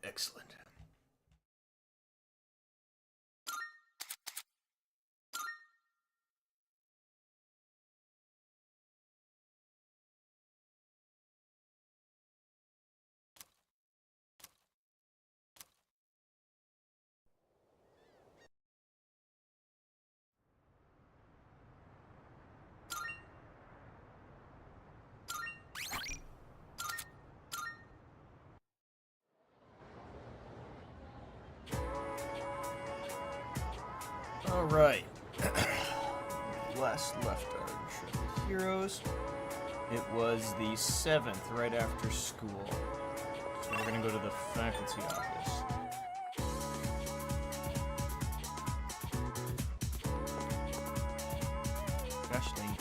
Excellent. Alright. Last left our Show Heroes. It was the 7th, right after school. So we're gonna go to the faculty office. Gosh dang it.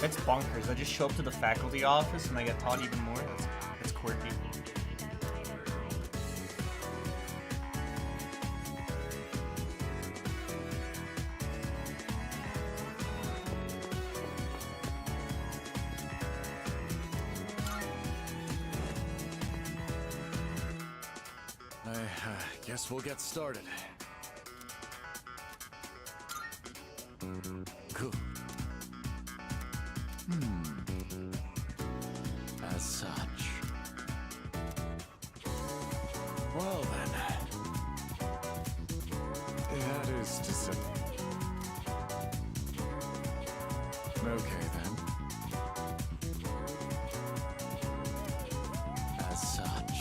That's bonkers. I just show up to the faculty office and I get taught even more. That's quirky. I guess we'll get started. Cool. As such. Well then. That is to say. Okay then. As such.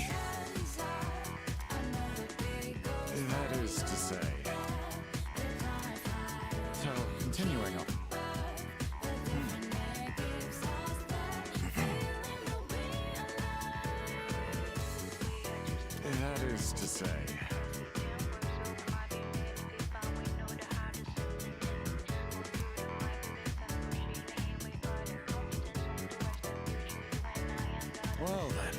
That is to say. So, continuing on. That is to say. Well then.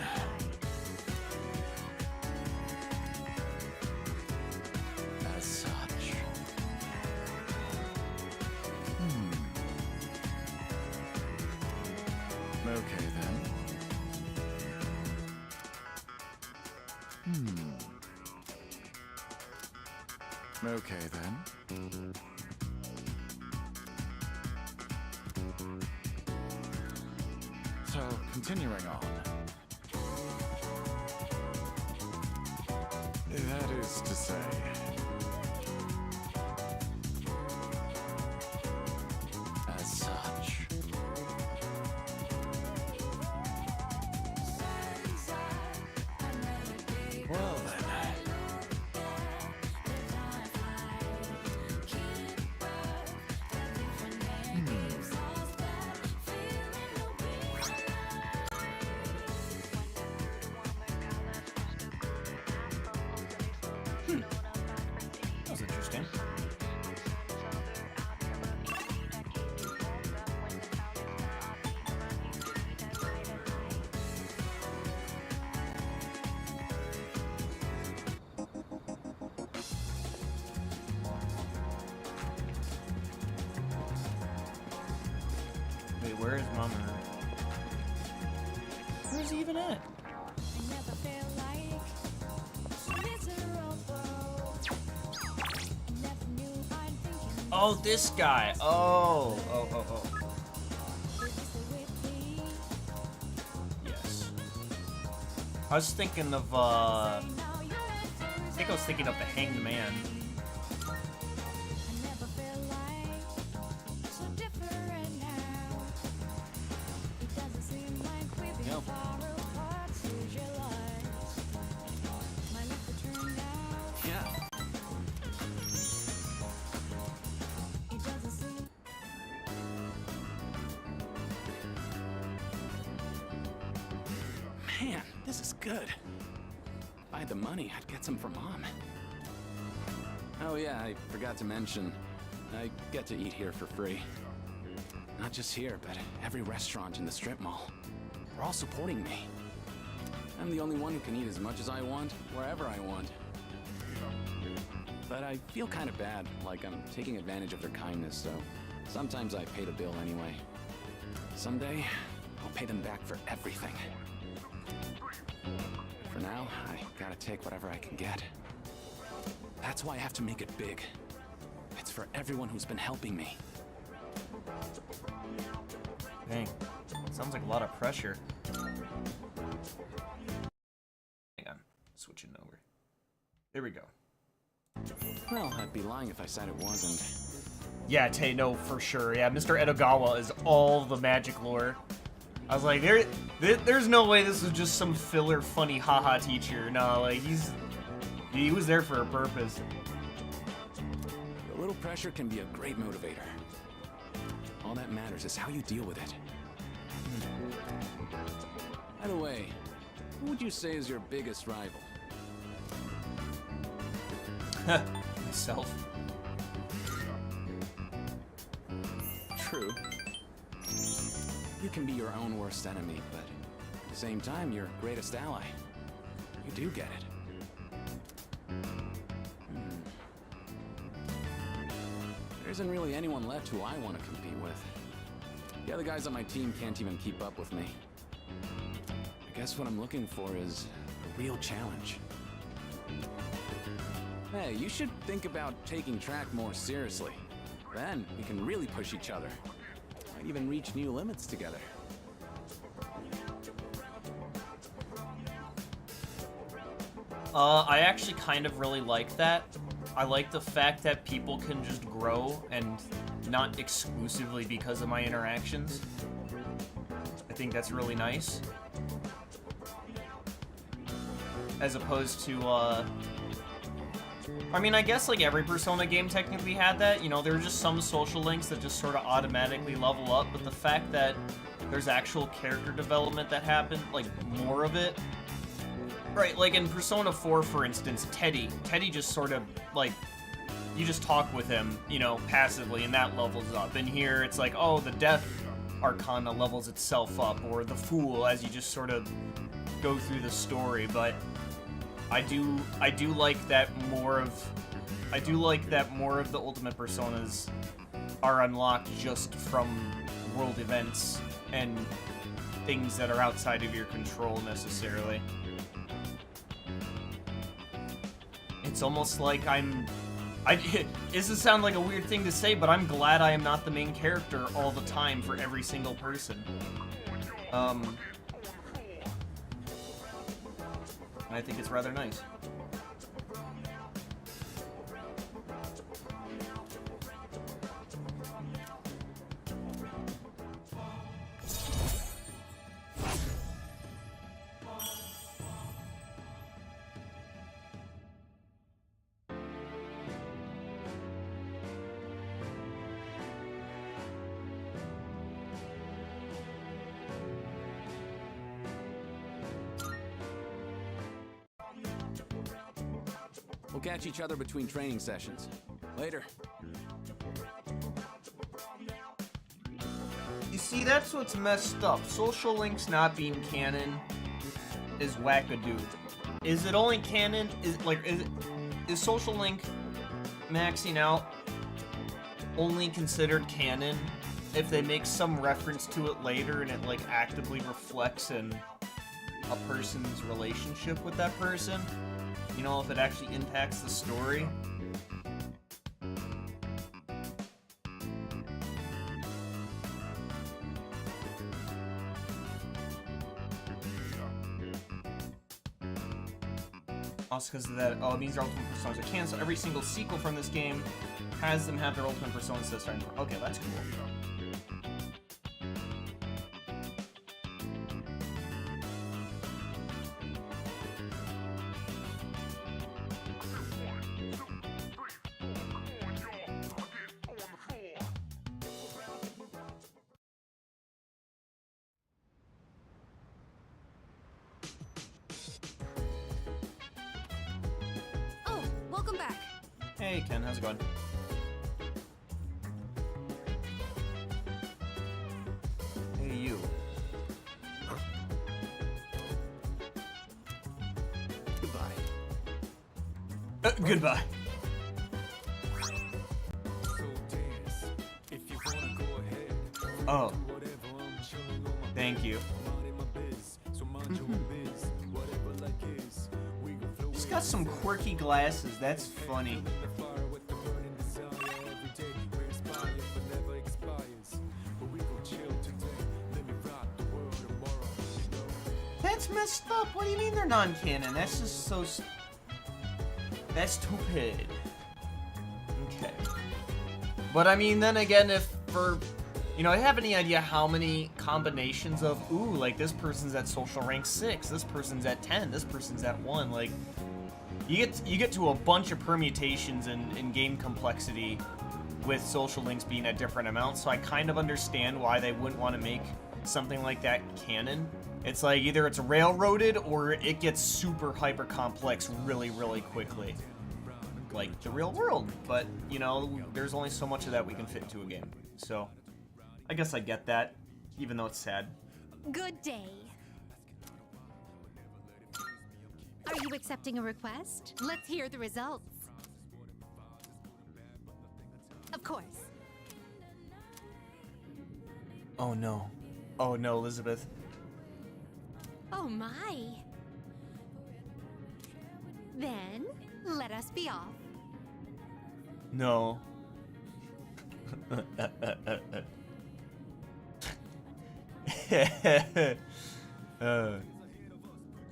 As such. Okay then. Okay then. So, continuing on. That is to say. As such. Well then. That was interesting. Wait, where is Mama? Where's he even at? Oh, this guy. Oh. Yes. I was thinking of, I think I was thinking of the Hanged Man. Yep. Man, this is good. If I had the money, I'd get some for Mom. Oh yeah, I forgot to mention, I get to eat here for free. Not just here, but every restaurant in the strip mall. They're all supporting me. I'm the only one who can eat as much as I want, wherever I want. But I feel kind of bad, like I'm taking advantage of their kindness, so sometimes I pay the bill anyway. Someday, I'll pay them back for everything. For now, I gotta take whatever I can get. That's why I have to make it big. It's for everyone who's been helping me. Dang. Sounds like a lot of pressure. Hang on. Switching over. There we go. Well, I'd be lying if I said it wasn't. Yeah, Tay, no, for sure. Yeah, Mr. Edogawa is all the magic lore. I was like, there's no way this was just some filler, funny, haha teacher. No, like, he was there for a purpose. A little pressure can be a great motivator. All that matters is how you deal with it. By the way, who would you say is your biggest rival? Myself. True. You can be your own worst enemy, but at the same time, your greatest ally. You do get it. There isn't really anyone left who I want to compete with. The other guys on my team can't even keep up with me. I guess what I'm looking for is a real challenge. Hey, you should think about taking track more seriously. Then we can really push each other. Might even reach new limits together. I actually kind of really like that. I like the fact that people can just grow and not exclusively because of my interactions. I think that's really nice. As opposed to, I mean, I guess like every Persona game technically had that. You know, there are just some social links that just sort of automatically level up, but the fact that there's actual character development that happened, like more of it. Right, like in Persona 4, for instance, Teddy just sort of, like, you just talk with him, you know, passively, and that levels up. And here, it's like, oh, the Death Arcana levels itself up, or the Fool, as you just sort of go through the story. But I do like that more of the Ultimate Personas are unlocked just from world events and things that are outside of your control necessarily. It's almost like this does sound like a weird thing to say, but I'm glad I am not the main character all the time for every single person. And I think it's rather nice. We'll catch each other between training sessions. Later. You see, that's what's messed up. Social links not being canon is wackadoo. Is it only canon? Is social link maxing out only considered canon if they make some reference to it later and it like actively reflects in a person's relationship with that person? You know, if it actually impacts the story. Also because of that, oh, it means their ultimate personas are canon, so every single sequel from this game has them have their ultimate personas that starting. Okay, that's cool. Hey, Ken, how's it going? Hey, you. Goodbye. Goodbye. Oh. Thank you. He's got some quirky glasses. That's funny. That's messed up. What do you mean they're non-canon? That's just so... That's stupid. Okay. But I mean, then again, if for... You know, I have any idea how many combinations of, ooh, like this person's at social rank 6, this person's at 10, this person's at 1, like... You get to a bunch of permutations in game complexity with social links being at different amounts, so I kind of understand why they wouldn't want to make something like that canon. It's like either it's railroaded or it gets super hyper complex really, really quickly. Like the real world. But, you know, there's only so much of that we can fit into a game. So, I guess I get that, even though it's sad. Good day. Are you accepting a request? Let's hear the results. Of course. Oh no. Oh no, Elizabeth. Oh my. Then, let us be off. No.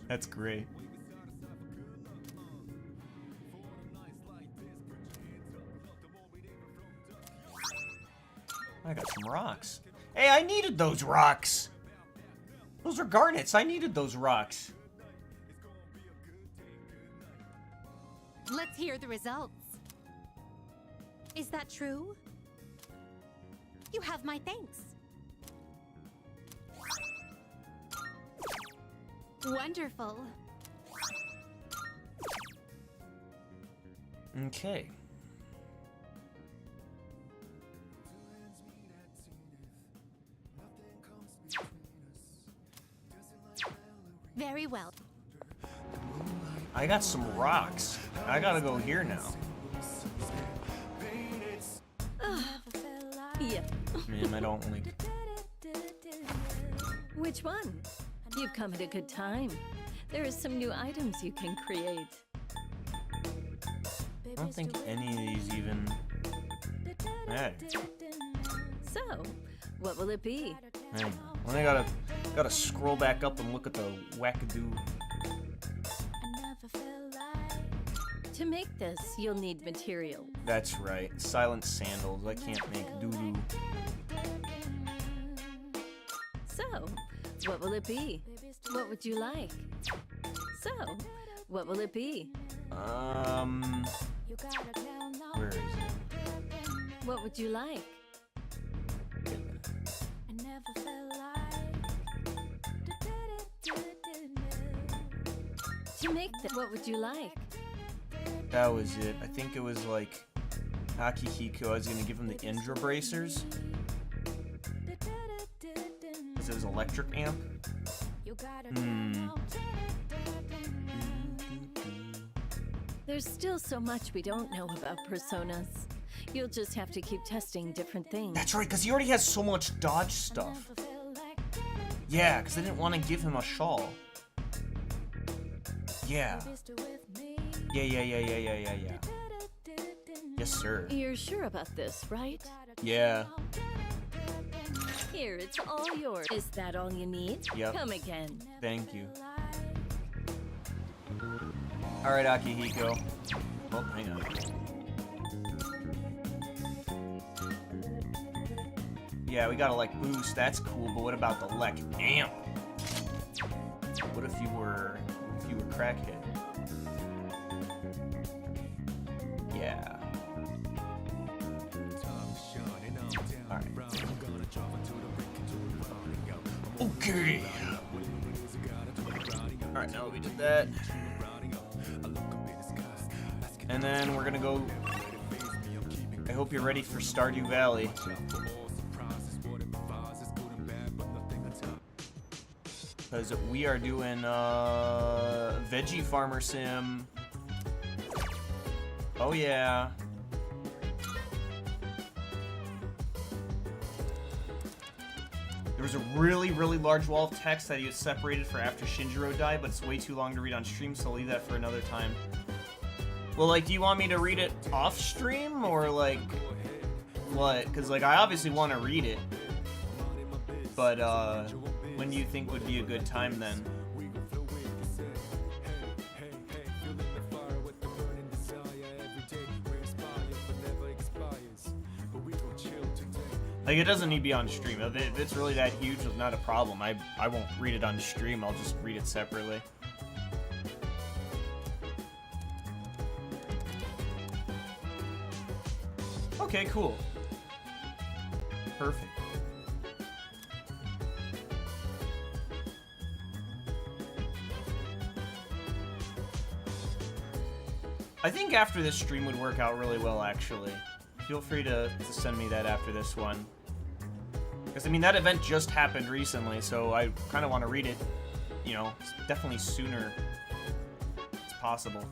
That's great. I got some rocks. Hey, I needed those rocks. Those are garnets. I needed those rocks. Let's hear the results. Is that true? You have my thanks. Wonderful. Okay. Very well. I got some rocks. I gotta go here now. Yep. Man, I don't like... Which one? You've come at a good time. There are some new items you can create. I don't think any of these even... Hey. So, what will it be? Hey. Well, I gotta scroll back up and look at the wackadoo. To make this, you'll need material. That's right. Silent sandals. I can't make doo-doo. So, what will it be? What would you like? So, what will it be? Where is it? What would you like? To make this, what would you like? That was it. I think it was like Akihiko. I was gonna give him the Indra bracers. Because it was electric amp. There's still so much we don't know about personas. You'll just have to keep testing different things. That's right, because he already has so much dodge stuff. Yeah, because I didn't want to give him a shawl. Yeah. Yeah. Yes, sir. You're sure about this, right? Yeah. Here, it's all yours. Is that all you need? Yep. Come again. Thank you. Alright, Akihiko. Oh, hang on. Yeah, we got a Lek boost. That's cool, but what about the Lek amp? What if you were crackhead? Yeah. Alright. Okay. Alright, now we did that. And then we're gonna go I hope you're ready for Stardew Valley. Because we are doing Veggie Farmer Sim. Oh yeah. There was a really, really large wall of text that he had separated for after Shinjiro died, but it's way too long to read on stream, so I'll leave that for another time. Well, like, do you want me to read it off stream, or, like, what? Because, like, I obviously want to read it. But, when do you think would be a good time, then? Like, it doesn't need to be on stream. If it's really that huge, it's not a problem. I won't read it on stream. I'll just read it separately. Okay, cool. Perfect. I think after this stream would work out really well, actually. Feel free to send me that after this one. Because, I mean, that event just happened recently, so I kind of want to read it, you know, definitely sooner as possible.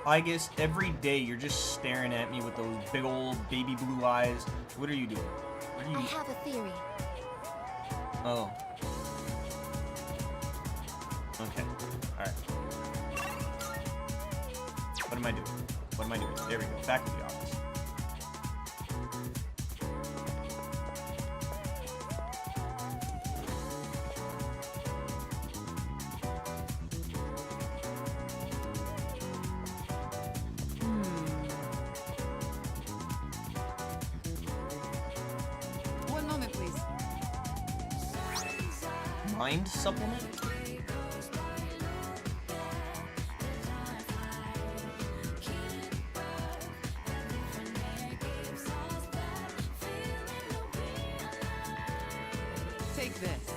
I guess every day you're just staring at me with those big old baby blue eyes. What are you doing? What are you... I have a theory. Oh. Okay. Alright. What am I doing? What am I doing? There we go. Back to the office. One moment, please. Mind supplement? Take this.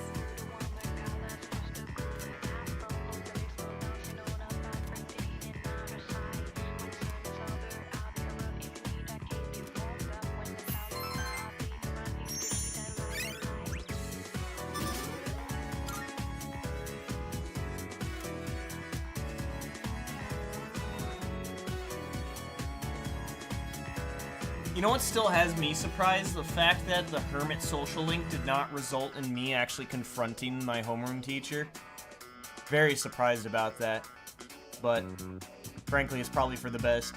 You know what still has me surprised? The fact that the Hermit social link did not result in me actually confronting my homeroom teacher. Very surprised about that. But, frankly, it's probably for the best.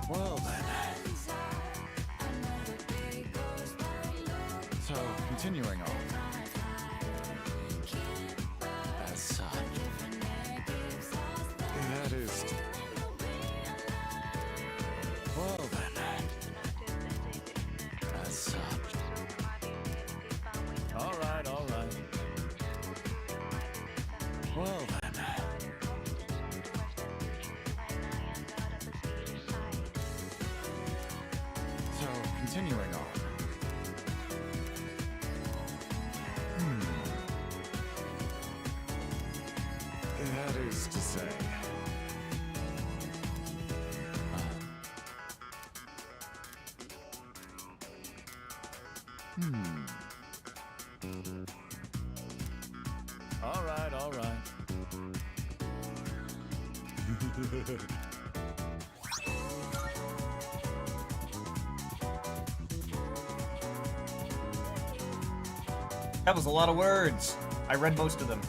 Well then. So, continuing on. As such. That is... Well then. As such. Alright, alright. Well then. So, continuing on. That is to say. Alright, alright. That was a lot of words. I read most of them.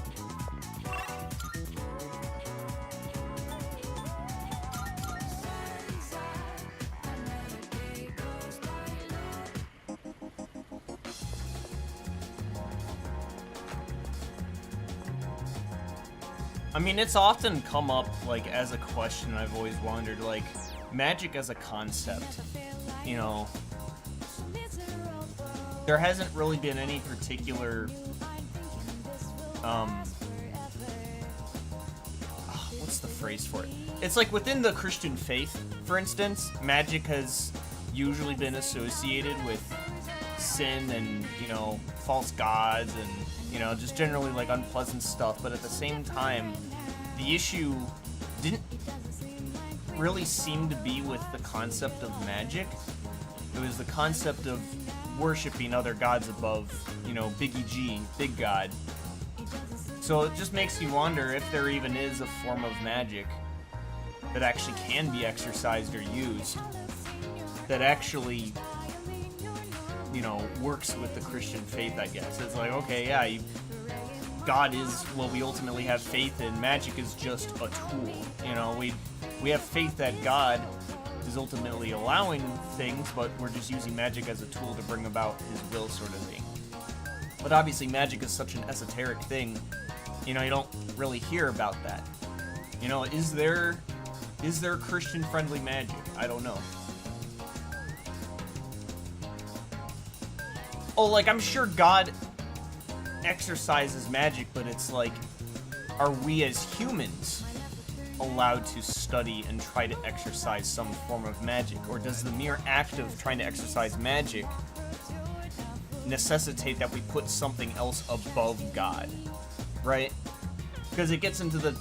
I mean, it's often come up, like, as a question I've always wondered, like, magic as a concept, you know, there hasn't really been any particular, what's the phrase for it? It's like within the Christian faith, for instance, magic has usually been associated with sin and, you know, false gods and, you know, just generally like unpleasant stuff, but at the same time, the issue didn't really seem to be with the concept of magic. It was the concept of worshiping other gods above, you know, Biggie G, Big God. So it just makes you wonder if there even is a form of magic that actually can be exercised or used that actually, you know, works with the Christian faith, I guess. It's like, okay, yeah, God is what we ultimately have faith in. Magic is just a tool. You know, we have faith that God is ultimately allowing things, but we're just using magic as a tool to bring about his will, sort of thing. But obviously magic is such an esoteric thing, you know, you don't really hear about that. You know, is there Christian-friendly magic? I don't know. Oh, like, I'm sure God exercises magic, but it's like, are we as humans allowed to study and try to exercise some form of magic? Or does the mere act of trying to exercise magic necessitate that we put something else above God, right? Because it gets into the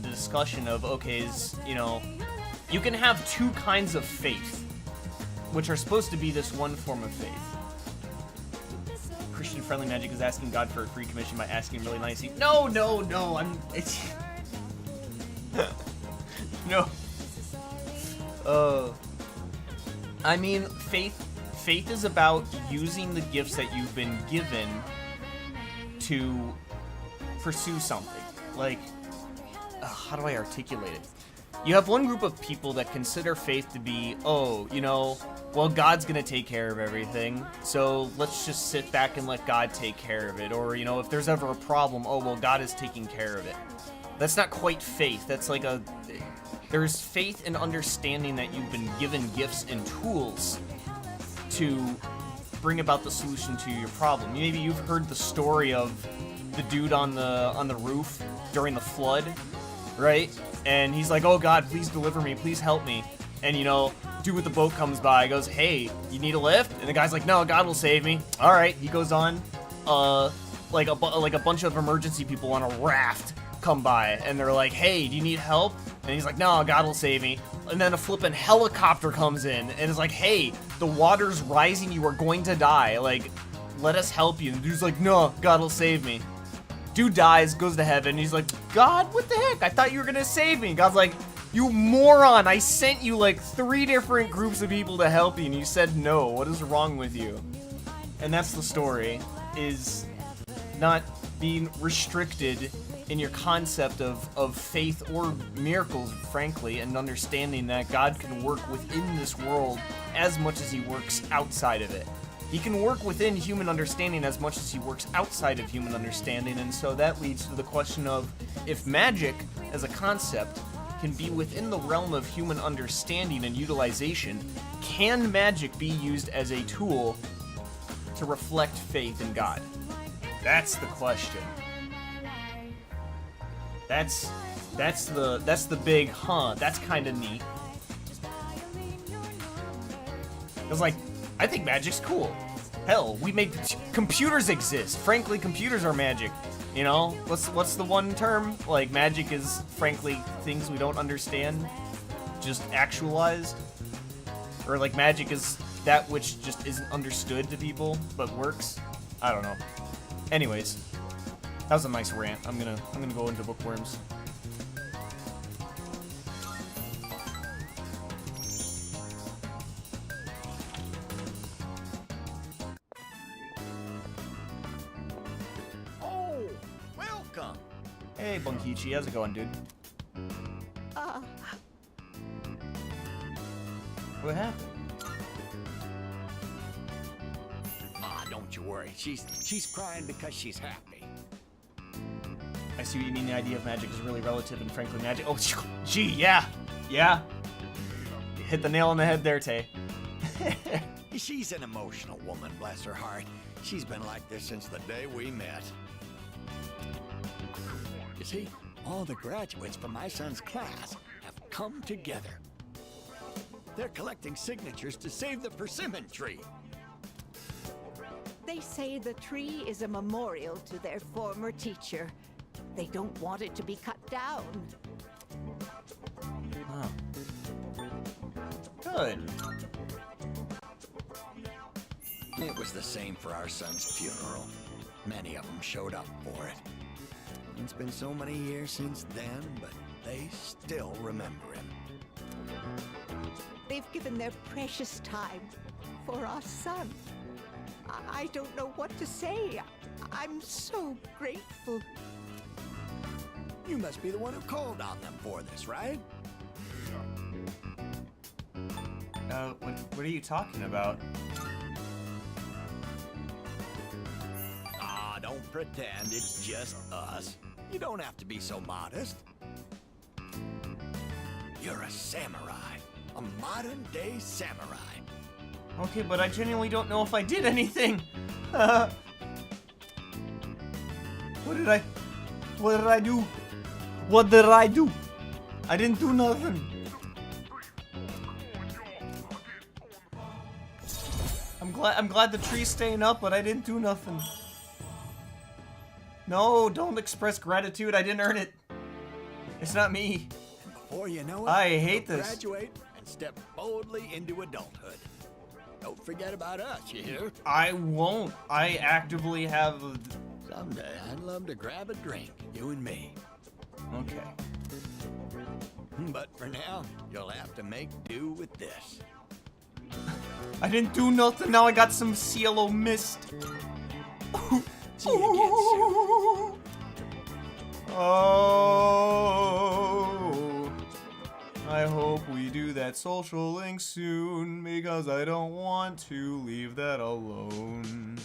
discussion of, okay, you know, you can have two kinds of faith, which are supposed to be this one form of faith. Christian-friendly magic is asking God for a free commission by asking really nicely. No, it's... No. I mean, faith is about using the gifts that you've been given to pursue something. Like, how do I articulate it? You have one group of people that consider faith to be, oh, you know, well, God's gonna take care of everything, so let's just sit back and let God take care of it. Or, you know, if there's ever a problem, oh, well, God is taking care of it. That's not quite faith. That's like there's faith in understanding that you've been given gifts and tools to bring about the solution to your problem. Maybe you've heard the story of the dude on the roof during the flood, right? And he's like, oh God, please deliver me, please help me. And, you know, dude with the boat comes by, goes, hey, you need a lift? And the guy's like, no, God will save me. All right, he goes on, like a bunch of emergency people on a raft come by, and they're like, hey, do you need help? And he's like, no, God will save me. And then a flippin' helicopter comes in, and is like, hey, the water's rising, you are going to die. Like, let us help you. And the dude's like, no, God will save me. Dude dies, goes to heaven. He's like, God, what the heck? I thought you were gonna save me. God's like, you moron, I sent you like 3 different groups of people to help you, and you said no. What is wrong with you? And that's the story, is not being restricted in your concept of faith or miracles, frankly, and understanding that God can work within this world as much as he works outside of it. He can work within human understanding as much as he works outside of human understanding, and so that leads to the question of, if magic as a concept can be within the realm of human understanding and utilization, can magic be used as a tool to reflect faith in God? That's the question. That's the big, that's kind of neat. It's like, I think magic's cool. Hell, we made computers exist. Frankly, computers are magic. You know, what's the one term? Like, magic is, frankly, things we don't understand, just actualized. Or like, magic is that which just isn't understood to people, but works. I don't know. Anyways, that was a nice rant. I'm gonna go into bookworms. Oh, welcome. Hey, Bunkichi, how's it going, dude? What happened? Ah, don't you worry. She's crying because she's happy. I see what you mean. The idea of magic is really relative, and frankly, magic. Oh, gee, yeah, yeah. You hit the nail on the head there, Tay. She's an emotional woman, bless her heart. She's been like this since the day we met. You see, all the graduates from my son's class have come together. They're collecting signatures to save the persimmon tree. They say the tree is a memorial to their former teacher. They don't want it to be cut down. Oh. Good. It was the same for our son's funeral. Many of them showed up for it. It's been so many years since then, but they still remember him. They've given their precious time for our son. I don't know what to say. I'm so grateful. You must be the one who called on them for this, right? What are you talking about? Ah, don't pretend it's just us. You don't have to be so modest. You're a samurai. A modern-day samurai. Okay, but I genuinely don't know if I did anything. What did I do? What did I do? I didn't do nothing. I'm glad the tree's staying up, but I didn't do nothing. No, don't express gratitude. I didn't earn it. It's not me. And before you know it, I hate you'll this. graduate and step boldly into adulthood. Don't forget about us, you hear? I won't. I actively have. Someday I'd love to grab a drink, you and me. Okay. But for now, you'll have to make do with this. I didn't do nothing. Now I got some cielo mist. See you again soon. Oh, I hope we do that social link soon because I don't want to leave that alone.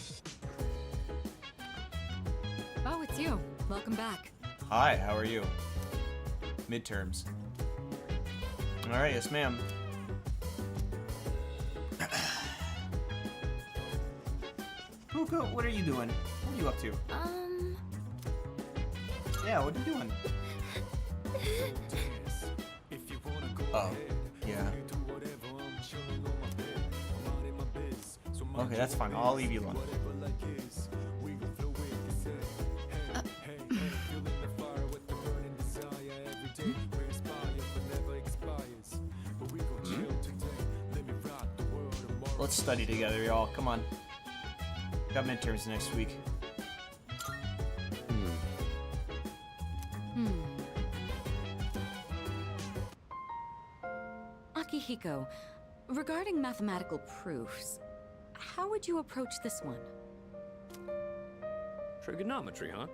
Oh, it's you. Welcome back. Hi, how are you? Midterms. Alright, yes ma'am. Puka, what are you doing? What are you up to? Yeah, what are you doing? Oh, yeah. Okay, that's fine. I'll leave you alone. Let's study together, y'all. Come on. Got midterms next week. Akihiko, regarding mathematical proofs, how would you approach this one? Trigonometry, huh?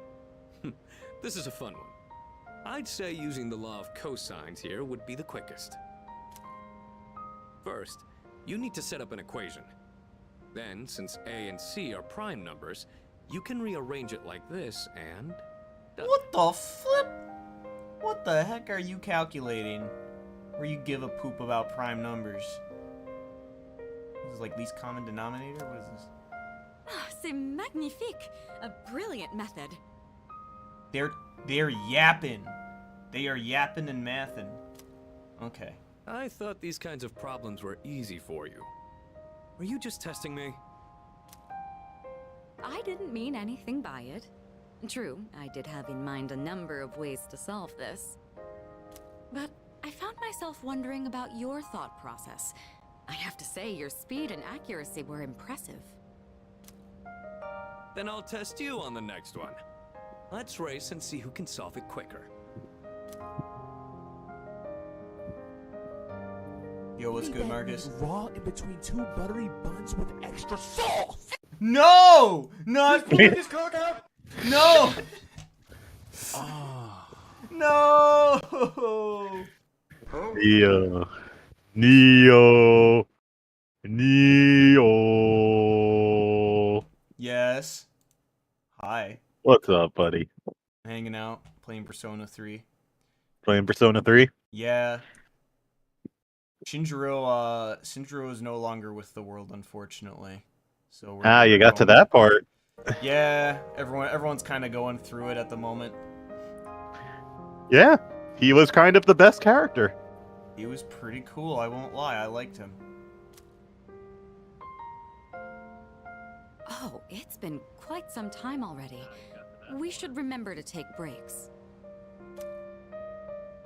This is a fun one. I'd say using the law of cosines here would be the quickest. First, you need to set up an equation. Then, since A and C are prime numbers, you can rearrange it like this and... What the flip? What the heck are you calculating? Where you give a poop about prime numbers? This is like least common denominator? What is this? C'est magnifique! A brilliant method. They're yapping. They are yapping and mathing. Okay. I thought these kinds of problems were easy for you. Were you just testing me? I didn't mean anything by it. True, I did have in mind a number of ways to solve this. But I found myself wondering about your thought process. I have to say, your speed and accuracy were impressive. Then I'll test you on the next one. Let's race and see who can solve it quicker. Yo, what's good, Marcus? Raw in between two buttery buns with extra sauce. No! Not this cookout! No! No! Neo. Yes. Hi. What's up, buddy? hanging out, playing Persona 3. Playing Persona 3? Yeah. Shinjiro is no longer with the world, unfortunately. So You got to going- that part. Yeah, everyone's kind of going through it at the moment. Yeah, he was kind of the best character. He was pretty cool, I won't lie. I liked him. Oh, it's been quite some time already. We should remember to take breaks.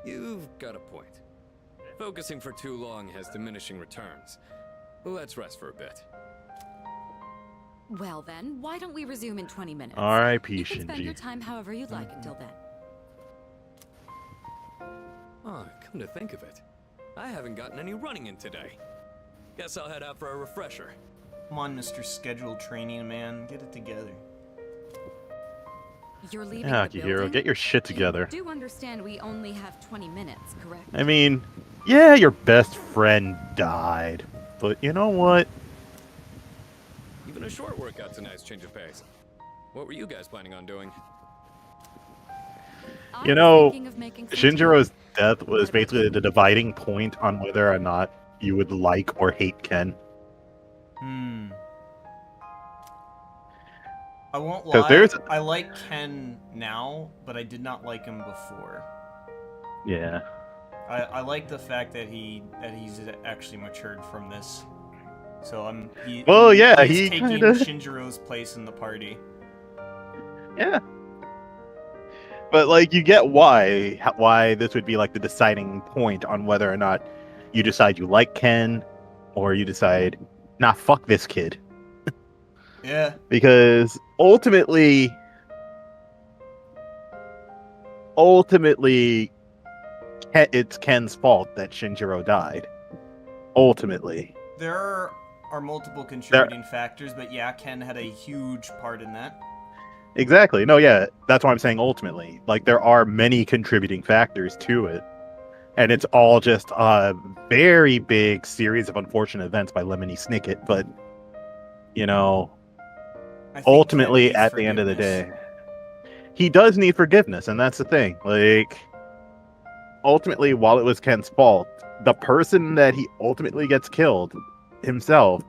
You've got a point. Focusing for too long has diminishing returns. Let's rest for a bit. Well then, why don't we resume in 20 minutes? R.I.P. You can spend your Shinji. time however you'd like until then. Oh, come to think of it, I haven't gotten any running in today. Guess I'll head out for a refresher. Come on, Mr. Scheduled Training Man, get it together. You're leaving Yeah, the Akihiro, building? get your shit together. You do understand we only have 20 minutes, correct? I mean, yeah, your best friend died. But you know what? Even a short workout's a nice change of pace. What were you guys planning on doing? You know, Shinjiro's death was basically the dividing point on whether or not you would like or hate Ken. I won't 'Cause lie, there's- I like Ken now, but I did not like him before. Yeah. I like the fact that he's actually matured from this. So he's he taking kinda- Shinjiro's place in the party. Yeah. But like, you get why this would be like the deciding point on whether or not you decide you like Ken, or you decide, nah, fuck this kid. Yeah. Because ultimately, it's Ken's fault that Shinjiro died. Ultimately. There are multiple contributing factors, but yeah, Ken had a huge part in that. Exactly. No, yeah, that's why I'm saying ultimately. Like, there are many contributing factors to it. And it's all just a very big series of unfortunate events by Lemony Snicket, but, you know, ultimately, at the end of the day, he does need forgiveness, and that's the thing. Like, ultimately, while it was Ken's fault, the person that he ultimately gets killed, himself,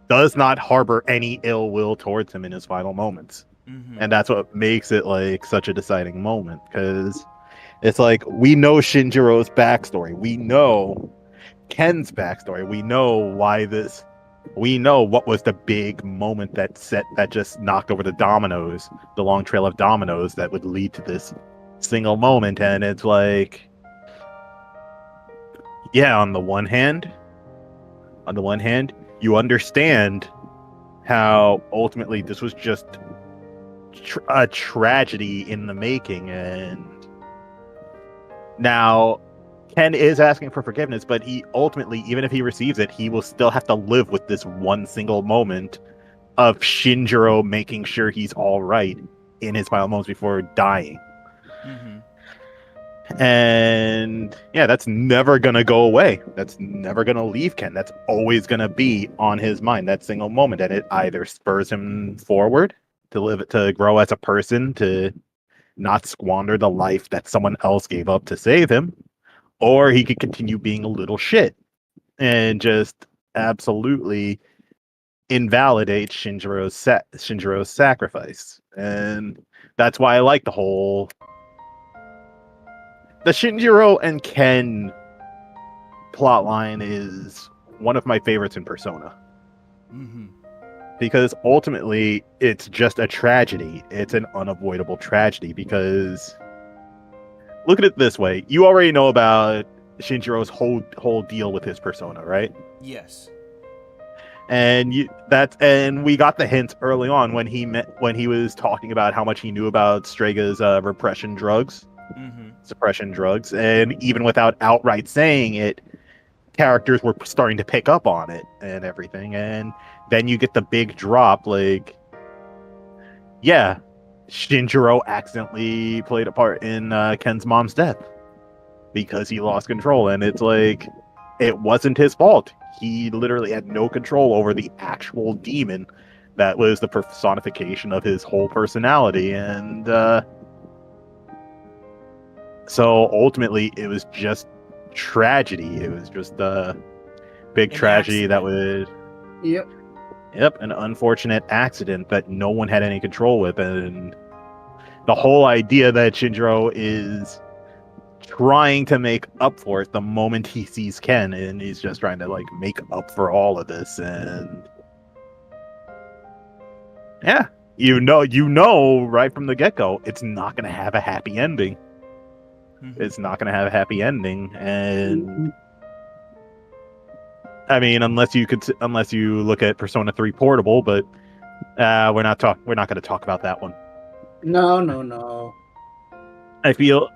does not harbor any ill will towards him in his final moments. And that's what makes it like such a deciding moment, because it's like, we know Shinjiro's backstory, we know Ken's backstory, we know we know what was the big moment that just knocked over the long trail of dominoes that would lead to this single moment. And it's like, yeah, on the one hand, you understand how ultimately this was just a tragedy in the making, and now Ken is asking for forgiveness, but he ultimately, even if he receives it, he will still have to live with this one single moment of Shinjiro making sure he's all right in his final moments before dying. And yeah, that's never gonna go away. That's never gonna leave Ken. That's always gonna be on his mind, that single moment, and it either spurs him forward to grow as a person, to not squander the life that someone else gave up to save him, or he could continue being a little shit and just absolutely invalidate Shinjiro's sacrifice. And that's why I like the Shinjiro and Ken plotline is one of my favorites in Persona. Because ultimately, it's just a tragedy. It's an unavoidable tragedy, because look at it this way. You already know about Shinjiro's whole deal with his persona, right? Yes. And we got the hint early on when he was talking about how much he knew about Strega's suppression drugs, and even without outright saying it, characters were starting to pick up on it and everything. And then you get the big drop, like, yeah, Shinjiro accidentally played a part in Ken's mom's death because he lost control, and it's like, it wasn't his fault. He literally had no control over the actual demon that was the personification of his whole personality. And So ultimately, it was just tragedy. It was just a big tragedy that was. Yep, an unfortunate accident that no one had any control with, and the whole idea that Shinjiro is trying to make up for it the moment he sees Ken, and he's just trying to like make up for all of this, and yeah, you know right from the get-go, it's not going to have a happy ending. It's not going to have a happy ending, and I mean, unless you look at Persona 3 Portable, but we're not going to talk about that one. No. I feel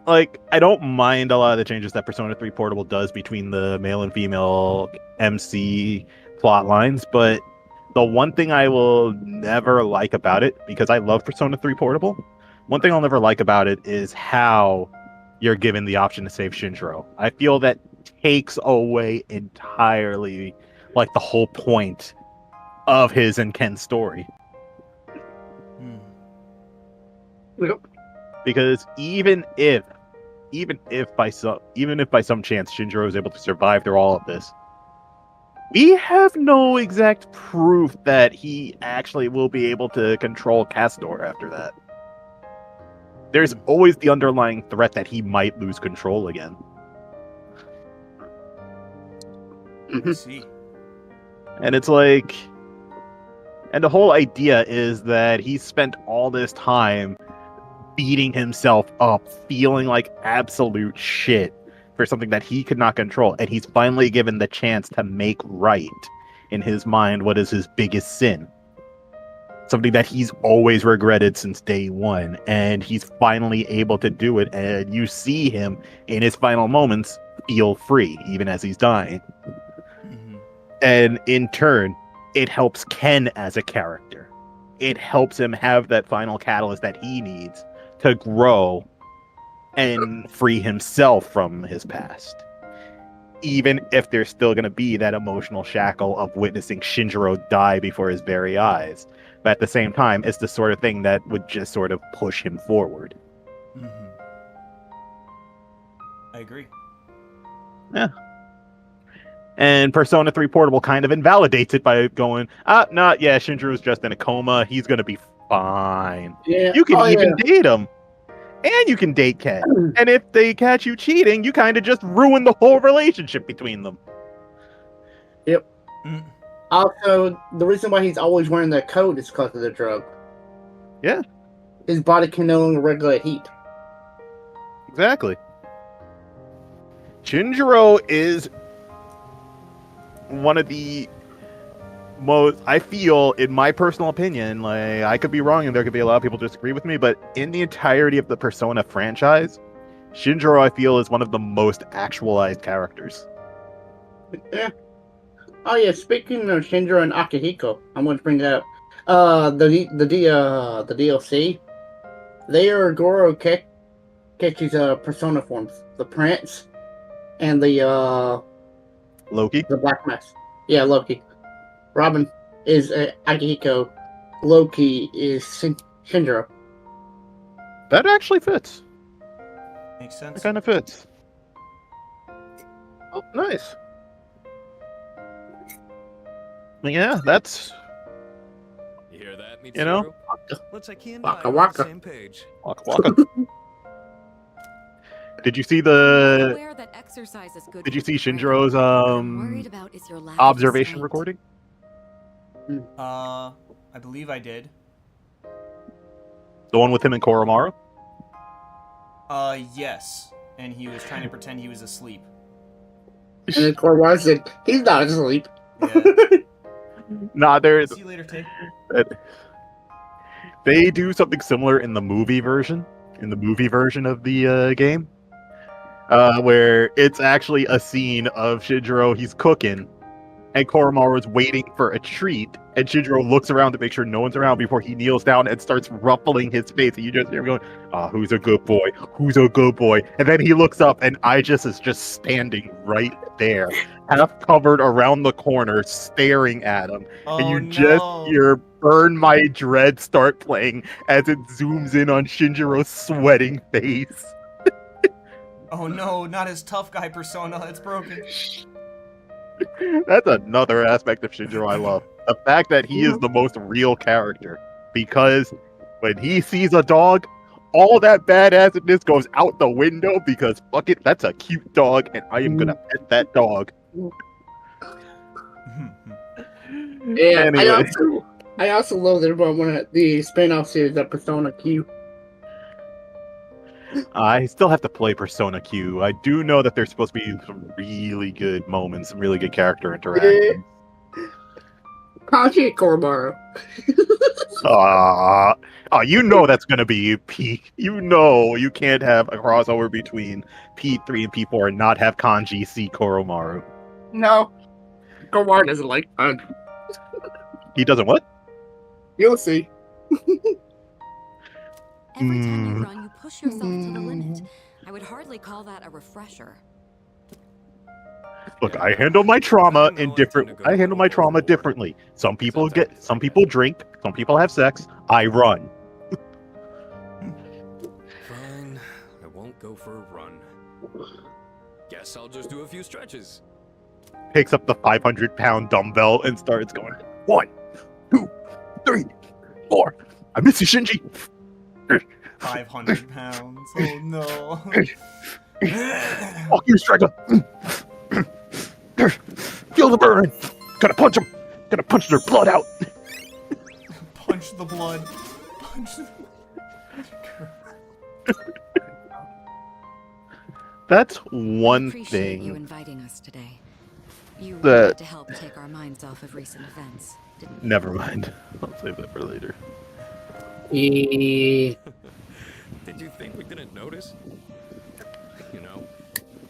I don't mind a lot of the changes that Persona 3 Portable does between the male and female MC plot lines, but the one thing I will never like about it, because I love Persona 3 Portable, one thing I'll never like about it is how you're given the option to save Shinjiro. I feel that takes away entirely like the whole point of his and Ken's story. Because even if by some chance Shinjiro is able to survive through all of this, we have no exact proof that he actually will be able to control Castor after that. There's always the underlying threat that he might lose control again. See. And it's like, and the whole idea is that he spent all this time beating himself up, feeling like absolute shit for something that he could not control, and he's finally given the chance to make right in his mind what is his biggest sin. Something that he's always regretted since day one, and he's finally able to do it, and you see him in his final moments feel free, even as he's dying. And in turn, it helps Ken as a character. It helps him have that final catalyst that he needs to grow and free himself from his past. Even if there's still going to be that emotional shackle of witnessing Shinjiro die before his very eyes. But at the same time, it's the sort of thing that would just sort of push him forward. I agree. Yeah. And Persona 3 Portable kind of invalidates it by going, Shinjiro's just in a coma. He's going to be fine. Yeah. You can even date him. And you can date Ken. And if they catch you cheating, you kind of just ruin the whole relationship between them. Yep. Also, the reason why he's always wearing that coat is because of the drug. Yeah. His body can no longer regulate heat. Exactly. Shinjiro is one of the most, I feel, in my personal opinion, like, I could be wrong and there could be a lot of people disagree with me, but in the entirety of the Persona franchise, Shinjiro, I feel, is one of the most actualized characters. Yeah. Oh yeah, speaking of Shinjiro and Akihiko, I'm going to bring that up. The DLC, they are Goro Kechi's Persona forms. The Prince and the Loki? The Black Mask. Yeah, Loki. Robin is Akihiko. Loki is Shinjiro. That actually fits. Makes sense. It kind of fits. Oh, nice. Yeah, that's... You hear that, Mitsuru? You know? Looks like he and Waka I are on waka. the same page. Waka waka. Did you see the... Did you see Shinjiro's observation recording? I believe I did. The one with him and Koromaru? Yes. And he was trying to pretend he was asleep. And then Koromaru said, he's not asleep. Yeah. Nah, there's... See you later, Tay. They do something similar in the movie version. In the movie version of the game. Where it's actually a scene of Shinjiro, he's cooking, and Koromaru's waiting for a treat, and Shinjiro looks around to make sure no one's around before he kneels down and starts ruffling his face, and you just hear him going, who's a good boy? Who's a good boy? And then he looks up, and Aegis is just standing right there, half covered around the corner, staring at him, and you just hear "Burn My Dread" start playing as it zooms in on Shinjiro's sweating face. Oh no, not his tough guy persona. It's broken. That's another aspect of Shinjiro I love. The fact that he is the most real character. Because when he sees a dog, all that badassedness goes out the window because fuck it, that's a cute dog and I am gonna pet that dog. Yeah, Anyway. I also love that about one of the spin-off series of Persona Q. I still have to play Persona Q. I do know that there's supposed to be some really good moments, some really good character interaction. Kanji Koromaru. You know that's gonna be P. You know you can't have a crossover between P3 and P4 and not have Kanji see Koromaru. No. Koromaru doesn't like fun. He doesn't what? You'll see. Every time you run, you push yourself to the limit. I would hardly call that a refresher. Look, I handle my trauma differently. Some people drink, some people have sex. I run. Fine, I won't go for a run. Guess I'll just do a few stretches. Picks up the 500-pound dumbbell and starts going 1, 2, 3, 4. I miss you, Shinji. 500 pounds. Oh no. Fuck you, Striker. Feel the burn. Gotta punch him. Gotta punch their blood out. Punch the blood. Punch the... That's one Appreciate you thing inviting us today. You that- wanted to help take our minds off of recent events, didn't you? Never mind. I'll save that for later. Yeah. Did you think we didn't notice? You know,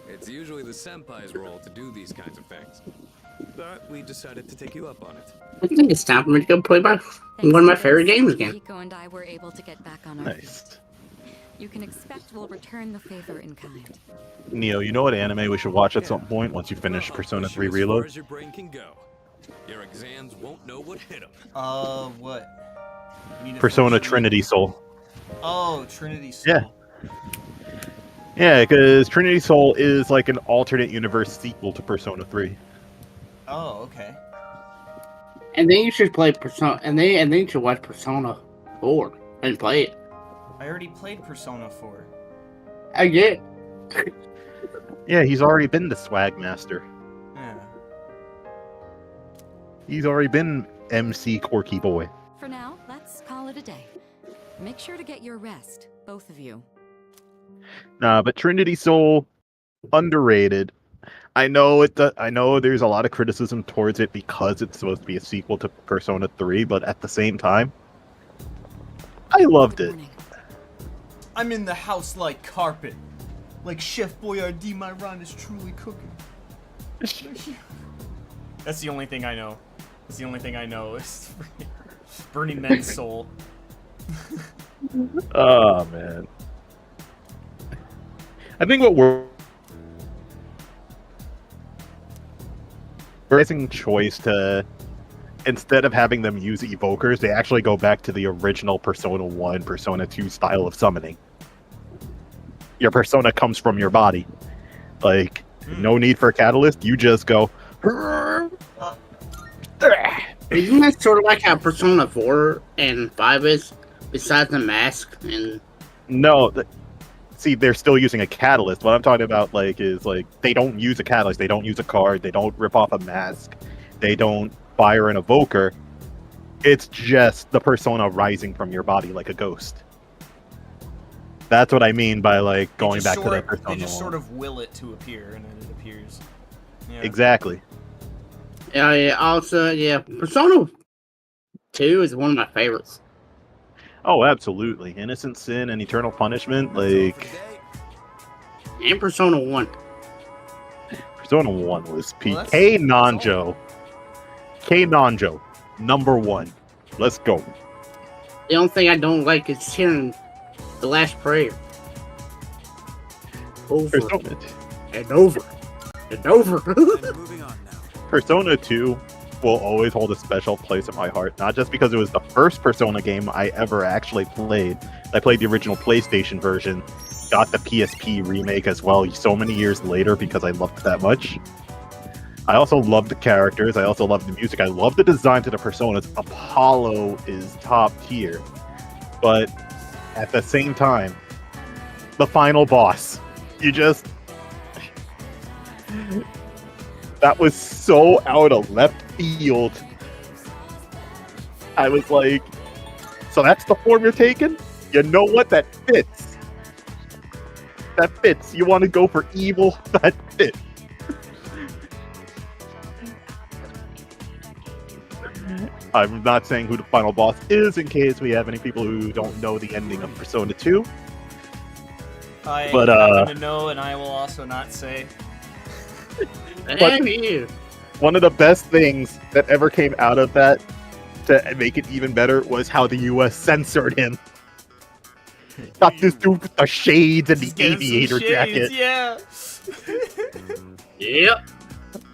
it's usually the senpai's role to do these kinds of things. But we decided to take you up on it. I think it's time for me to go play one of my favorite games again. Pico and I were able to get back on our feet. You can expect we'll return the favor in kind. Neo, you know what anime we should watch at some point once you finish Persona 3 As far Reload? as your brain can go. Your exams won't know what hit them. What? You need to Persona finish Trinity Soul. Oh, Trinity Soul. Yeah. Yeah, because Trinity Soul is like an alternate universe sequel to Persona 3. Oh, okay. And then you should play Persona, and then you should watch Persona 4 and play it. I already played Persona 4. I get. Yeah, he's already been the Swag Master. Yeah. He's already been MC Corky Boy. For now, let's call it a day. Make sure to get your rest, both of you. Nah, but Trinity Soul, underrated. I know I know there's a lot of criticism towards it because it's supposed to be a sequel to Persona 3, but at the same time, I loved it. I'm in the house like carpet. Like Chef Boyardee, my rhyme is truly cooking. That's the only thing I know. That's the only thing I know is Burning Man's soul. Oh, man. I think what we're raising choice to, instead of having them use evokers, they actually go back to the original Persona 1, Persona 2 style of summoning. Your persona comes from your body. Like, no need for a catalyst, you just go... Isn't that sort of like how Persona 4 and 5 is? Besides the mask and... No, see, they're still using a catalyst. What I'm talking about, like, is, like, they don't use a catalyst. They don't use a card. They don't rip off a mask. They don't fire an evoker. It's just the persona rising from your body like a ghost. That's what I mean by, like, going back to that persona. They just sort of will it to appear, and then it appears. Yeah. Exactly. Yeah, also, yeah, Persona 2 is one of my favorites. Oh, absolutely. Innocent Sin and Eternal Punishment, like... And Persona 1. Persona 1 was peak. K Nanjo. K Nanjo. Number 1. Let's go. The only thing I don't like is hearing the last prayer. Over and over It's over. Persona 2 will always hold a special place in my heart, not just because it was the first Persona game I ever actually played. I played the original PlayStation version, got the PSP remake as well so many years later because I loved it that much. I also love the characters, I also love the music, I love the designs of the Personas. Apollo is top tier, but at the same time, the final boss, you just... that was so out of left field. I was like, so that's the form you're taking? You know what? That fits. That fits. You want to go for evil? That fits. I'm not saying who the final boss is in case we have any people who don't know the ending of Persona 2. I happen to know, and I will also not say. But one of the best things that ever came out of that to make it even better was how the US censored him. Got this dude with the shades and the aviator jacket. Yeah. Yep.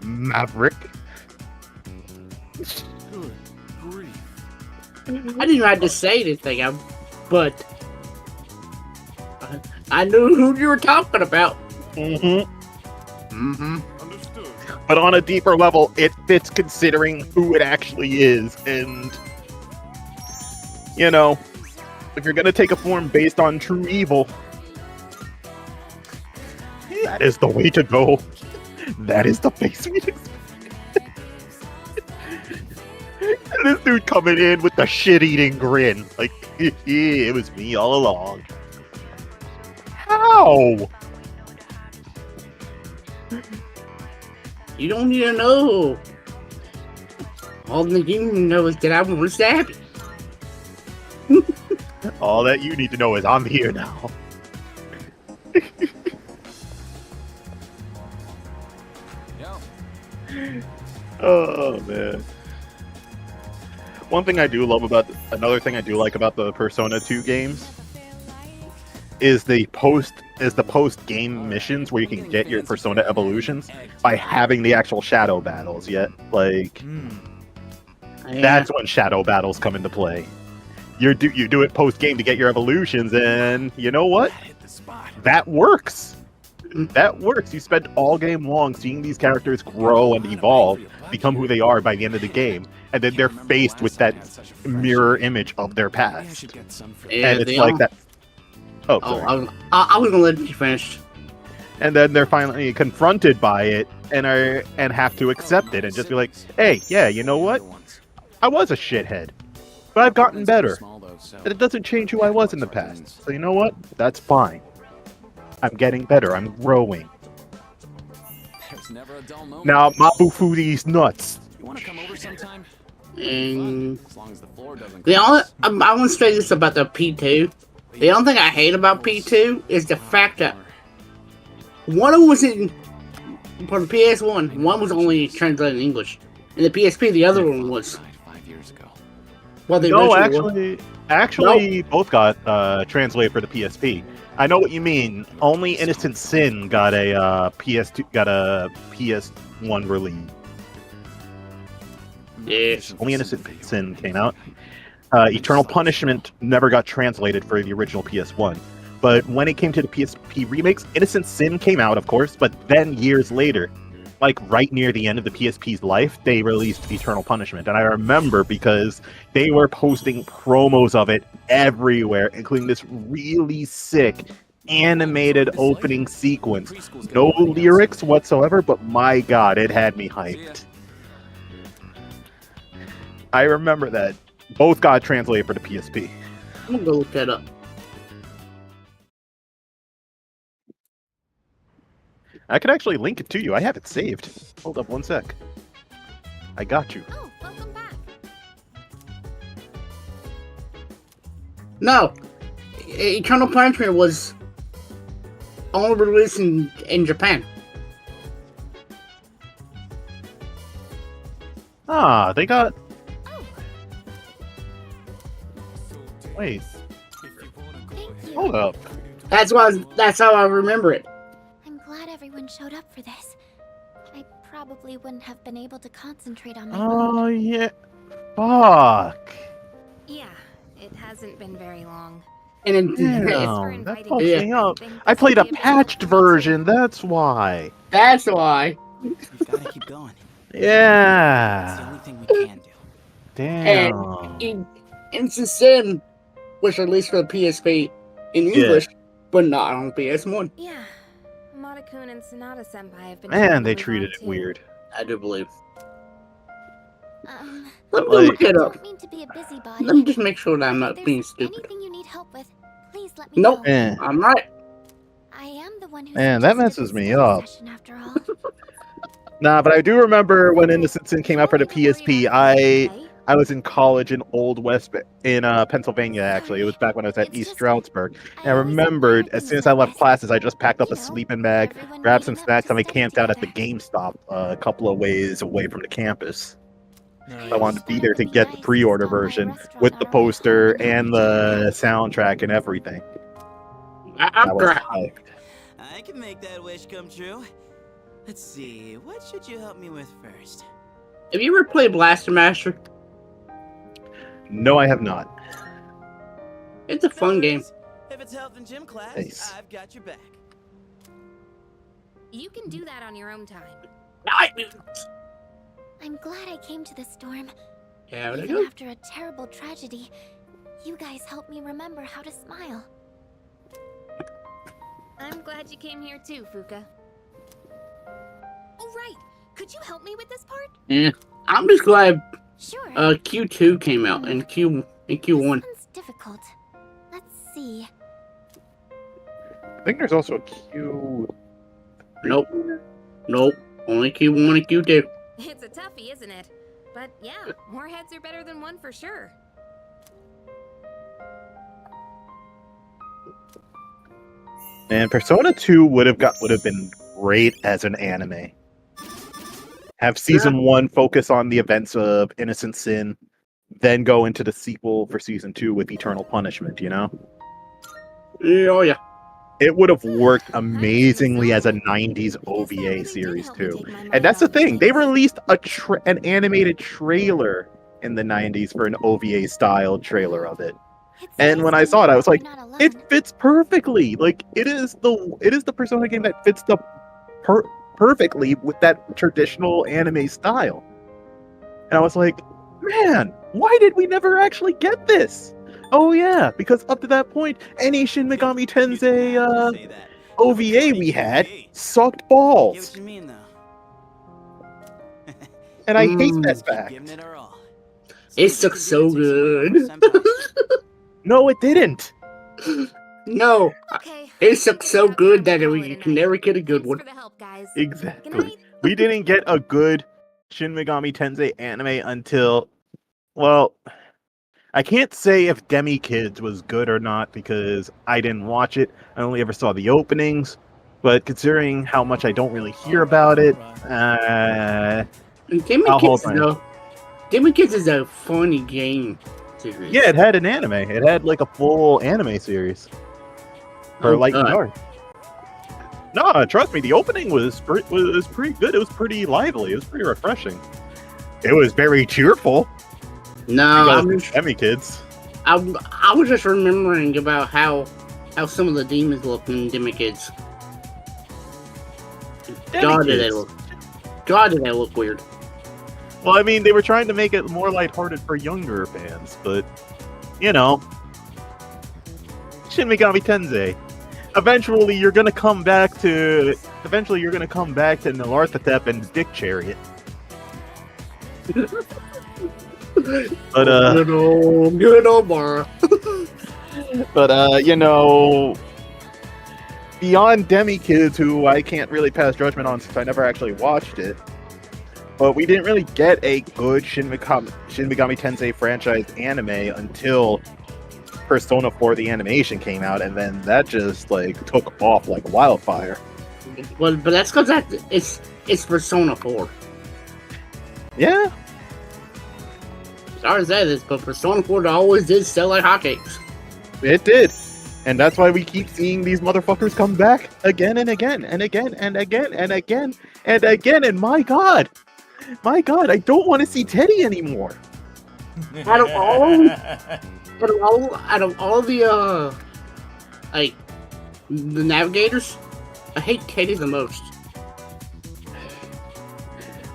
Maverick. Good grief. I didn't even have to say anything, but I knew who you were talking about. But on a deeper level, it fits considering who it actually is. And, you know, if you're going to take a form based on true evil, that is the way to go. That is the face we expect. And this dude coming in with the shit-eating grin. Like, it was me all along. How? You don't need to know. All that you need to know is that I want to stab you. All that you need to know is I'm here now. Oh man. Another thing I do like about the Persona 2 games is the post game missions where you can get your Persona evolutions by having the actual shadow battles. Yet, like, that's when shadow battles come into play. You do it post game to get your evolutions, and you know what? That works. That works. You spend all game long seeing these characters grow and evolve, become who they are by the end of the game, and then they're faced with that mirror image of their past. And it's like that. Oh, sorry. I was gonna let you finish. And then they're finally confronted by it and have to accept it and just be like, hey, yeah, you know what? I was a shithead, but I've gotten better. And it doesn't change who I was in the past. So you know what? That's fine. I'm getting better. I'm growing. Now, Mabufu these nuts. You want to come over sometime? As long as the floor doesn't. I want to say this about the P2. The only thing I hate about P2 is the fact that one of them was in for the PS1. One was only translated in English, and the PSP the other one was. 5 years ago. Well, no, actually, both got translated for the PSP. I know what you mean. Only Innocent Sin got a PS1 release. Yeah. Only Innocent Sin came out. Eternal Punishment never got translated for the original PS1. But when it came to the PSP remakes, Innocent Sin came out, of course, but then years later, like right near the end of the PSP's life, they released Eternal Punishment. And I remember because they were posting promos of it everywhere, including this really sick animated opening sequence. No lyrics whatsoever, but my god, it had me hyped. I remember that. Both got translated for the PSP. I'm gonna go look that up. I could actually link it to you. I have it saved. Hold up one sec. I got you. Oh, welcome back. No, Eternal Punishment was only released in Japan. Ah, they got... Wait. Hold up. That's how I remember it. I'm glad everyone showed up for this. probably wouldn't have been able to concentrate on my Oh yeah. Fuck. Yeah, it hasn't been very long. And then, Damn, that fucked Yeah. me up. I played a patched version. That's why. That's why. We've got to keep going. Yeah. It's the only thing we can do. Damn. Instant Sim was released for the PSP in English, but not on PS1. Yeah, Monokun and Sonata Senpai have been. Man, they treated it weird. I do believe. Let me look it up. I don't mean to be a busybody. Let me just make sure that I'm not If being there's stupid. anything you need help with, please let me Nope, know. Eh. I'm right. I am the one who Man, that suggested messes this me up. session after all. Nah, but I do remember when Innocent Sin came out for the PSP. I was in college in Old West in Pennsylvania. Actually, it was back when I was at East Stroudsburg. And I remembered as soon as I left classes, I just packed up a sleeping bag, grabbed some snacks, and we camped out at the GameStop a couple of ways away from the campus. I wanted to be there to get the pre-order version with the poster and the soundtrack and everything. I'm was correct. hyped. I can make that wish come true. Let's see, what should you help me with first? Have you ever played Blaster Master? No, I have not. It's a fun game. If it's health and gym class, Nice. I've got your back. You can do that on your own time. I'm glad I came to this storm. Yeah, there you Even go. after a terrible tragedy, you guys helped me remember how to smile. I'm glad you came here too, Fuka. Oh right, could you help me with this part? Yeah, I'm just glad Sure. Q2 came out and Q1. It's difficult. Let's see. I think there's also a Q. Nope. Only Q1 and Q2. It's a toughie, isn't it? But yeah, more heads are better than one for sure. And Persona 2 would have been great as an anime. Have season 1 focus on the events of Innocent Sin, then go into the sequel for season 2 with Eternal Punishment, you know? Oh yeah. It would have worked amazingly as a 90s OVA series too. And that's the thing, they released an animated trailer in the 90s for an OVA style trailer of it. And when I saw it, I was like, it fits perfectly. Like it is the Persona game that fits the perfectly with that traditional anime style. And I was like, man, why did we never actually get this? Oh yeah, because up to that point, any Shin Megami Tensei OVA we had sucked balls. Get what you mean, though. And I hate that fact. Giving it our all. It looks so good. No, it didn't. No. It looks so good that you can never get a good one. Exactly. We didn't get a good Shin Megami Tensei anime until, well, I can't say if Demi Kids was good or not because I didn't watch it. I only ever saw the openings. But considering how much I don't really hear about it, Demi Kids is a funny game series. Yeah, it had an anime. It had like a full anime series for Light and Dark. No, trust me, the opening was pretty good. It was pretty lively. It was pretty refreshing. It was very cheerful. No, Demi Kids. I was just remembering about how some of the demons look in Demi Kids. God, did they look weird. Well, I mean, they were trying to make it more lighthearted for younger fans, but you know, Shin Megami Tensei. Eventually, you're gonna come back to Nyarlathotep and Dick Chariot. But good old Mara. But you know, beyond Demi Kids, who I can't really pass judgment on since I never actually watched it, but we didn't really get a good Shin Megami Tensei franchise anime until Persona 4 the animation came out, and then that just like took off like wildfire. Well, but that's because it's Persona 4. Yeah. Sorry to say this, but Persona 4 always did sell like hotcakes. It did. And that's why we keep seeing these motherfuckers come back again and again and again and again and again and again. And my God, I don't want to see Teddy anymore. Out of all the like the navigators, I hate Teddy the most.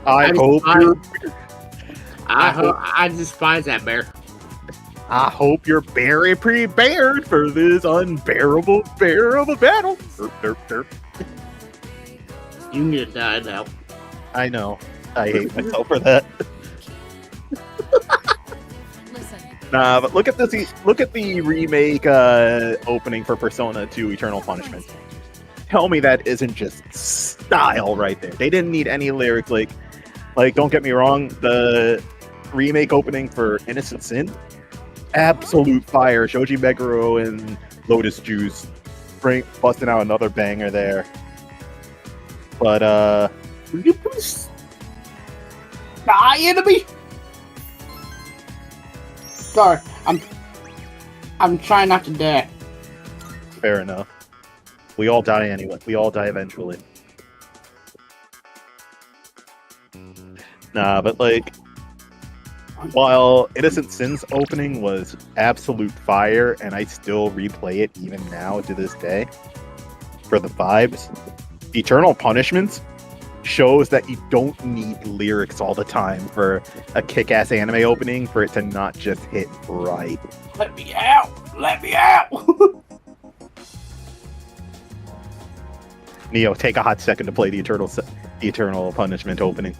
I despise that bear. I hope you're very prepared for this unbearable bear of a battle. You need to die now. I know. I hate myself for that. Nah, but look at this. Look at the remake opening for Persona 2: Eternal Punishment. Tell me that isn't just style right there. They didn't need any lyrics. Like don't get me wrong. The remake opening for Innocent Sin, absolute fire. Shoji Meguro and Lotus Juice, busting out another banger there. But will you please die, enemy? Sorry, I'm trying not to die. Fair enough. We all die anyway. We all die eventually. Nah, but like, while Innocent Sin's opening was absolute fire, and I still replay it even now to this day for the vibes, Eternal Punishments shows that you don't need lyrics all the time for a kick-ass anime opening for it to not just hit right. Let me out! Let me out! Neo, take a hot second to play the Eternal Punishment opening.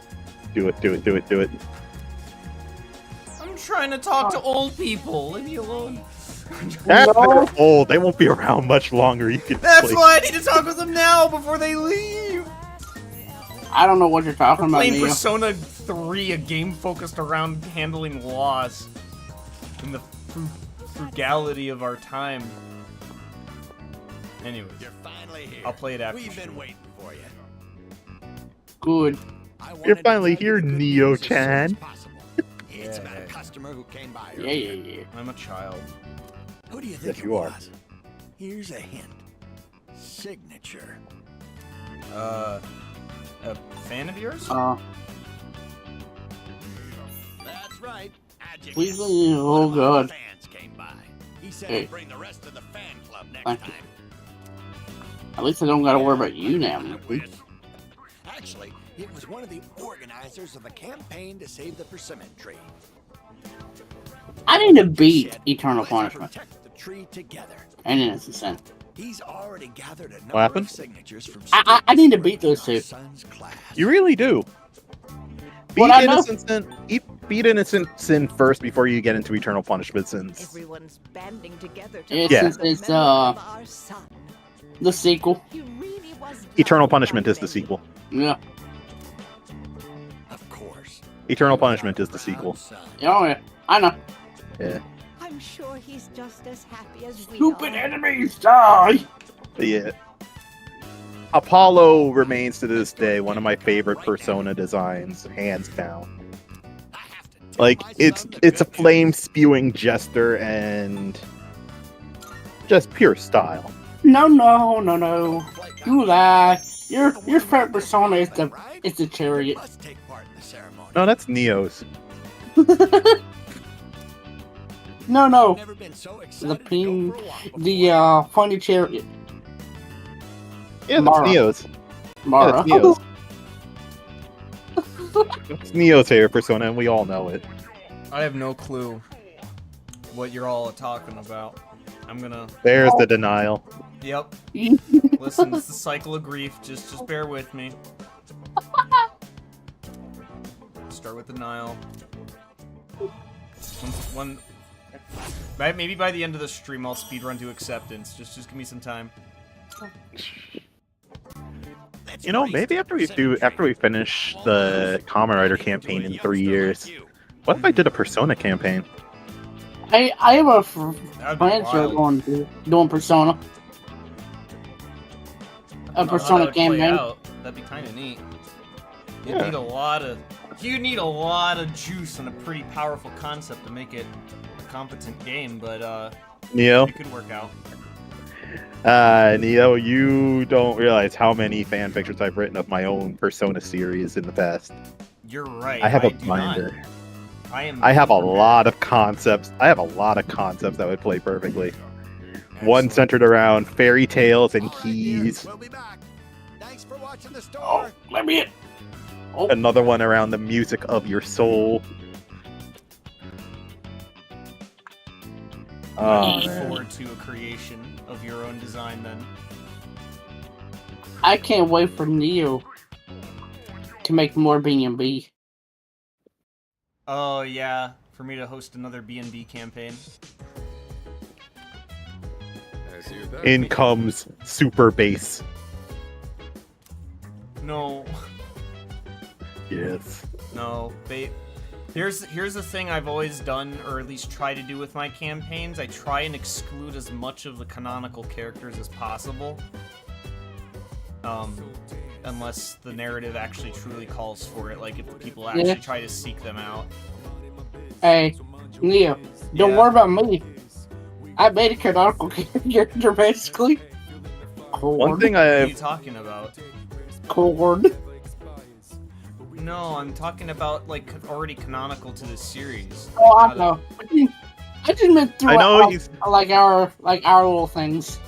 Do it. I'm trying to talk to old people. Leave me alone. They're old. They won't be around much longer. You can That's play. why I need to talk with them now before they leave. I don't know what you're talking about. Playing Neo. Persona 3, a game focused around handling loss and the frugality of our time. Anyways, You're finally here. I'll play it after. We've been waiting for you. Good. You're finally here, Neo-chan. It's about a customer who came by. Yeah. I'm a child. Who do you think Yes, it you are. was? Here's a hint. Signature. A fan of yours? That's right. Please, oh god. Fans came by. He said Hey. he'd bring the rest of the fan club next Thank time. At least I don't gotta worry about you now. Actually, it was one of the organizers of the campaign to save the persimmon tree. I need to beat Eternal Let's Punishment protect the tree together. and Innocent Sin. He's already gathered a number What happened? of signatures from I need to beat those two. son's class. You really do. What Beat I know- Innocent Sin. Beat Innocent Sin first before you get into Eternal Punishment, since Everyone's banding together It's, Yeah. it's our son. the sequel. He really was Eternal Punishment is the sequel. Yeah. Of course. Eternal Punishment is the sequel. Oh yeah. I know. Yeah. I'm sure he's just as happy as we Stupid are. enemies die. But yeah. Apollo remains to this day one of my favorite Persona designs, hands down. Like it's a flame spewing jester and just pure style. No. You lie. Your favorite persona is the chariot. Let's take part in the ceremony. No, that's Neo's. No. Never been so The excited ping, to go for a walk before. the funny chariot. Yeah, that's Mara. Neo's. Yeah, Mara. that's Neo's. It's Neo's favorite Persona, and we all know it. I have no clue what you're all talking about. I'm gonna. There's the denial. Yep. Listen, it's the cycle of grief. Just bear with me. Start with denial. Maybe by the end of the stream, I'll speedrun to acceptance. Just give me some time. You know, maybe after we finish the Kamen Rider campaign in 3 years, what if I did a Persona campaign? I have a That'd be friends who are wild. doing Persona. A I don't know how that Persona would play campaign. out. That'd be kind of neat. You'd Yeah. need a lot of juice and a pretty powerful concept to make it a competent game, but Neo, it could work out. Neo, you don't realize how many fan fictions I've written of my own Persona series in the past. You're right. I have a do not. binder. I have a lot of concepts. I have a lot of concepts that would play perfectly. One centered around fairy tales and keys. We'll be back. Thanks for watching the store. Oh, let me in. Oh. Another one around the music of your soul. Oh, Look man. forward to a creation of your own design then. I can't wait for Neo to make more B&B. Oh yeah, for me to host another B&B campaign. In comes Super Bass. No. Yes. No, here's the thing I've always done, or at least try to do with my campaigns. I try and exclude as much of the canonical characters as possible. Unless the narrative actually truly calls for it, like if the people actually try to seek them out. Hey, Neo, don't worry about me. I made a canonical character, basically. One thing What are you talking about? Cord. No, I'm talking about like already canonical to the series. Oh, I know. I just meant through I know like our little things.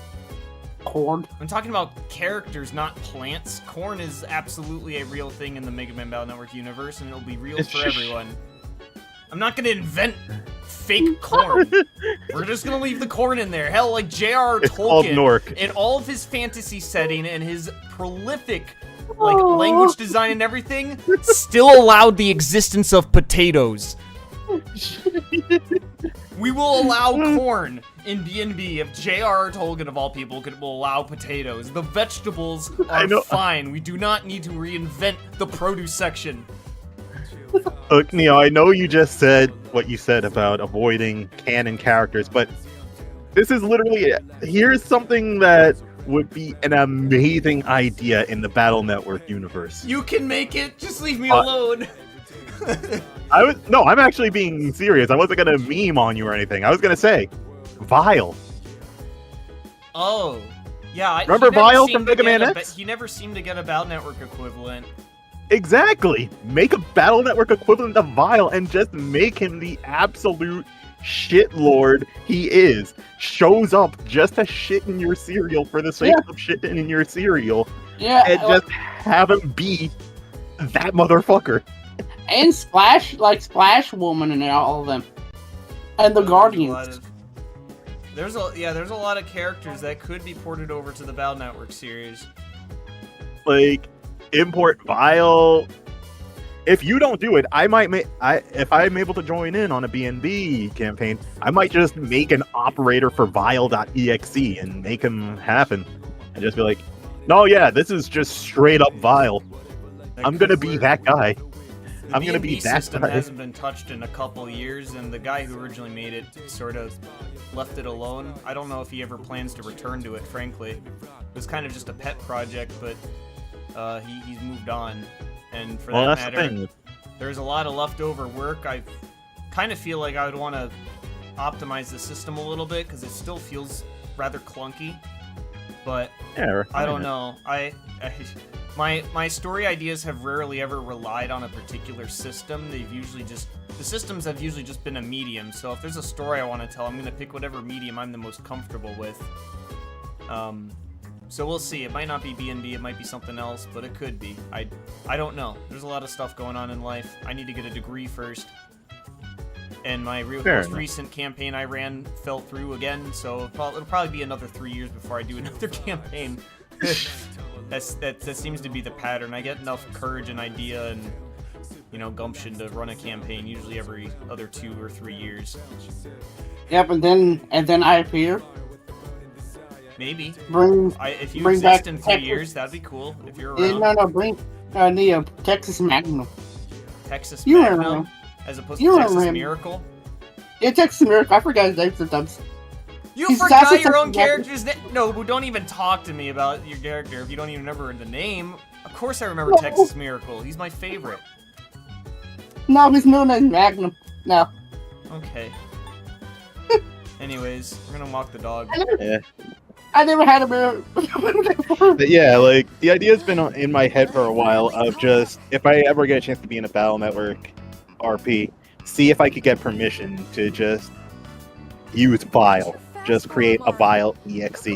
Cord. I'm talking about characters, not plants. Corn is absolutely a real thing in the Mega Man Battle Network universe, and it'll be real for everyone. I'm not gonna invent fake corn. We're just gonna leave the corn in there. Hell, like J.R.R. called Tolkien, Nork. in all of his fantasy setting and his prolific like language design and everything, still allowed the existence of potatoes. We will allow corn in B&B if J.R.R. Tolkien, of all people, will allow potatoes. The vegetables are fine. We do not need to reinvent the produce section. Look, Neo, I know you just said what you said about avoiding canon characters, but this is literally it. Here's something that would be an amazing idea in the Battle Network universe. You can make it. Just leave me alone. I'm actually being serious. I wasn't gonna meme on you or anything. I was gonna say, Vile. Oh, yeah. Remember Vile from Mega Man X? He never seemed to get a Battle Network equivalent. Exactly. Make a Battle Network equivalent of Vile and just make him the absolute shit lord he is. Shows up just to shit in your cereal for the sake of shitting in your cereal. Yeah. And just have him be that motherfucker. And Splash Woman and all of them. And the Guardians. There's a lot of characters that could be ported over to the Battle Network series. Like, import Vile. If you don't do it, I might if I'm able to join in on a B&B campaign, I might just make an operator for Vile.exe and make him happen. And just be like, no, yeah, this is just straight up Vile. I'm gonna be that guy. I'm gonna be that system guy. hasn't been touched in a couple years, and the guy who originally made it sort of left it alone. I don't know if he ever plans to return to it, frankly. It was kind of just a pet project, but he's moved on. And for that matter, there's a lot of leftover work. I kind of feel like I would want to optimize the system a little bit, because it still feels rather clunky. But I don't know. My story ideas have rarely ever relied on a particular system. The systems have usually just been a medium. So if there's a story I want to tell, I'm gonna pick whatever medium I'm the most comfortable with. So we'll see. It might not be B&B, it might be something else, but it could be. I don't know. There's a lot of stuff going on in life. I need to get a degree first. And my most recent campaign I ran fell through again, so it'll probably be another 3 years before I do another campaign. That seems to be the pattern. I get enough courage and idea and, gumption to run a campaign usually every other 2 or 3 years. Yep, and then I appear. Maybe. If you bring exist back in 3 Texas. years, that'd be cool. If you're around. No, bring Neo, Texas Magnum. Texas You Magnum, remember him. as opposed You to remember Texas him. Miracle. Yeah, Texas Miracle. I forgot his name sometimes. You He's forgot Texas your own Magnum. character's name? No, don't even talk to me about your character if you don't even remember the name. Of course I remember No. Texas Miracle. He's my favorite. No, his middle name is Magnum. No. Okay. Anyways, we're gonna walk the dog. Yeah. I never had a mirror. But yeah, like the idea's been in my head for a while of just if I ever get a chance to be in a Battle Network RP, see if I could get permission to just use Vile, just create a Vile EXE,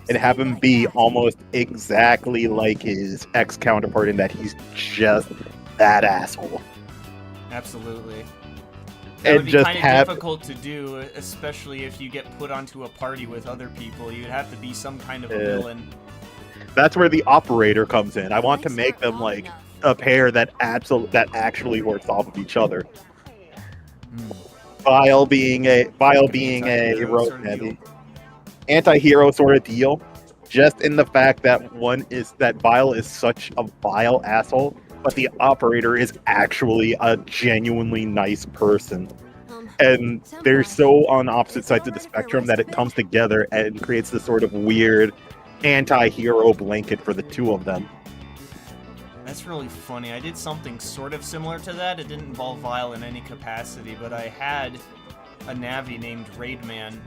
and have him be almost exactly like his ex counterpart in that he's just that asshole. Absolutely. That And would be just kind of have difficult to do, especially if you get put onto a party with other people. You'd have to be some kind of a villain. that's where the operator comes in. I want to make them like a pair that actually works off of each other. Vile being a rogue heavy anti-hero sort of deal, just in the fact that Vile is such a vile asshole, but the operator is actually a genuinely nice person. And they're so on opposite sides of the spectrum that it comes together and creates this sort of weird anti-hero blanket for the two of them. That's really funny. I did something sort of similar to that. It didn't involve Vile in any capacity, but I had a Navi named Raidman,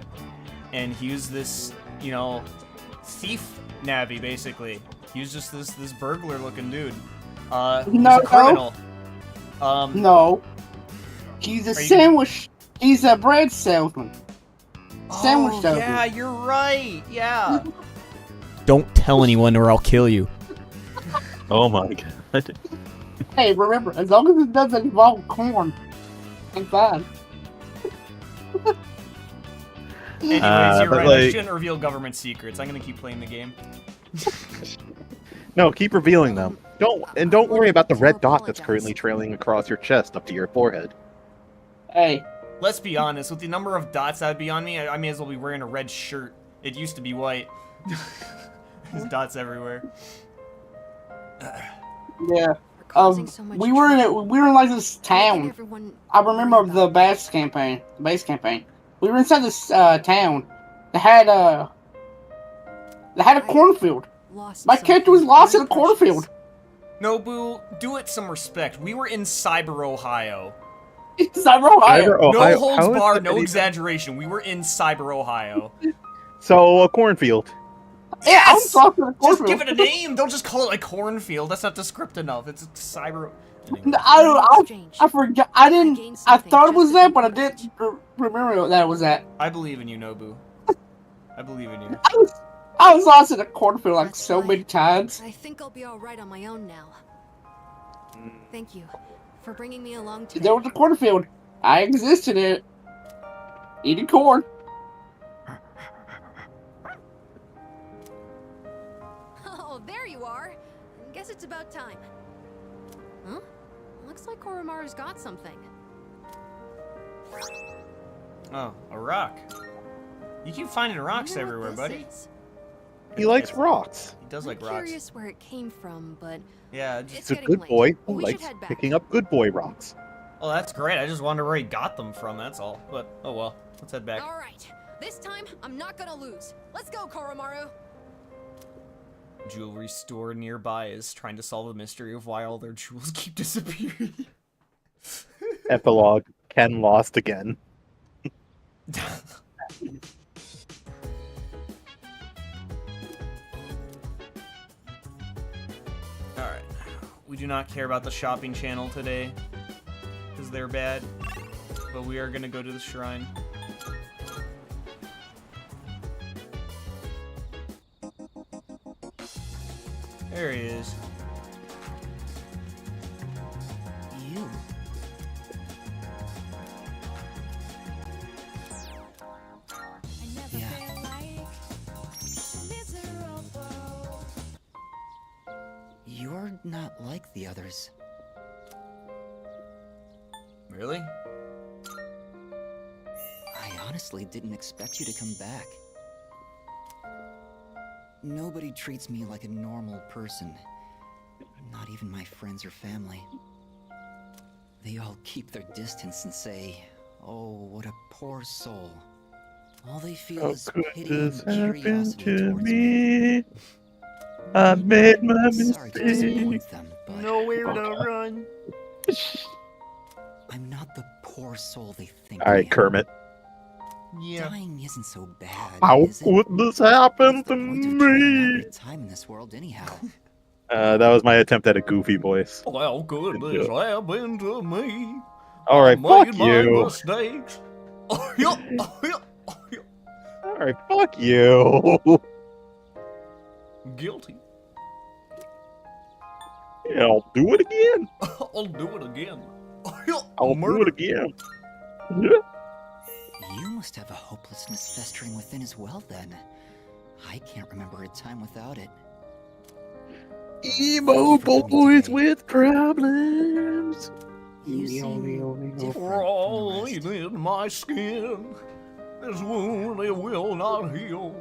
and he was this, thief Navi, basically. He was just this burglar-looking dude. He was a criminal. No. He's a sandwich. He's a bread salesman. Sandwich salesman. Yeah, you're right. Yeah. Don't tell anyone or I'll kill you. Oh my god. Hey, remember, as long as it doesn't involve corn, I'm fine. Anyways, you're right. I shouldn't reveal government secrets. I'm gonna keep playing the game. No, keep revealing them. Don't worry about the red dot that's currently trailing across your chest up to your forehead. Hey. Let's be honest, with the number of dots that would be on me, I may as well be wearing a red shirt. It used to be white. There's dots everywhere. Yeah. We were in like this town. I remember the base campaign. We were inside this town. They had a cornfield. My character was lost in a cornfield. Nobu, do it some respect. We were in Cyber Ohio. Cyber Ohio. No holds barred, no exaggeration. We were in Cyber Ohio. So a cornfield. Yeah, I'm talking a cornfield. Just give it a name. Don't just call it a cornfield. That's not descriptive enough. It's Cyber. I forgot. I thought it was that, but I didn't remember that it was that. I believe in you, Nobu. I believe in you. I was lost in a cornfield like so many times. I think I'll be all right on my own now. Thank you for bringing me along today. There was a cornfield. I existed in it. Eating corn. Oh, there you are. Guess it's about time. Huh? Looks like Koromaru's got something. Oh, a rock. You keep finding rocks everywhere, buddy. He likes rocks. He does like I'm rocks. curious where it came from, but yeah, He's a good boy who likes picking up good boy rocks. Oh, that's great. I just wondered where he got them from, that's all. But, oh well. Let's head back. all right. This time, I'm not gonna lose. Let's go, Koromaru. Jewelry store nearby is trying to solve the mystery of why all their jewels keep disappearing. Epilogue. Ken lost again. Alright. We do not care about the shopping channel today, because they're bad. But we are going to go to the shrine. There he is. You. Yeah. You're not like the others. Really? I honestly didn't expect you to come back. Nobody treats me like a normal person. Not even my friends or family. They all keep their distance and say, "Oh, what a poor soul." All they feel is pity and curiosity towards me. I made my Sorry to disappoint them, but nowhere to run. I'm not the poor soul they think. All right, Kermit. Yeah. Dying isn't so bad. How is it? could this happen to Point of me? time in this world, anyhow. That was my attempt at a goofy voice. How could this happen to me? All right, I fuck made my you. mistakes. Oh, yeah, oh, yeah. All right, fuck you. Guilty. Yeah, I'll do it again. I'll do it again. I'll do it again. Yeah. You must have a hopelessness festering within as well, then. I can't remember a time without it. Emo boys with problems. You seem Crawling in my skin. This wound it will not heal.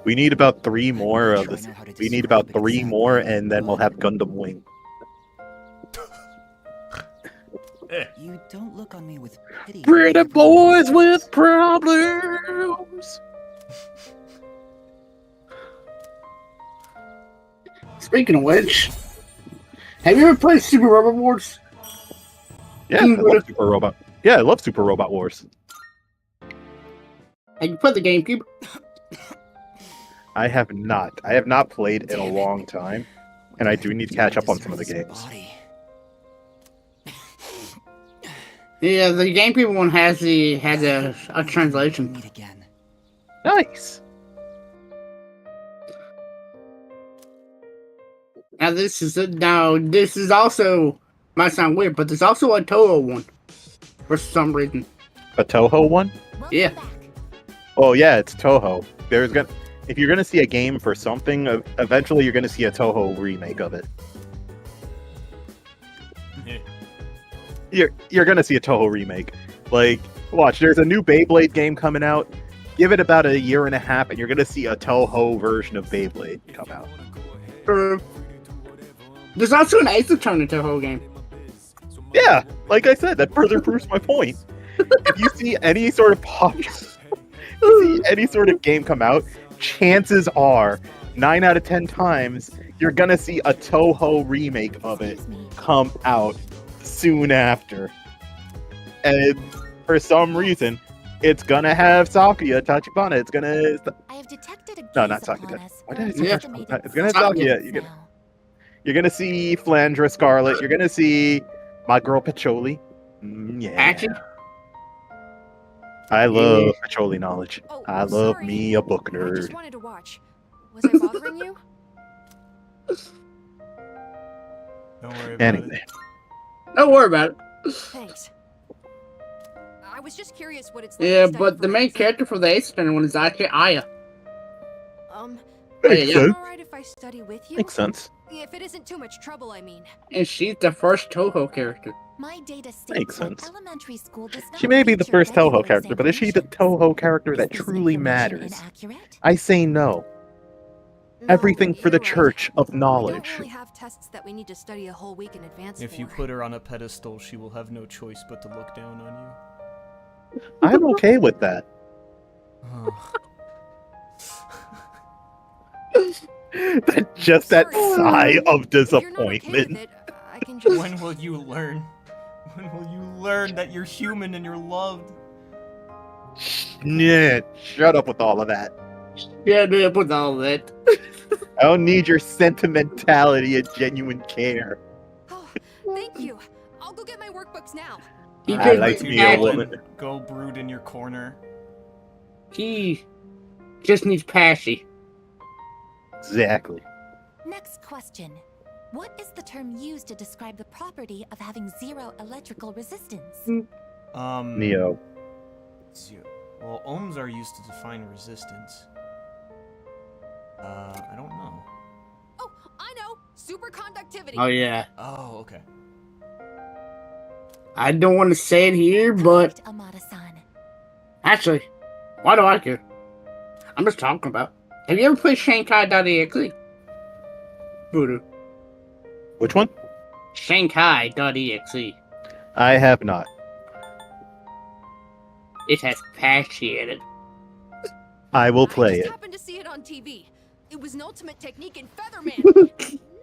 We need about 3 more of this. We need about 3 more, and then we'll have Gundam Wing. You don't look on me with pity. Pretty boys with problems. Speaking of which, have you ever played Super Robot Wars? Yeah, I love Super Robot. Yeah, I love Super Robot Wars. Have you played the GameCube? I have not. I have not played in a long time, and I do need to catch up on some of the games. Yeah, the GameCube one has a translation. Nice. Now this is also might sound weird, but there's also a Toho one for some reason. A Toho one? Yeah. Oh yeah, it's Toho. If you're gonna see a game for something, eventually you're gonna see a Toho remake of it. You're gonna see a Toho remake. Like, watch, there's a new Beyblade game coming out. Give it about a year and a half, and you're gonna see a Toho version of Beyblade come out. There's also an Ace Attorney Toho game. Yeah, like I said, that further proves my point. If you see any sort of any sort of game come out, chances are 9 out of 10 times you're gonna see a Toho remake of it come out soon after. And for some reason, it's gonna have Sakuya Tachibana. It's gonna. I have detected a No, not Sakuya. Why did I say Yeah. Tachibana? It's gonna have Sakuya. You're gonna see Flandra Scarlet. You're gonna see my girl Pacholi. Yeah. Actually, I love Pacholi knowledge. Oh, I love sorry. me a book I just nerd. wanted to watch. Was I bothering you? Don't worry about Anyway, don't worry about it. Thanks. I was just curious what it's like. Yeah, to study but the main forensics. character for the Ace Attorney one is actually Aya. Makes yeah. Is sense. it alright if I study with you? Makes sense. If it isn't too much trouble, I mean. And she's the first Toho character. My data states Makes that sense. elementary school does not She may be the feature first Toho regular character, but is she the Toho character that truly matters? inaccurate? I say no. Everything for the Church of We don't Knowledge. really have tests that we need to study a whole week in advance If you for. put her on a pedestal, she will have no choice but to look down on I'm okay with that. you. Just that sigh of If you're not okay with disappointment. it, I can just. When will you learn? When will you learn that you're human and you're loved? Yeah, shut up with all of that. Yeah, dude, with all that. I don't need your sentimentality and genuine care. Oh, thank you. I'll go get my workbooks now. He I could like to be be a acting. woman. Go brood in your corner. He just needs Passy. Exactly. Next question. What is the term used to describe the property of having zero electrical resistance? Neo. Well, ohms are used to define resistance. I don't know. Oh, I know. Superconductivity. Oh yeah. Oh, okay. I don't want to say it here, but Amada-san. actually, why do I care? I'm just talking about. Have you ever played Shankai.exe? Voodoo. Which one? Shankai.exe. I have not. It has Passy in it. I will play I it. just happened to see it on TV. It was an ultimate technique in Featherman.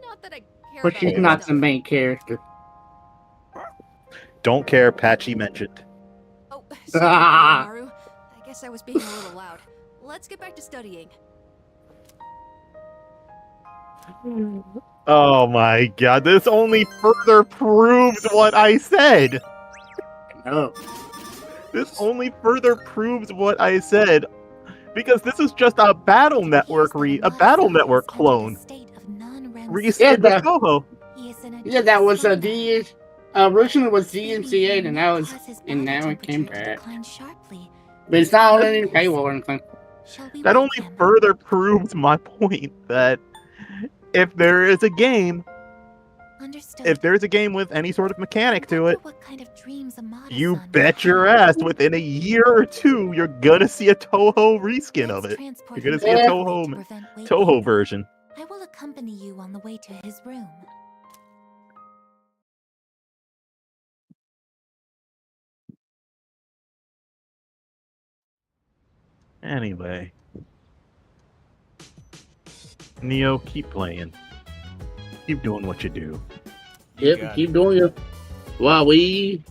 Not that I care But about she's that not the stuff. main character. Don't care, Patchy mentioned. Oh, sorry, Ah. Maru. Guess I was being a little loud. Let's get back to studying. Oh my god, this only further proves what I said! No. This only further proves what I said. Because this is just a Battle Network clone. Yeah, Reskinned with Toho. Yeah, that was originally was DMCA, and now it came back. But it's not on any paywall or anything. That only further proves my point that if there is a game, if there's a game with any sort of mechanic to it, you bet your ass within a year or two you're gonna see a Toho reskin of it. You're gonna see a Toho version. I will accompany you on the way to his room. Anyway. Neo, keep playing. Keep doing what you do. Yep, keep doing it. Wow, we.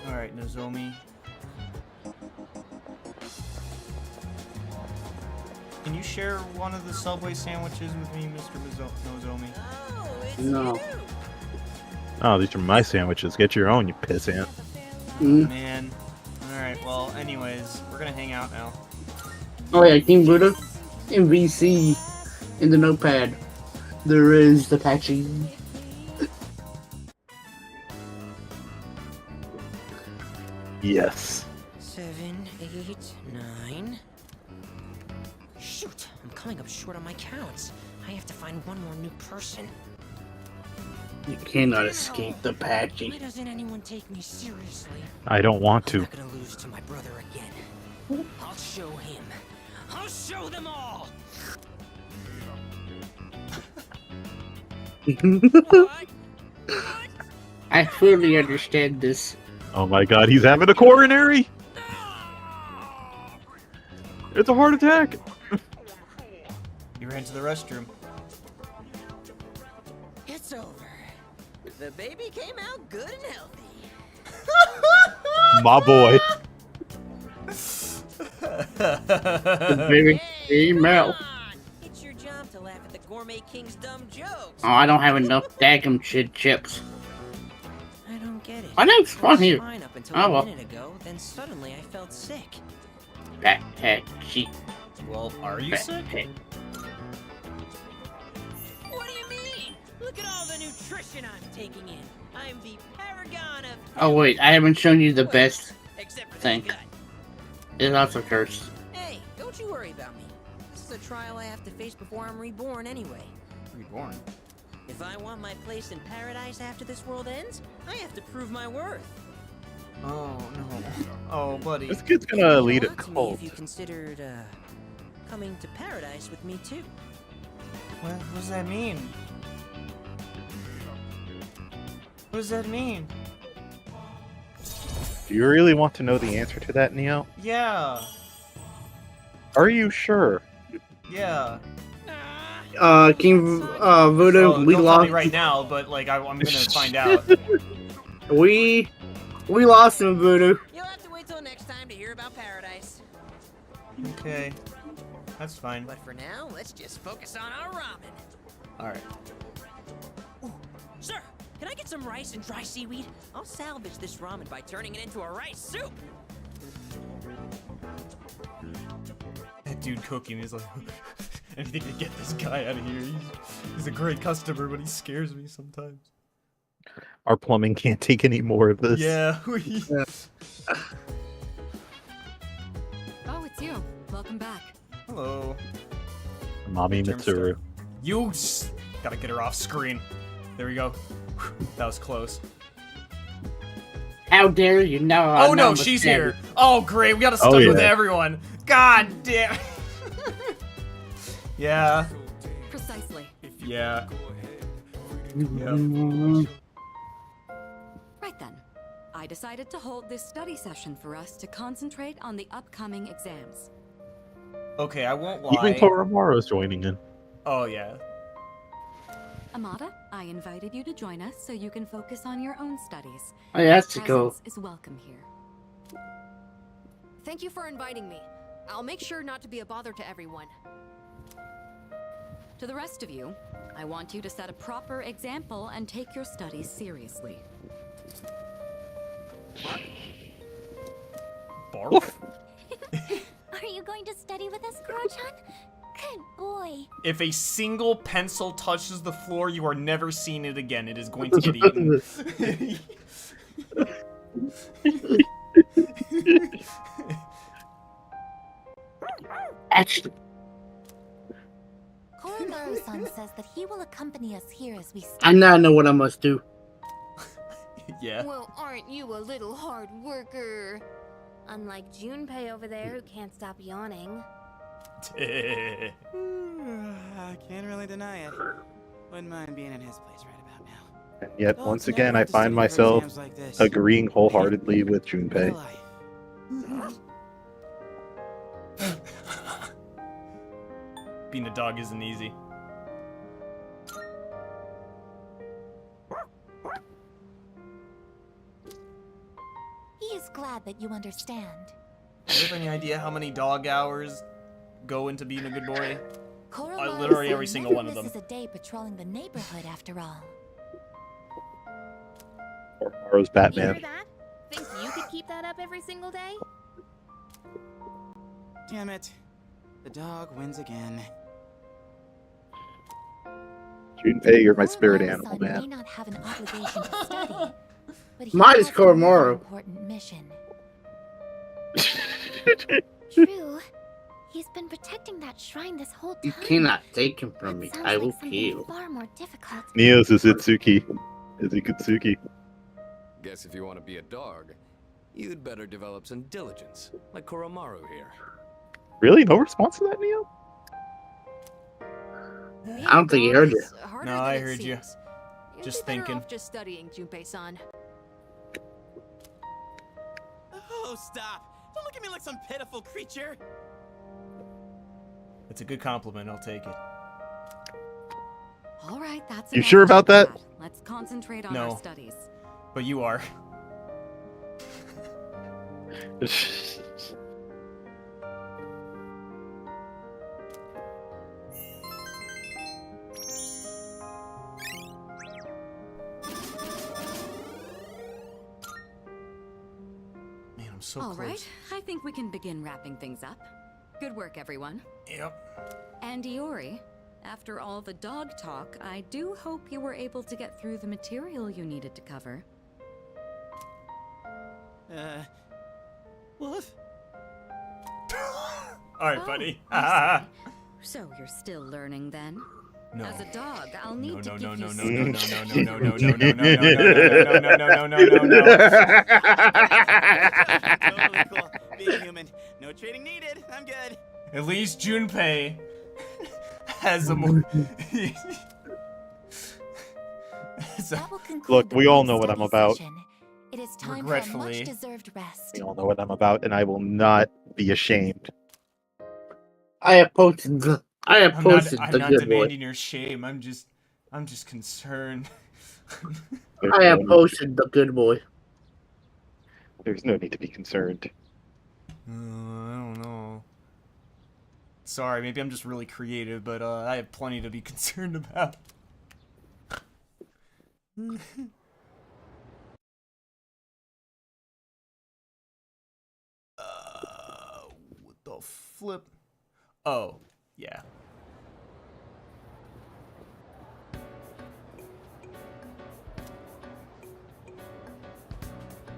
Alright, Nozomi. Can you share one of the Subway sandwiches with me, Mr. Nozomi? No. Oh, these are my sandwiches. Get your own, you pissant. Man. Alright, well, anyways, we're gonna hang out now. Oh yeah, King Buddha, MVC, in the notepad. There is the patching. Yes. 7, 8, 9. Shoot, I'm coming up short on my counts. I have to find one more new person. You cannot escape the patchy. Why doesn't anyone take me seriously? I don't want to. I'm not gonna lose to my brother again. I'll show him. I'll show them all. I fully understand this. Oh my god, he's having a coronary! It's a heart attack! He ran to the restroom. It's over. The baby came out good and healthy. My boy. The baby came out. It's your job to laugh at the Gourmet King's dumb jokes. Oh, I don't have enough daggum shit chips. I don't get it. My name's fun here. Fine up until Oh a well. minute ago, then suddenly I felt sick. Patchy. Well, are you sick? What do you mean? Look at all the nutrition I'm taking in. I'm the paragon of. Oh wait, I haven't shown you the best Except for thing. this gut. It's also cursed. Hey, don't you worry about me. This is a trial I have to face before I'm reborn anyway. Reborn? If I want my place in paradise after this world ends, I have to prove my worth. Oh no. Oh, buddy. This kid's gonna lead a Lied to me cult. If you considered coming to paradise with me too. What does that mean? What does that mean? Do you really want to know the answer to that, Neo? Yeah. Are you sure? Yeah. King Voodoo, Oh, we don't tell lost. me right now, but like I'm gonna find out. We lost him, Voodoo. You'll have to wait till next time to hear about paradise. Okay. That's fine. But for now, let's just focus on our ramen. Alright. Sir, can I get some rice and dry seaweed? I'll salvage this ramen by turning it into a rice soup. That dude cooking is like anything to get this guy out of here. He's a great customer, but he scares me sometimes. Our plumbing can't take any more of this. Yeah, Oh, it's you. Welcome back. Hello. Mommy Mitsuru. You gotta get her off screen. There we go. That was close. How dare you know? Oh no, she's here. Oh great, we gotta stuck with everyone. God damn. Yeah. Precisely. Yeah. Right then. I decided to hold this study session for us to concentrate on the upcoming exams. Okay, I won't lie. Even Toramaro's joining in. Oh yeah. Amada, I invited you to join us so you can focus on your own studies. I asked to go. Presence is welcome here. Thank you for inviting me. I'll make sure not to be a bother to everyone. To the rest of you, I want you to set a proper example and take your studies seriously. Barf? Are you going to study with us, Kuro-chan? Good boy. If a single pencil touches the floor, you are never seeing it again. It is going to get eaten. Actually, Koromaru-san says that he will accompany us here as we study. I now know what I must do. Yeah. Well, aren't you a little hard worker? Unlike Junpei over there, who can't stop yawning. I can't really deny it. Wouldn't mind being in his place right about now. And yet, once again, I find myself agreeing wholeheartedly with Junpei. Being a dog isn't easy. He is glad that you understand. Do you have any idea how many dog hours go into being a good boy? Koromaru-san Literally every single never one of them. misses a day patrolling the neighborhood after all. Koromaru's You Batman. hear that? Think you could keep that up every single day? Damn it. The dog wins again. Junpei, you're my spirit animal, May man. not have an obligation to study, but he Mine is has another Koromaru. important mission. True. He's been protecting that shrine this whole time. You cannot take him from me. Sounds I will like something kill. far more difficult. Neo Suzuki. Izukutsuki. Guess if you want to be a dog, you'd better develop some diligence, like Koromaru here. Really? No response to that, Neo? I don't think he heard you. Harder No, than I it heard you. seems. You'd Just be better thinking. off just studying, Junpei-san. Oh, stop! Don't look at me like some pitiful creature! It's a good compliment. I'll take it. All right, that's You enough sure about that? chit-chat. Let's concentrate on No. our studies. But you are. Man, I'm so All close. right, I think we can begin wrapping things up. Good work, everyone. Yep. And Iori, after all the dog talk, I do hope you were able to get through the material you needed to cover. Wolf? Alright, buddy. I see. So you're still learning then? No. As a dog, I'll need to No, give no, you no, some- no, no, no, no, no, no, no, no, no, no, no, no, no, no. Totally cool. Being human. No training needed. I'm good. At least Junpei has a more. That will conclude Look, the we all brief know what I'm study about. session. It is time for a Regretfully. much-deserved rest. We all know what I'm about, and I will not be ashamed. I have posted the I'm not good boy. demanding your shame. I'm just concerned. I have posted the good boy. There's no need to be concerned. I don't know. Sorry, maybe I'm just really creative, but I have plenty to be concerned about. What the flip? Oh, yeah.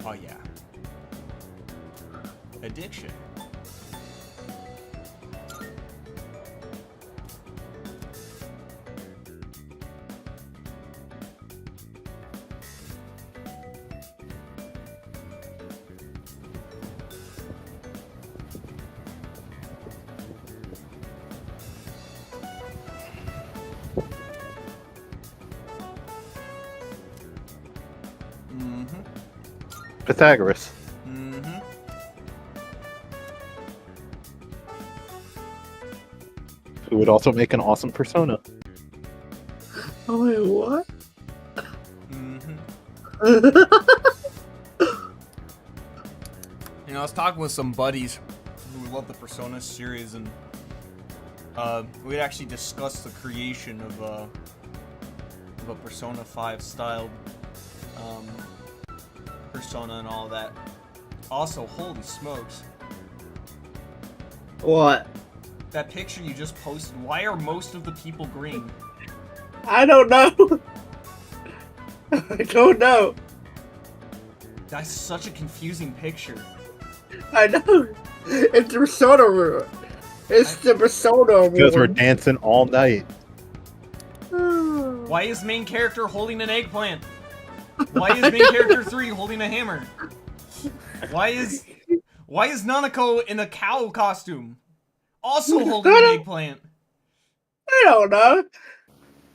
Oh, yeah. Addiction. Pythagoras. Mm-hmm. Who would also make an awesome persona. Oh, wait, what? You know, I was talking with some buddies who love the Persona series, and we had actually discussed the creation of a Persona 5 styled Persona and all that. Also, holy smokes. What? That picture you just posted, why are most of the people green? I don't know. I don't know. That's such a confusing picture. I know. It's the Persona. It's the Persona. Because we're dancing all night. Why is main character holding an eggplant? Why is main character 3 holding a hammer? Why is Nanako in a cow costume? Also holding an eggplant. I don't know.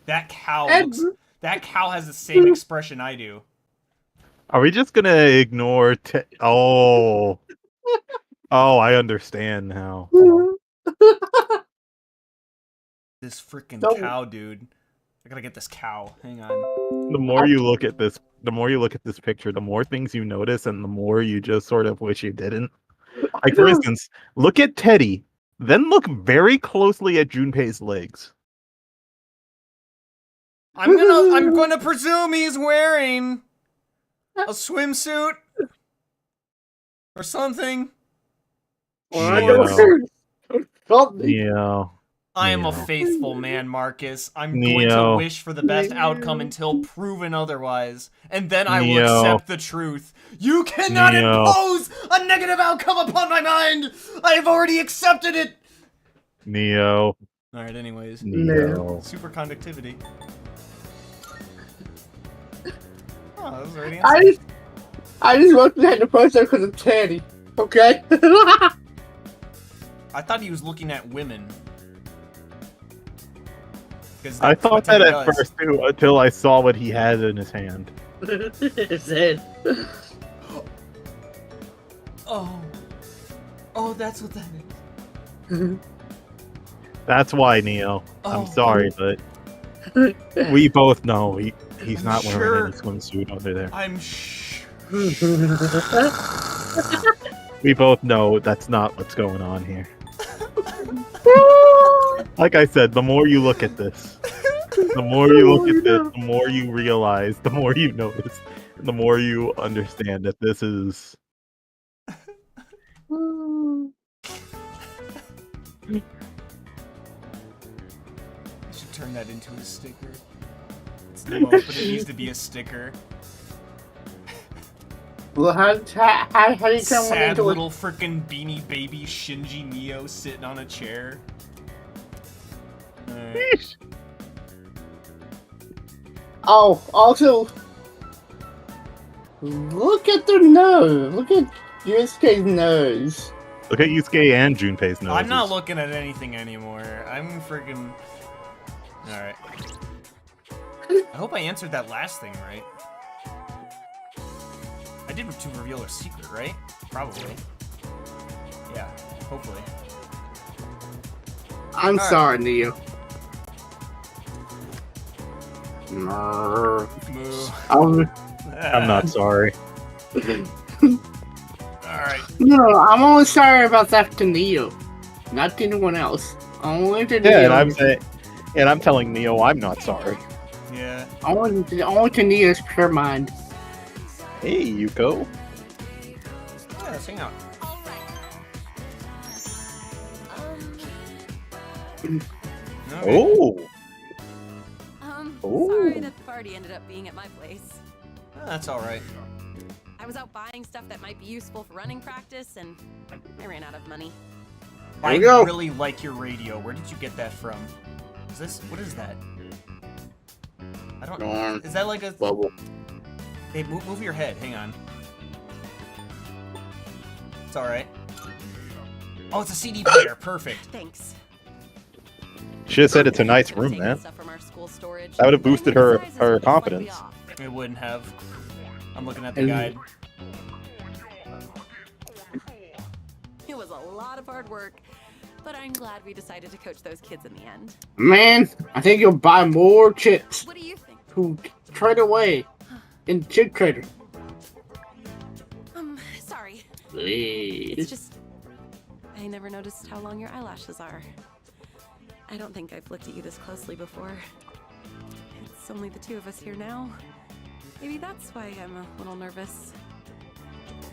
That cow has the same expression I do. Are we just gonna ignore? Oh, I understand now. This freaking cow, dude. I gotta get this cow. Hang on. The more you look at this, picture, the more things you notice, and the more you just sort of wish you didn't. Like, for instance, look at Teddy, then look very closely at Junpei's legs. I'm gonna presume he's wearing a swimsuit or something. Yeah. I am a faithful man, Marcus. I'm going to wish for the best outcome until proven otherwise, and then I will accept the truth. You cannot impose a negative outcome upon my mind! I have already accepted it! Neo. Alright, anyways. Neo. Superconductivity. Oh, that was already answered. I just looked at the poster because of Teddy. Okay? I thought he was looking at women. I thought that at first too, until I saw what he had in his hand. His head. Oh, that's what that is. That's why, Neo. I'm sorry, but we both know he's not wearing any swimsuit under there. I'm sure. We both know that's not what's going on here. Like I said, the more you look at this, the more you realize, the more you notice, and the more you understand that this is. I should turn that into a sticker. It's no, but it needs to be a sticker. Well, how do you turn one Sad into little frickin' beanie baby Shinji Neo sitting on a chair. Right. Oh, also, look at their nose. Look at Yusuke's nose. Look at Yusuke and Junpei's nose. I'm not looking at anything anymore. I'm friggin'. Alright. I hope I answered that last thing right. I did to reveal a secret, right? Probably. Yeah, hopefully. I'm sorry, Neo. I'm not sorry. Alright. No, I'm only sorry about that to Neo, not to anyone else. Only to Neo. And I'm telling Neo I'm not sorry. Yeah. Only to Neo's pure mind. Hey, Yuko. Yeah, let's hang out. Oh. Sorry that the party ended up being at my place. That's alright. I was out buying stuff that might be useful for running practice, and I ran out of money. I really like your radio. Where did you get that from? What is that? I don't know. Is that like a... Bubble. Hey, move your head. Hang on. It's alright. Oh, it's a CD player. Perfect. Thanks. Should have said it's a nice room, man. That would have boosted her confidence. It wouldn't have. I'm looking at the guide. It was a lot of hard work, but I'm glad we decided to coach those kids in the end. Man, I think you'll buy more chips. What do you think? To trade away. in Chip Crater. Sorry. Please. It's just I never noticed how long your eyelashes are. I don't think I've looked at you this closely before. It's only the two of us here now. Maybe that's why I'm a little nervous.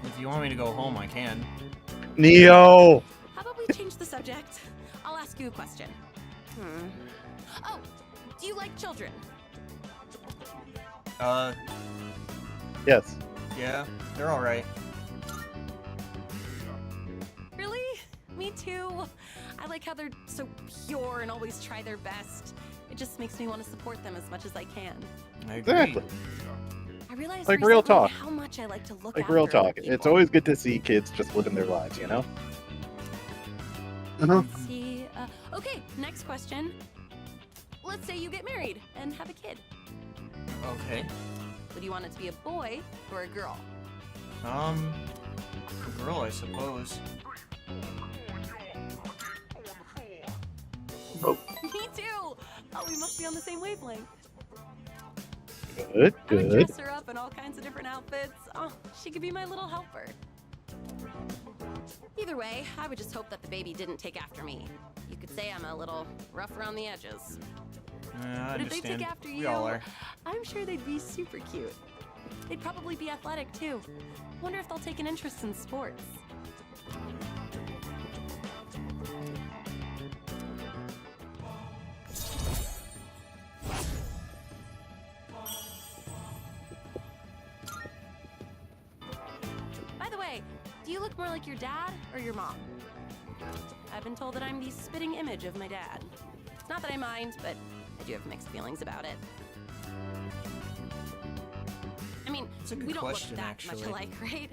If you want me to go home, I can. Neo! How about we change the subject? I'll ask you a question. Oh, do you like children? Yes. Yeah, they're alright. Really? Me too. I like how they're so pure and always try their best. It just makes me want to support them as much as I can. Exactly. I realized Like real recently talk. how much I like to look Like real after other talk. It's always good to see kids just living their lives, you know? See, okay, next question. Let's say you get married and have a kid. Okay. Would you want it to be a boy or a girl? A girl, I suppose. Me too! Oh, we must be on the same wavelength. Good, I would good. dress her up in all kinds of different outfits. Oh, she could be my little helper. Either way, I would just hope that the baby didn't take after me. You could say I'm a little rough around the edges. I But if they understand. take after We you, all are. I'm sure they'd be super cute. They'd probably be athletic too. Wonder if they'll take an interest in sports. By the way, do you look more like your dad or your mom? I've been told that I'm the spitting image of my dad. Not that I mind, but I do have mixed feelings about it. I mean, It's a good we don't question, look that actually. much alike, right?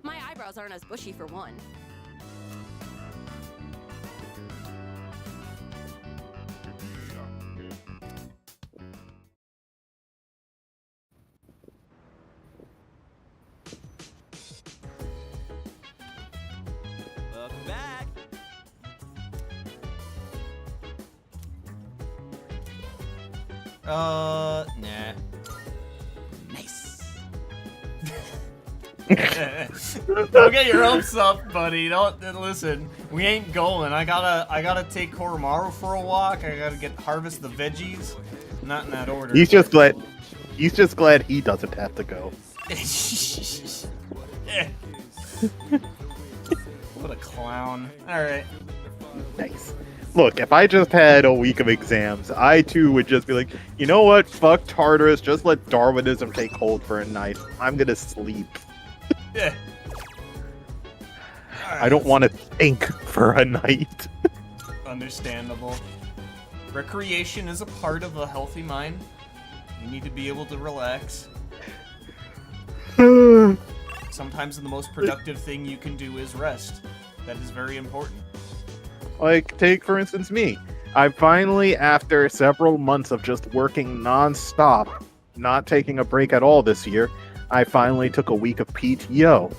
My eyebrows aren't as bushy for one. Welcome back. Nah. Nice. Don't get your hopes up, buddy. Don't listen. We ain't going. I gotta take Koromaru for a walk. I gotta harvest the veggies. Not in that order. He's just glad he doesn't have to go. What a clown. Alright. Nice. Look, if I just had a week of exams, I too would just be like, you know what? Fuck Tartarus. Just let Darwinism take hold for a night. I'm gonna sleep. Yeah. I don't want to think for a night. Understandable. Recreation is a part of a healthy mind. You need to be able to relax. Sometimes the most productive thing you can do is rest. That is very important. Like, take for instance me. I finally, after several months of just working non-stop, not taking a break at all this year, I finally took a week of PTO.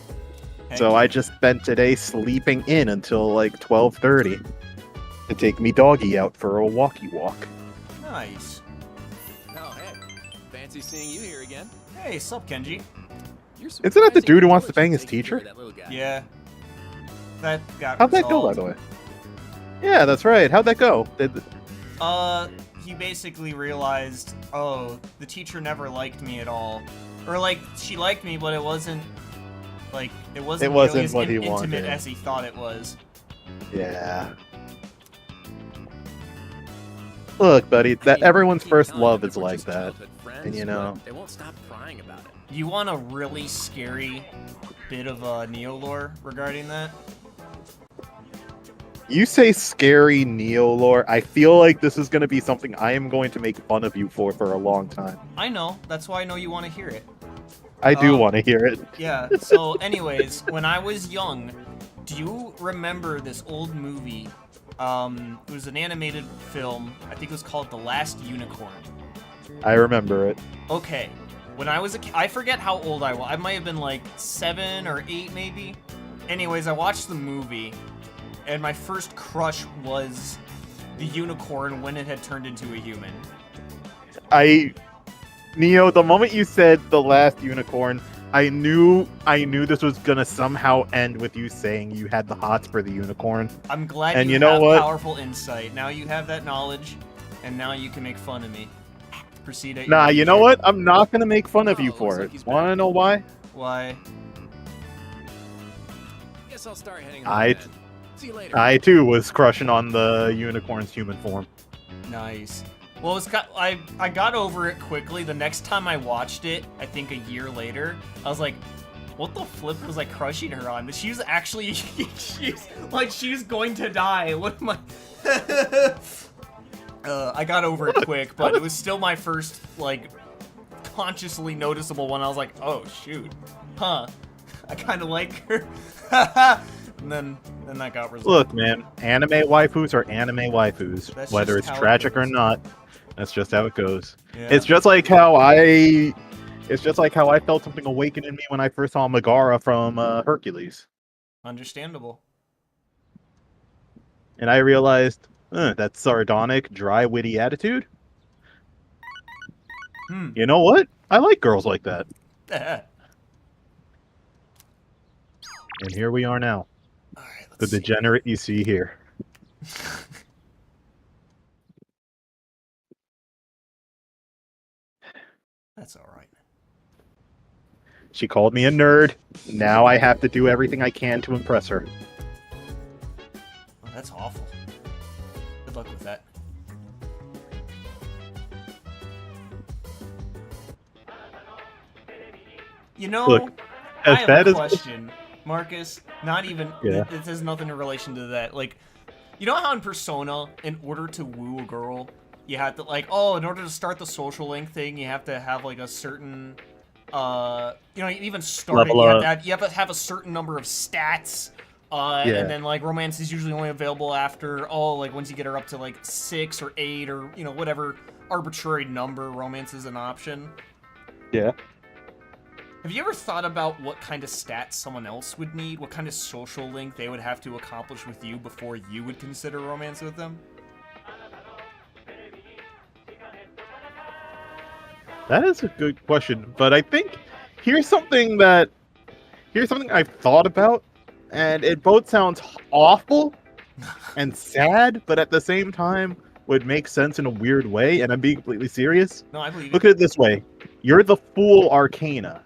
So I just spent today sleeping in until like 12:30 to take me doggy out for a walkie walk. Nice. Oh, hey. Fancy seeing you here again. Hey, sup, Kenji? Isn't that the dude who wants to bang his teacher? Yeah. That got How'd that go, by the way? Yeah, that's right. How'd that go? He basically realized, oh, the teacher never liked me at all. Or, like, she liked me, but it wasn't really as what he intimate wanted. as he thought it was. Yeah. Look, buddy, that everyone's first love is like that. And you know, They won't stop crying about it. You want a really scary bit of Neo lore regarding that? you say scary Neo lore, I feel like this is going to be something I am going to make fun of you for a long time. I know. That's why I know you want to hear it. I do want to hear it. Yeah, so anyways, when I was young, do you remember this old movie? It was an animated film. I think it was called The Last Unicorn. I remember it. Okay. When I was a kid, I forget how old I was. I might have been like 7 or 8 maybe. Anyways, I watched the movie, and my first crush was the unicorn when it had turned into a human. Neo, the moment you said the last unicorn, I knew this was gonna somehow end with you saying you had the hots for the unicorn. I'm glad and you know have what? powerful insight. Now you have that knowledge, and now you can make fun of me. Proceed at your Nah, you know leisure. what? I'm not gonna make fun of you for it. Wanna know why? Why? Guess I'll start heading home I, then. See you later. I too was crushing on the unicorn's human form. Nice. Well, I got over it quickly. The next time I watched it, I think a year later, I was like, what the flip was I crushing her on? She was actually, she was going to die. What am I? I got over it quick, but it was still my first, like, consciously noticeable one. I was like, oh, shoot. Huh. I kind of like her. And then that got resolved. Look, man, anime waifus are anime waifus. That's Whether just it's how it tragic or goes. not, that's just how it goes. Yeah. It's just like how I felt something awaken in me when I first saw Megara from Hercules. Understandable. And I realized, that sardonic, dry, witty attitude. You know what? I like girls like that. And here we are now. The degenerate you see here. That's alright. She called me a nerd. Now I have to do everything I can to impress her. Oh, that's awful. Good luck with that. You know, Look, I as have bad a as- question, Marcus. Not even. Yeah. This has nothing in relation to that. Like, you know how in Persona, in order to woo a girl, you have to in order to start the social link thing, you have to have like a certain, even starting, Level you have to have a certain number of stats. Yeah. And then like romance is usually only available after once you get her up to like 6 or 8 or whatever arbitrary number, romance is an option. Yeah. Have you ever thought about what kind of stats someone else would need? What kind of social link they would have to accomplish with you before you would consider romance with them? That is a good question, but I think here's something I've thought about, and it both sounds awful and sad, but at the same time would make sense in a weird way, and I'm being completely serious. No, I believe Look at it this way. You're the Fool Arcana.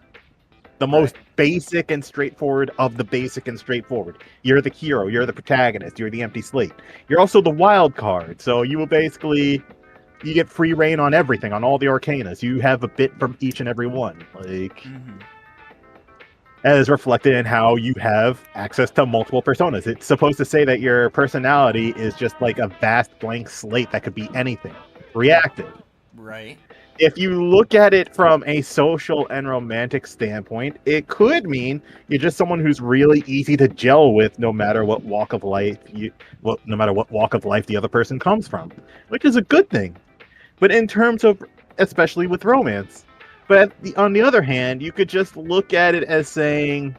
The most basic and straightforward of the basic and straightforward. You're the hero, you're the protagonist, you're the empty slate. You're also the wild card, so you get free reign on everything, on all the arcanas. You have a bit from each and every one. As reflected in how you have access to multiple personas. It's supposed to say that your personality is just like a vast blank slate that could be anything. Reactive. Right. If you look at it from a social and romantic standpoint, it could mean you're just someone who's really easy to gel with, no matter what walk of life the other person comes from, which is a good thing. But in terms of, especially with romance, on the other hand, you could just look at it as saying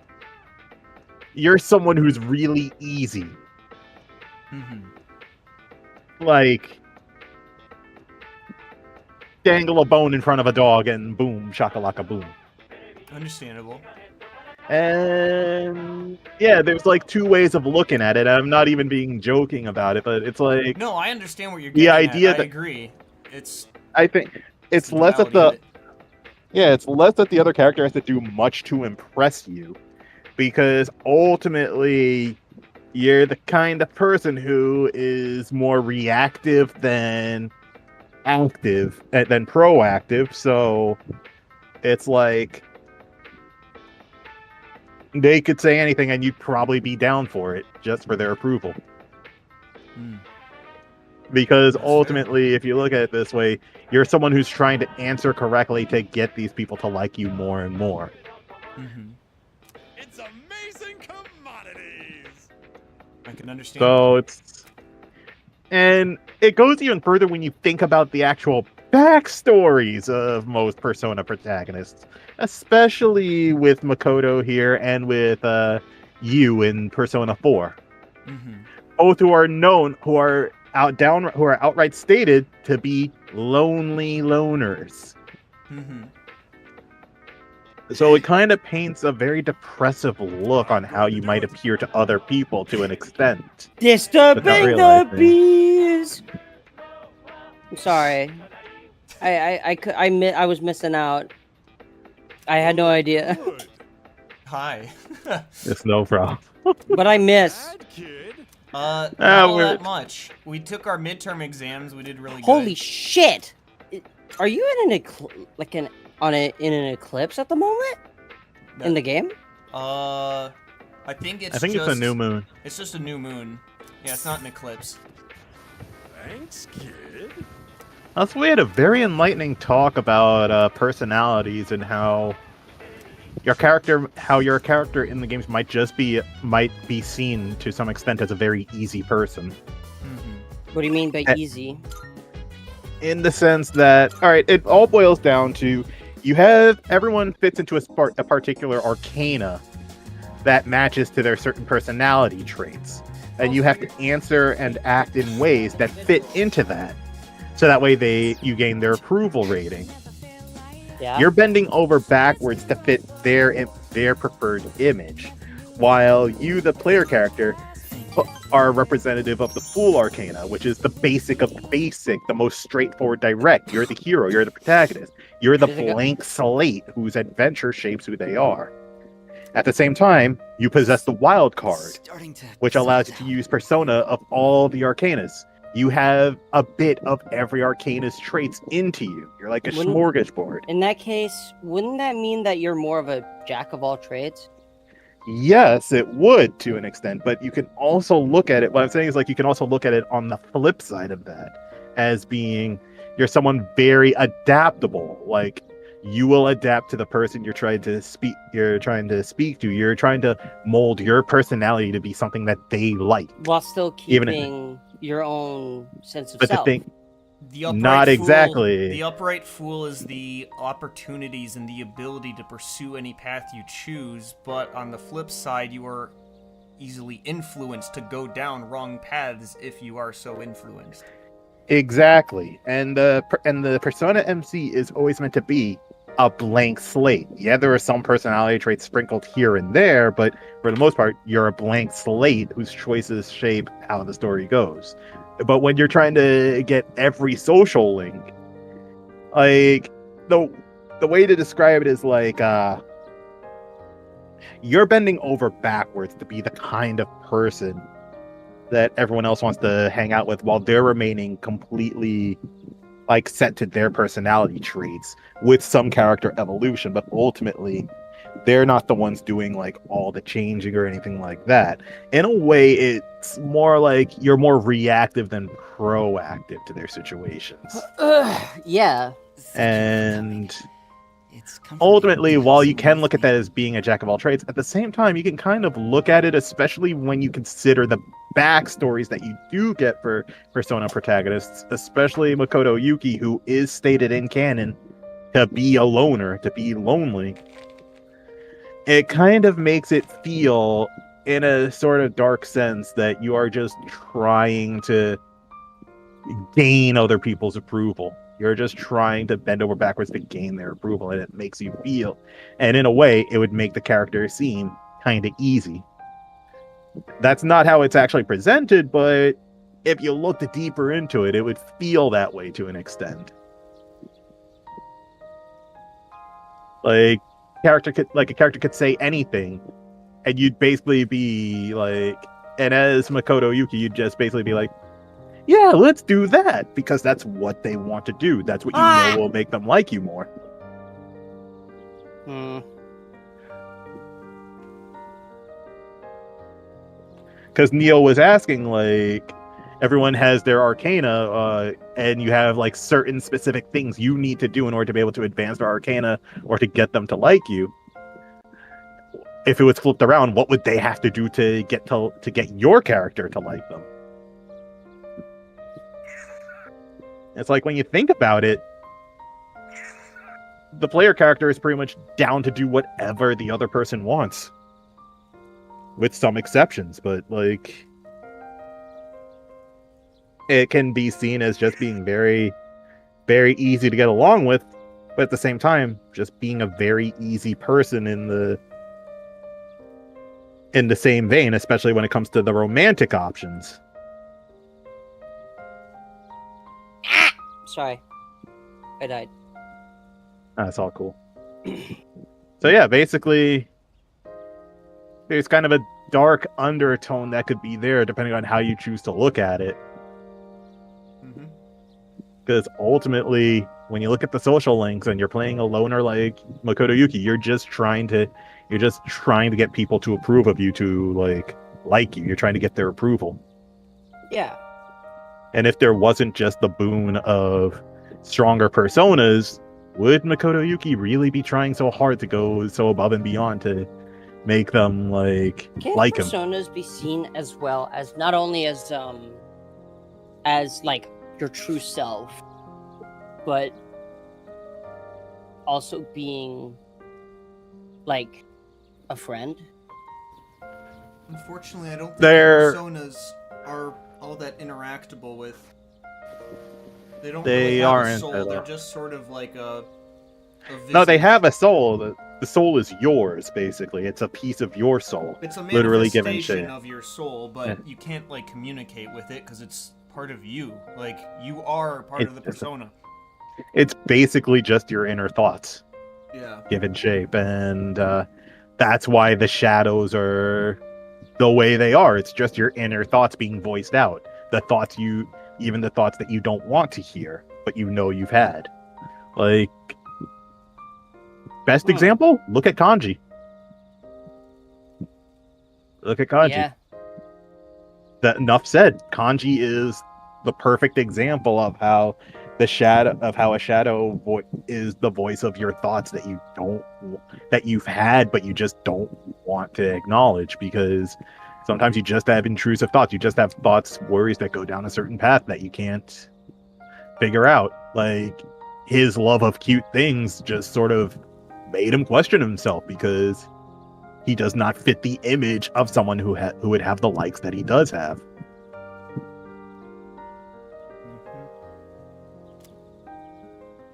you're someone who's really easy. Like, dangle a bone in front of a dog and boom, shakalaka boom. Understandable. And yeah, there's like two ways of looking at it. I'm not even being joking about it, but it's like No, I understand what you're the getting idea at. I that agree. It's I think it's the less that duality of it's less that the other character has to do much to impress you, because ultimately you're the kind of person who is more reactive than active than proactive. So it's like they could say anything and you'd probably be down for it just for their approval. Because ultimately, if you look at it this way, you're someone who's trying to answer correctly to get these people to like you more and more. It's amazing commodities. I can understand. So and it goes even further when you think about the actual backstories of most Persona protagonists, especially with Makoto here and with Yu in Persona 4. Both who are outright stated to be lonely loners. Mm-hmm. So it kind of paints a very depressive look on how you might appear to other people to an extent. Disturbing without the realizing. bees. I'm sorry. I was missing out. I had no idea. Hi. It's no problem. But I missed. Not all that much. We took our midterm exams. We did really good. Holy shit! Are you in an eclipse at the moment? In the game? I think it's it's a new moon. It's just a new moon. Yeah, it's not an eclipse. Thanks, kid. Also, we had a very enlightening talk about personalities and how your character in the games might be seen to some extent as a very easy person. What do you mean by easy? In the sense that, all right, it all boils down to everyone fits into a particular arcana that matches to their certain personality traits, and you have to answer and act in ways that fit into that. So that way you gain their approval rating. Yeah. You're bending over backwards to fit their preferred image, while you, the player character, are representative of the Fool Arcana, which is the basic of the basic, the most straightforward direct. You're the hero, you're the protagonist. You're the blank slate whose adventure shapes who they are. At the same time, you possess the Wild Card, which allows you to use persona of all the Arcanas. You have a bit of every Arcana's traits into you. You're like a smorgasbord. In that case, wouldn't that mean that you're more of a jack of all trades? Yes, it would to an extent, but you can also look at it. What I'm saying is, like, you can also look at it on the flip side of that as being you're someone very adaptable. Like, you will adapt to the person you're trying to speak to. You're trying to mold your personality to be something that they like, while still keeping your own sense of self. Not exactly. The upright fool is the opportunities and the ability to pursue any path you choose, but on the flip side, you are easily influenced to go down wrong paths if you are so influenced. Exactly. And the persona MC is always meant to be a blank slate. Yeah, there are some personality traits sprinkled here and there, but for the most part, you're a blank slate whose choices shape how the story goes. But when you're trying to get every social link, like, the way to describe it is like, you're bending over backwards to be the kind of person that everyone else wants to hang out with, while they're remaining completely, like, set to their personality traits with some character evolution, but ultimately they're not the ones doing, like, all the changing or anything like that. In a way, it's more like you're more reactive than proactive to their situations. Yeah. And ultimately, while you can look at that as being a jack of all trades, at the same time, you can kind of look at it, especially when you consider the backstories that you do get for Persona protagonists, especially Makoto Yuki, who is stated in canon to be a loner, to be lonely. It kind of makes it feel, in a sort of dark sense, that you are just trying to gain other people's approval. You're just trying to bend over backwards to gain their approval, and it makes you feel. And in a way, it would make the character seem kind of easy. That's not how it's actually presented, but if you looked deeper into it, it would feel that way to an extent. Like, a character could say anything, and you'd basically be like, and as Makoto Yuki, you'd just basically be like, yeah, let's do that, because that's what they want to do. That's what you know will make them like you more. Because Neil was asking, like, everyone has their arcana, and you have, like, certain specific things you need to do in order to be able to advance their arcana or to get them to like you. If it was flipped around, what would they have to do to get your character to like them? It's like, when you think about it, the player character is pretty much down to do whatever the other person wants. With some exceptions, but, like, it can be seen as just being very, very easy to get along with, but at the same time, just being a very easy person in the same vein, especially when it comes to the romantic options. Sorry. I died. That's all cool. So yeah, basically, there's kind of a dark undertone that could be there depending on how you choose to look at it. Because ultimately, when you look at the social links and you're playing a loner like Makoto Yuki, you're just trying to get people to approve of you, to like you. You're trying to get their approval. Yeah. And if there wasn't just the boon of stronger personas, would Makoto Yuki really be trying so hard to go so above and beyond to make them like him? Personas be seen as well as not only as like your true self, but also being like a friend? Unfortunately, I don't think They're- personas are all that interactable with. They don't They really have aren't, a soul. though. They're just sort of like a No, they visage. have a soul. The soul is yours, basically. It's a piece of your soul. It's a literally given manifestation to of your soul, but Yeah. you can't like communicate with it because it's part of you. Like you are part of the It's- persona. It's basically just your inner thoughts Yeah. given shape, and that's why the shadows are the way they are. It's just your inner thoughts being voiced out. Even the thoughts that you don't want to hear, but you know you've had. Like, best example, look at kanji. Look at kanji. Yeah. That enough said. Kanji is the perfect example of how a shadow is the voice of your thoughts that you've had, but you just don't want to acknowledge, because sometimes you just have intrusive thoughts. You just have thoughts, worries that go down a certain path that you can't figure out. Like, his love of cute things just sort of made him question himself, because he does not fit the image of someone who would have the likes that he does have.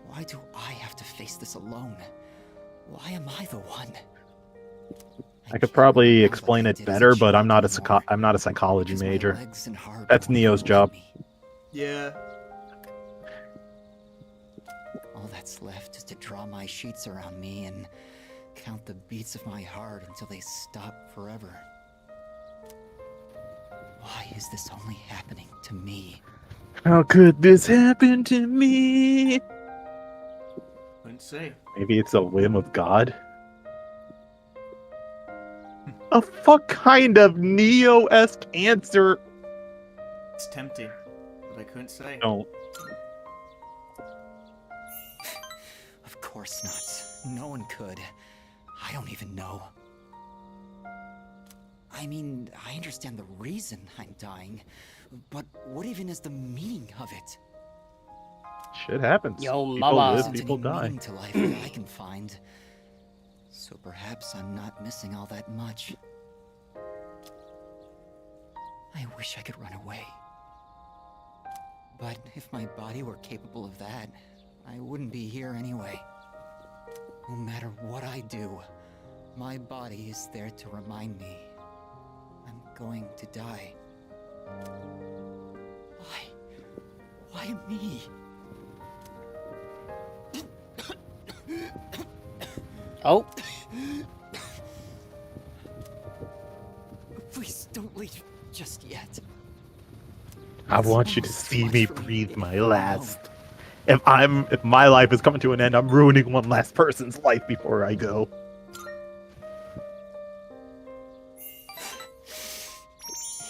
Why do I have to face this alone? Why am I the one? I could probably explain it better, but I'm not a psychology major. That's Neo's job. Yeah. All that's left is to draw my sheets around me and count the beats of my heart until they stop forever. Why is this only happening to me? How could this happen to me? Couldn't say. Maybe it's a whim of God. A fuck kind of Neo-esque answer. It's tempting, but I couldn't say. Don't. Of course not. No one could. I don't even know. I mean, I understand the reason I'm dying, but what even is the meaning of it? Shit happens. Yo, People mama. live, Isn't people any die. meaning to life that I can find. So perhaps I'm not missing all that much. I wish I could run away. But if my body were capable of that, I wouldn't be here anyway. No matter what I do, my body is there to remind me I'm going to die. Why me? Oh. Please don't leave just yet. I want you to see me breathe my last. If my life is coming to an end, I'm ruining one last person's life before I go.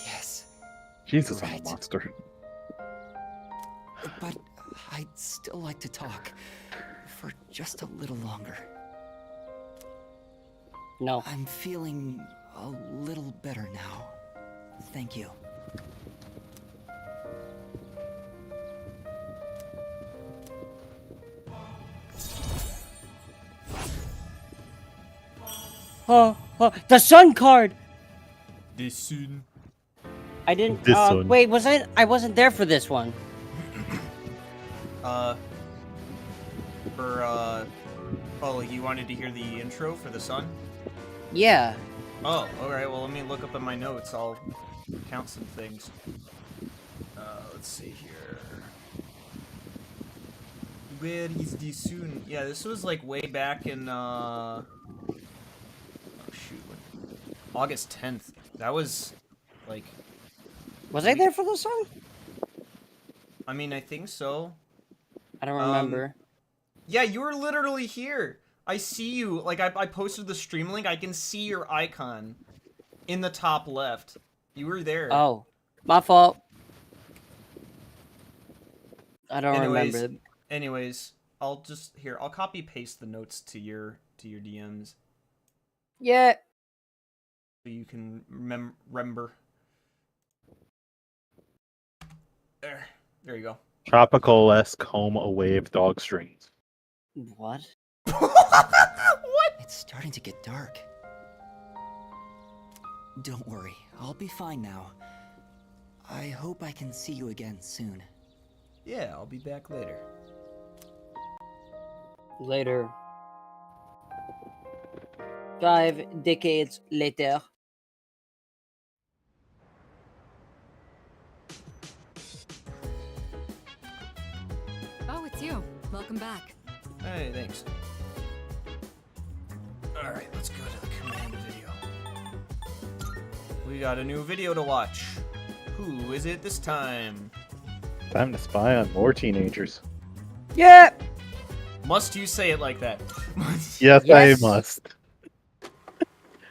Yes. Jesus, I'm Right. a monster. But I'd still like to talk for just a little longer. No. I'm feeling a little better now. Thank you. Oh, the sun card. This soon. I didn't. This one. Wait, I wasn't there for this one. For, oh, like you wanted to hear the intro for the sun? Yeah. Oh, alright, well let me look up in my notes, I'll count some things. Let's see here. Where is the sun? Yeah, this was like way back in, oh shoot, August 10th. That was, like... Was I there for the song? I mean, I think so. I don't remember. Yeah, you were literally here. I see you. Like, I posted the stream link. I can see your icon in the top left. You were there. Oh, my fault. I don't remember. Anyways, I'll copy paste the notes to your DMs. Yeah. So you can remember. There you go. Tropical-esque home away of dog strings. What? What? It's starting to get dark. Don't worry, I'll be fine now. I hope I can see you again soon. Yeah, I'll be back later. Later. 5 decades later. Oh, it's you. Welcome back. Hey, thanks. Alright, let's go to the command video. We got a new video to watch. Who is it this time? Time to spy on more teenagers. Yeah! Must you say it like that? Yes, I must.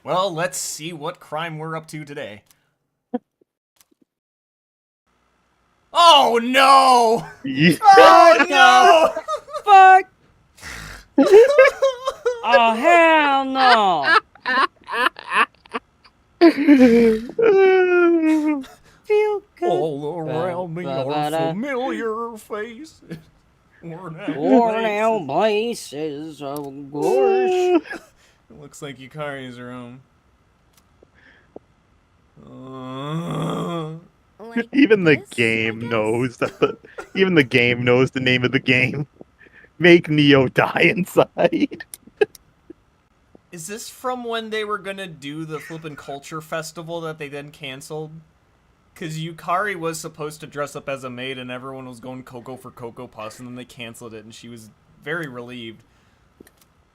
Well, let's see what crime we're up to today. Oh no! Oh no! Fuck! Oh hell no! Feel good. All around me are familiar faces. Worn out places, of course. It looks like Yukari's are home. Even the game knows that. Even the game knows the name of the game. Make Neo die inside. Is this from when they were gonna do the Flippin' Culture Festival that they then canceled? Because Yukari was supposed to dress up as a maid and everyone was going Cocoa for Cocoa Puffs, and then they canceled it and she was very relieved.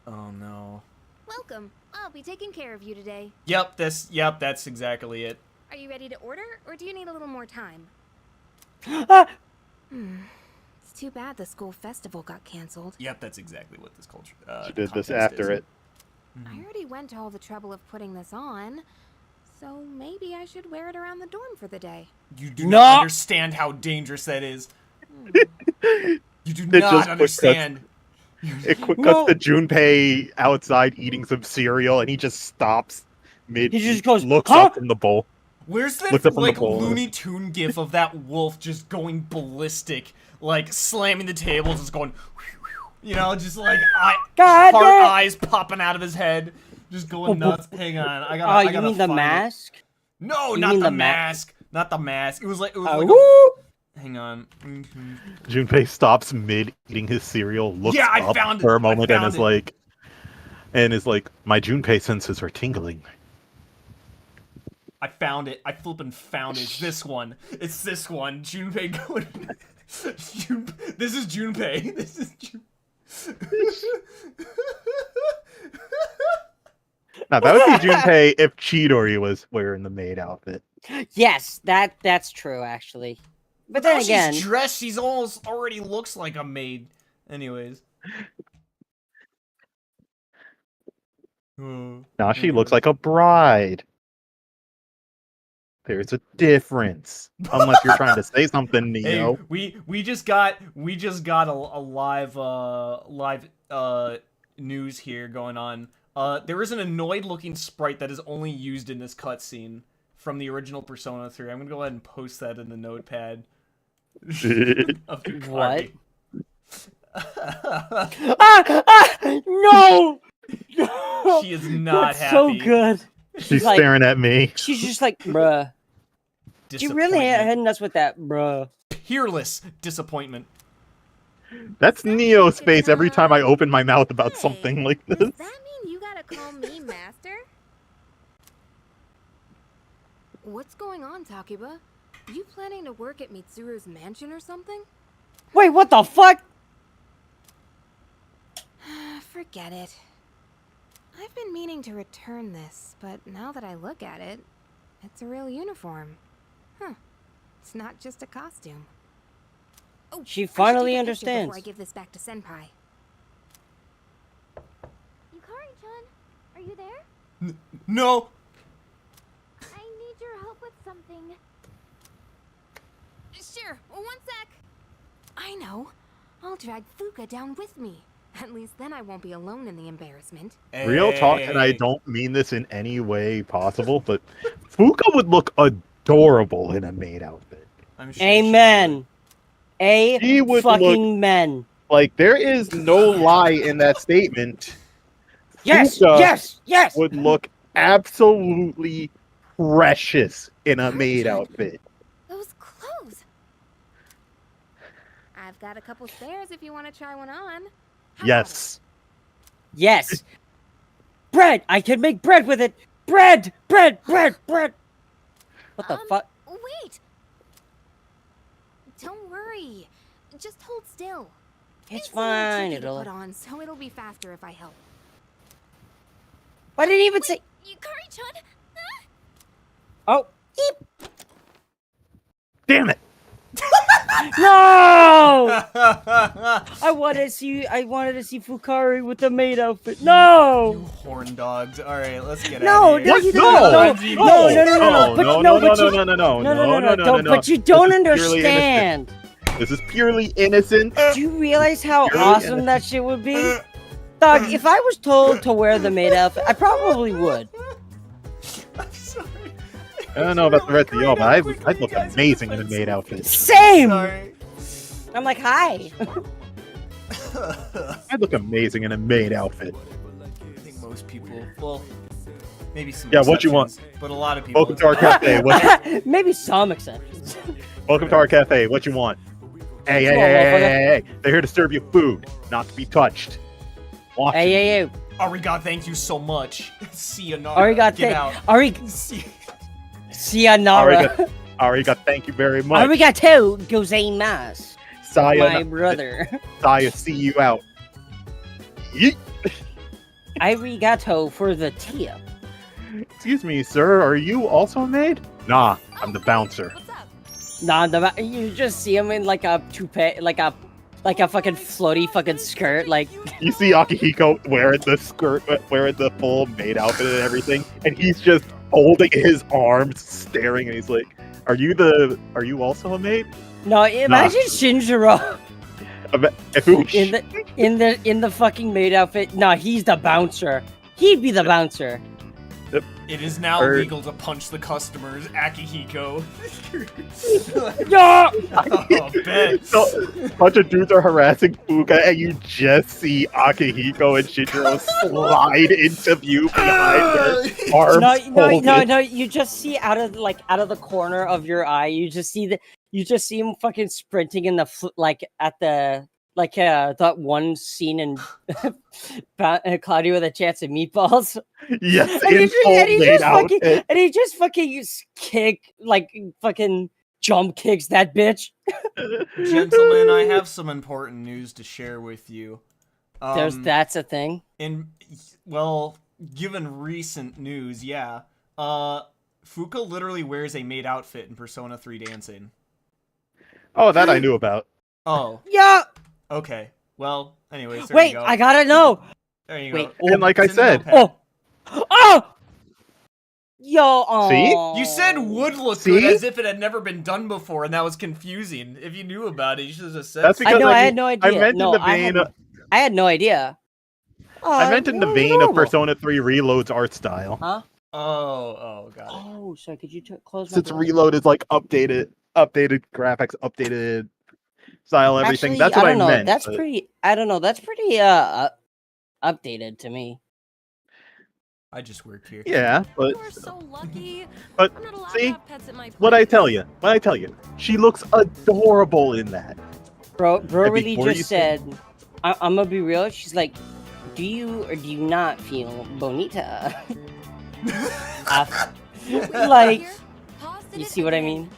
Oh no. Welcome. I'll be taking care of you today. Yep, that's exactly it. Are you ready to order, or do you need a little more time? It's too bad the school festival got canceled. Yep, that's exactly what this culture. She did this contest after is. it. I already went to all the trouble of putting this on, so maybe I should wear it around the dorm for the day. You do not understand how dangerous that is. You do It not just understand. It quick cuts to Junpei outside eating some cereal, and he just stops mid. He just goes, looks huh? up from the bowl. Where's Looks that up from like the bowl. Looney Tune gif of that wolf just going ballistic, like slamming the table, just going, you know, just like heart eyes popping out of his head, just going nuts. Hang on, I gotta. You mean the mask? No, You not mean the the mask. Not the mask. It was like. Hang on. Junpei stops mid eating his cereal, looks Yeah, I up found for it. a moment, I and found is like, my Junpei senses are tingling. I found it. I flippin' found it. It's this one. It's this one. Junpei going. This is Junpei. This is Now that would be Junpei if Chidori was wearing the maid outfit. Yes, that's true actually. But Now then again, she's dressed. She's almost already looks like a maid. Anyways. Now she looks like a bride. There's a difference. Unless you're trying to say something, Neo. Hey, we just got a live news here going on. There is an annoyed looking sprite that is only used in this cutscene from the original Persona 3. I'm gonna go ahead and post that in the notepad. Of what? No! She is not That's happy. so good. She's like- staring at me. She's just like, bruh. She really Disappointment. hitting us with that, bruh. Peerless disappointment. That's Neo's face every time I open my mouth about something like this. Does that mean you gotta call me master? What's going on, Takiba? You planning to work at Mitsuru's mansion or something? Wait, what the fuck? Forget it. I've been meaning to return this, but now that I look at it, it's a real uniform. Huh. It's not just a costume. Oh, She I should finally take a picture understands. Before I give this back to Senpai. Yukari-chan, are you there? No! I need your help with something. Sure, one sec. I know. I'll drag Fuka down with me. At least then I won't be alone in the embarrassment. Real talk, and I don't mean this in any way possible, but Fuka would look adorable in a maid outfit. I'm sure Amen. He would fucking look men. like there is no lie in that statement. Yes, Fuka yes. would look absolutely precious in a maid outfit. Those clothes. I've got a couple spares if you want to try one on. Yes. Yes. Bread. I can make bread with it. Bread. What the fuck? Wait. Don't worry. Just hold still. It's a little fine. tricky to It'll. put on, so it'll be faster if I help. I didn't even say. Yukari-chan. Oh. Damn it. No! I wanted to see Fukari with the maid outfit. No! Horn dogs. Alright, let's get No, out of no, here. you don't. No. But you don't understand. This is purely innocent. Do you realize how Purely awesome innocent. that shit would be? Dog, if I was told to wear the maid outfit, I probably would. I don't know about the rest of y'all, but I'd look amazing in a maid outfit. Same! I'm like, hi. I'd look amazing in a maid outfit. I think most people, well, maybe some Yeah, what you want? exceptions, but a lot of people. Welcome to our cafe. Maybe some exceptions. Welcome to our cafe. What you want? Hey, Come on, motherfucker. They're here to serve you food, not to be touched. Watch it. Hey. Arigato, thank you so much. See you, Nara. Arigato. Get out. Sayonara. Arigato, thank you very much. Arigato gozaimasu. Sayonara. My brother. Saya, see you out. Yeet. Arigato for the tip. Excuse me, sir, are you also a maid? Nah, I'm the bouncer. Nah, you just see him in like a toupee, like a fucking floaty fucking skirt, like. You see Akihiko wearing the skirt, wearing the full maid outfit and everything, and he's just holding his arms, staring, and he's like, "Are you also a maid?" No, imagine Shinjiro in the fucking maid outfit. No, he's the bouncer. He'd be the bouncer. It is now legal to punch the customers, Akihiko. Yeah! Oh, bet. So, a bunch of dudes are harassing Fuka, and you just see Akihiko and Shinjiro slide into view behind their arms. No. You just see out of the corner of your eye. You just see him fucking sprinting in the that one scene in Cloudy with a Chance of Meatballs. Yes, and he just fucking fucking jump kicks that bitch. Gentlemen, I have some important news to share with you. That's a thing. Given recent news, yeah. Fuka literally wears a maid outfit in Persona 3 Dancing. Oh, that I knew about. Oh. Yeah. Okay. Well, anyways, there Wait, you go. I gotta know. There you Wait, go. And like I said, Yo, see? You said would look good as if it had never been done before, and that was confusing. If you knew about it, you should have just said. That's because I had no idea. I meant in the vein. I had no idea. I meant in the vein of Persona 3 Reload's art style. Huh? Oh, got it. Oh, sorry. Could you close my Since door? Reload is like updated graphics, updated style, everything. Actually, That's what I don't know. meant. That's but- pretty. I don't know. That's pretty updated to me. I just work here. Yeah, but So lucky. but I'm not allowed see to have pets at my what I tell you. She looks adorable in that. Bro And really before you just say- said, I'm gonna be real. She's like, do you or do you not feel bonita? Like, you see what I mean?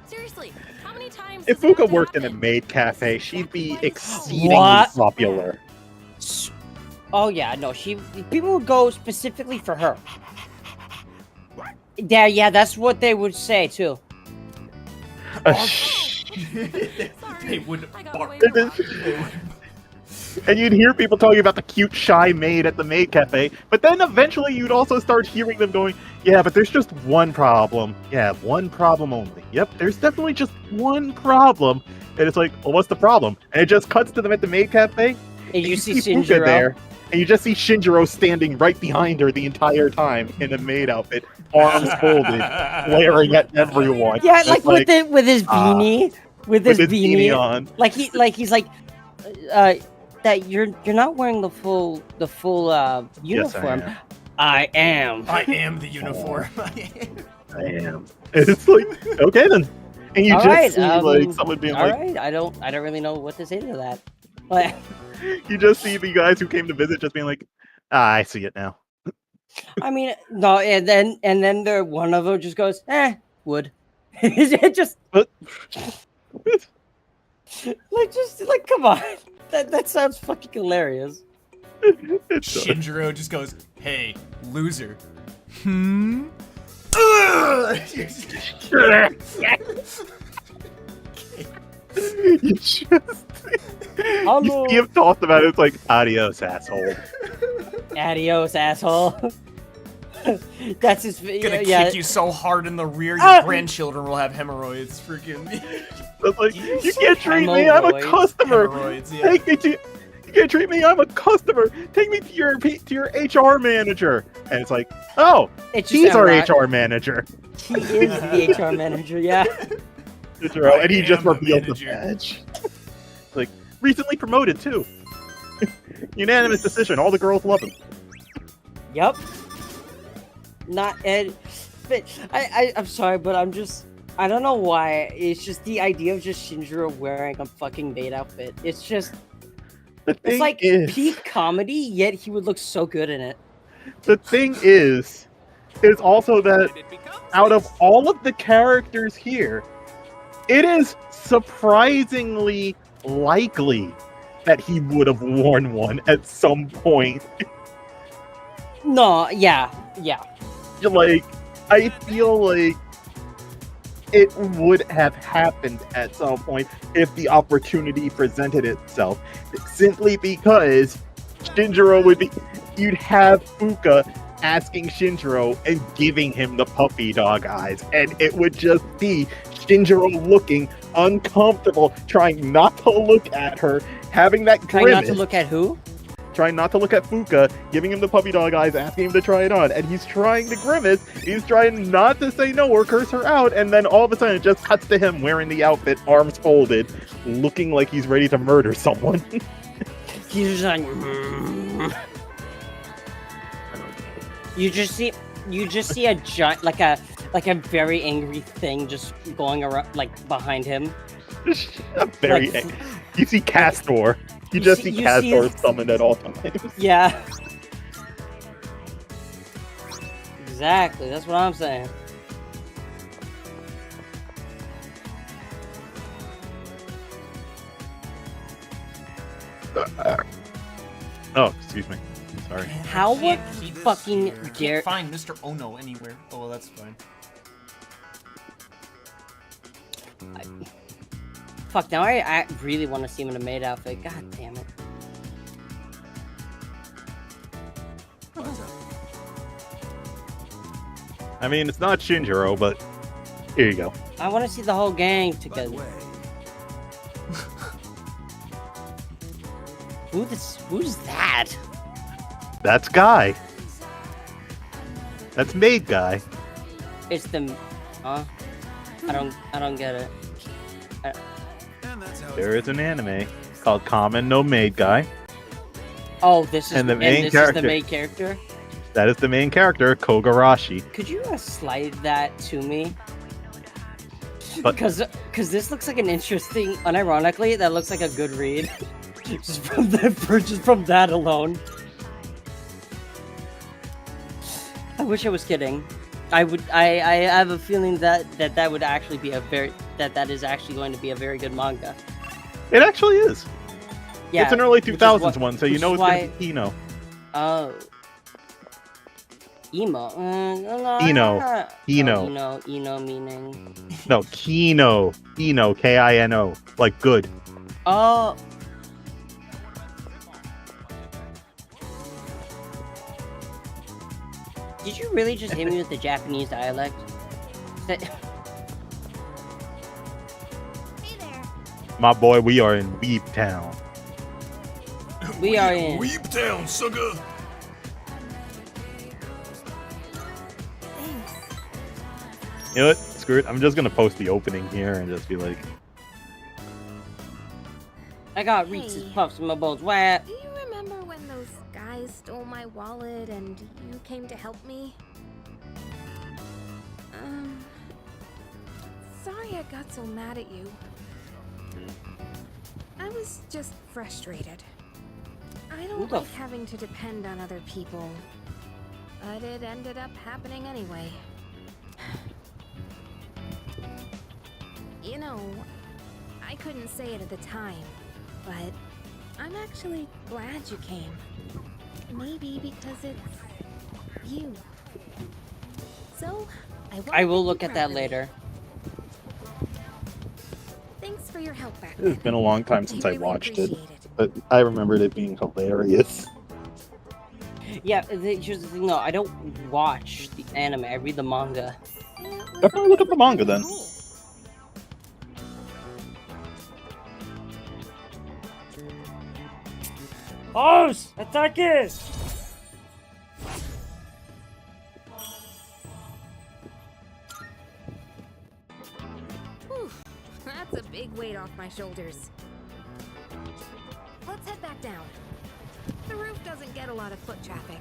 Seriously, how many times? If Fuka worked in a maid cafe, she'd be exceedingly What? popular. Oh yeah, no, people would go specifically for her. Yeah, that's what they would say too. They would bark. And you'd hear people talking about the cute, shy maid at the maid cafe, but then eventually you'd also start hearing them going, yeah, but there's just one problem. Yeah, one problem only. Yep, there's definitely just one problem. And it's like, well, what's the problem? And it just cuts to them at the maid cafe, and you see Fuka Shinjiro there, and you just see Shinjiro standing right behind her the entire time in a maid outfit, arms folded, glaring at everyone. Yeah, It's like with his beanie, with his beanie on. Like he's like, that you're not wearing the full uniform. am. I am. I am the uniform. I am. It's like, okay then. And you All just right, see like someone being all like, right, I don't really know what to say to that. Like, you just see the guys who came to visit just being like, I see it now. I mean, no, and then one of them just goes, wood. It just like come on, that sounds fucking hilarious. Shinjiro just goes, "Hey, loser." Ugh! You just you see him tossed about it. It's like, adios, asshole. Adios, asshole. That's his. Gonna yeah. kick you so hard in the rear, your grandchildren will have hemorrhoids. Freaking. It's like, you can't treat me. I'm a customer. Hemorrhoids, yeah. Take me to. You can't treat me. I'm a customer. Take me to your HR manager. And it's like, oh, It's he's just our ironic. HR manager. He is the HR manager. Yeah. And he just revealed the badge. Like, recently promoted too. Unanimous decision. All the girls love him. Yep. Not Ed. But I'm sorry, but I don't know why. It's just the idea of just Shinjiro wearing a fucking maid outfit. It's just. It's like peak comedy, yet he would look so good in it. The thing is also that out of all of the characters here, it is surprisingly likely that he would have worn one at some point. No, yeah. Like, I feel like it would have happened at some point if the opportunity presented itself. Simply because Shinjiro you'd have Fuka asking Shinjiro and giving him the puppy dog eyes, and it would just be Shinjiro looking uncomfortable, trying not to look at her, having that grimace. Trying not to look at who? Trying not to look at Fuka, giving him the puppy dog eyes, asking him to try it on, and he's trying to grimace, he's trying not to say no or curse her out, and then all of a sudden it just cuts to him wearing the outfit, arms folded, looking like he's ready to murder someone. He's just like. You just see a giant, like a very angry thing just going around, like behind him. You see Castor. You just see Castor summoned at all times. Yeah. Exactly. That's what I'm saying. Oh, excuse me. Sorry. How would fucking I dare? can't find Mr. Ono anywhere. Oh, well, that's fine. Fuck, now I really want to see him in a maid outfit. God damn it. I mean, it's not Shinjiro, but here you go. I want to see the whole gang together. Who's that? That's Guy. That's Maid Guy. It's the, huh? I don't get it. There is an anime called Kamen no Maid Guy. Oh, this is And the and main this character- is the main character. That is the main character, Kogarashi. Could you slide that to me? But- Because this looks like an interesting. Unironically, that looks like a good read. just from that alone. I wish I was kidding. I have a feeling that would actually be that is actually going to be a very good manga. It actually is. Yeah, it's an early which is 2000s one, so you which know is it's going why- to be Eno. Oh. Emo. Eno. Eno meaning. No, Kino. Eno, Kino. Like good. Oh. Did you really just hit me with the Japanese dialect? My boy, we are in Weep Town. We are in Weep Town, sugar. You know what? Screw it. I'm just gonna post the opening here and just be like, I got Reese's Puffs in my bowls. What? Do you remember when those guys stole my wallet and you came to help me? Sorry I got so mad at you. I was just frustrated. I don't like having to depend on other people. But it ended up happening anyway. You know, I couldn't say it at the time, but I'm actually glad you came. Maybe because it's you. So, I will look at that later. Thanks for your help back it's been a long time since I watched it, but I remembered it being hilarious. Yeah, here's the thing though, I don't watch the anime, I read the manga. Definitely look at the manga then. Oh, attack it! Whew, that's a big weight off my shoulders. Let's head back down. The roof doesn't get a lot of foot traffic,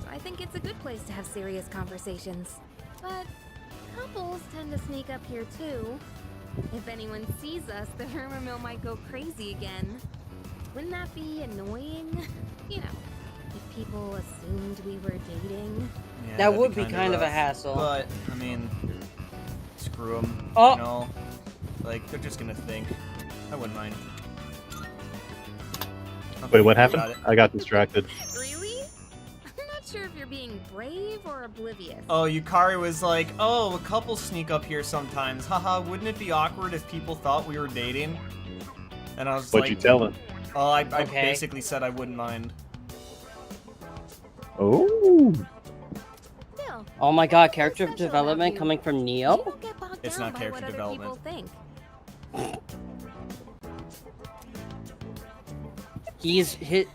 so I think it's a good place to have serious conversations. But couples tend to sneak up here too. If anyone sees us, the rumor mill might go crazy again. Wouldn't that be annoying? You know, if people assumed we were dating. Yeah, That would be kinda kind of a rough. hassle. But, I mean, screw them. Oh. You know? Like, they're just gonna think. I wouldn't mind. Wait, what Got happened? it. I got distracted. Really? I'm not sure if you're being brave or oblivious. Oh, Yukari was like, oh, a couple sneak up here sometimes. Haha, wouldn't it be awkward if people thought we were dating? And I was What'd like... you tell him? Oh, I Okay. basically said I wouldn't mind. Oh. Oh my god, character development coming from Neo? It's not character development. He's hit.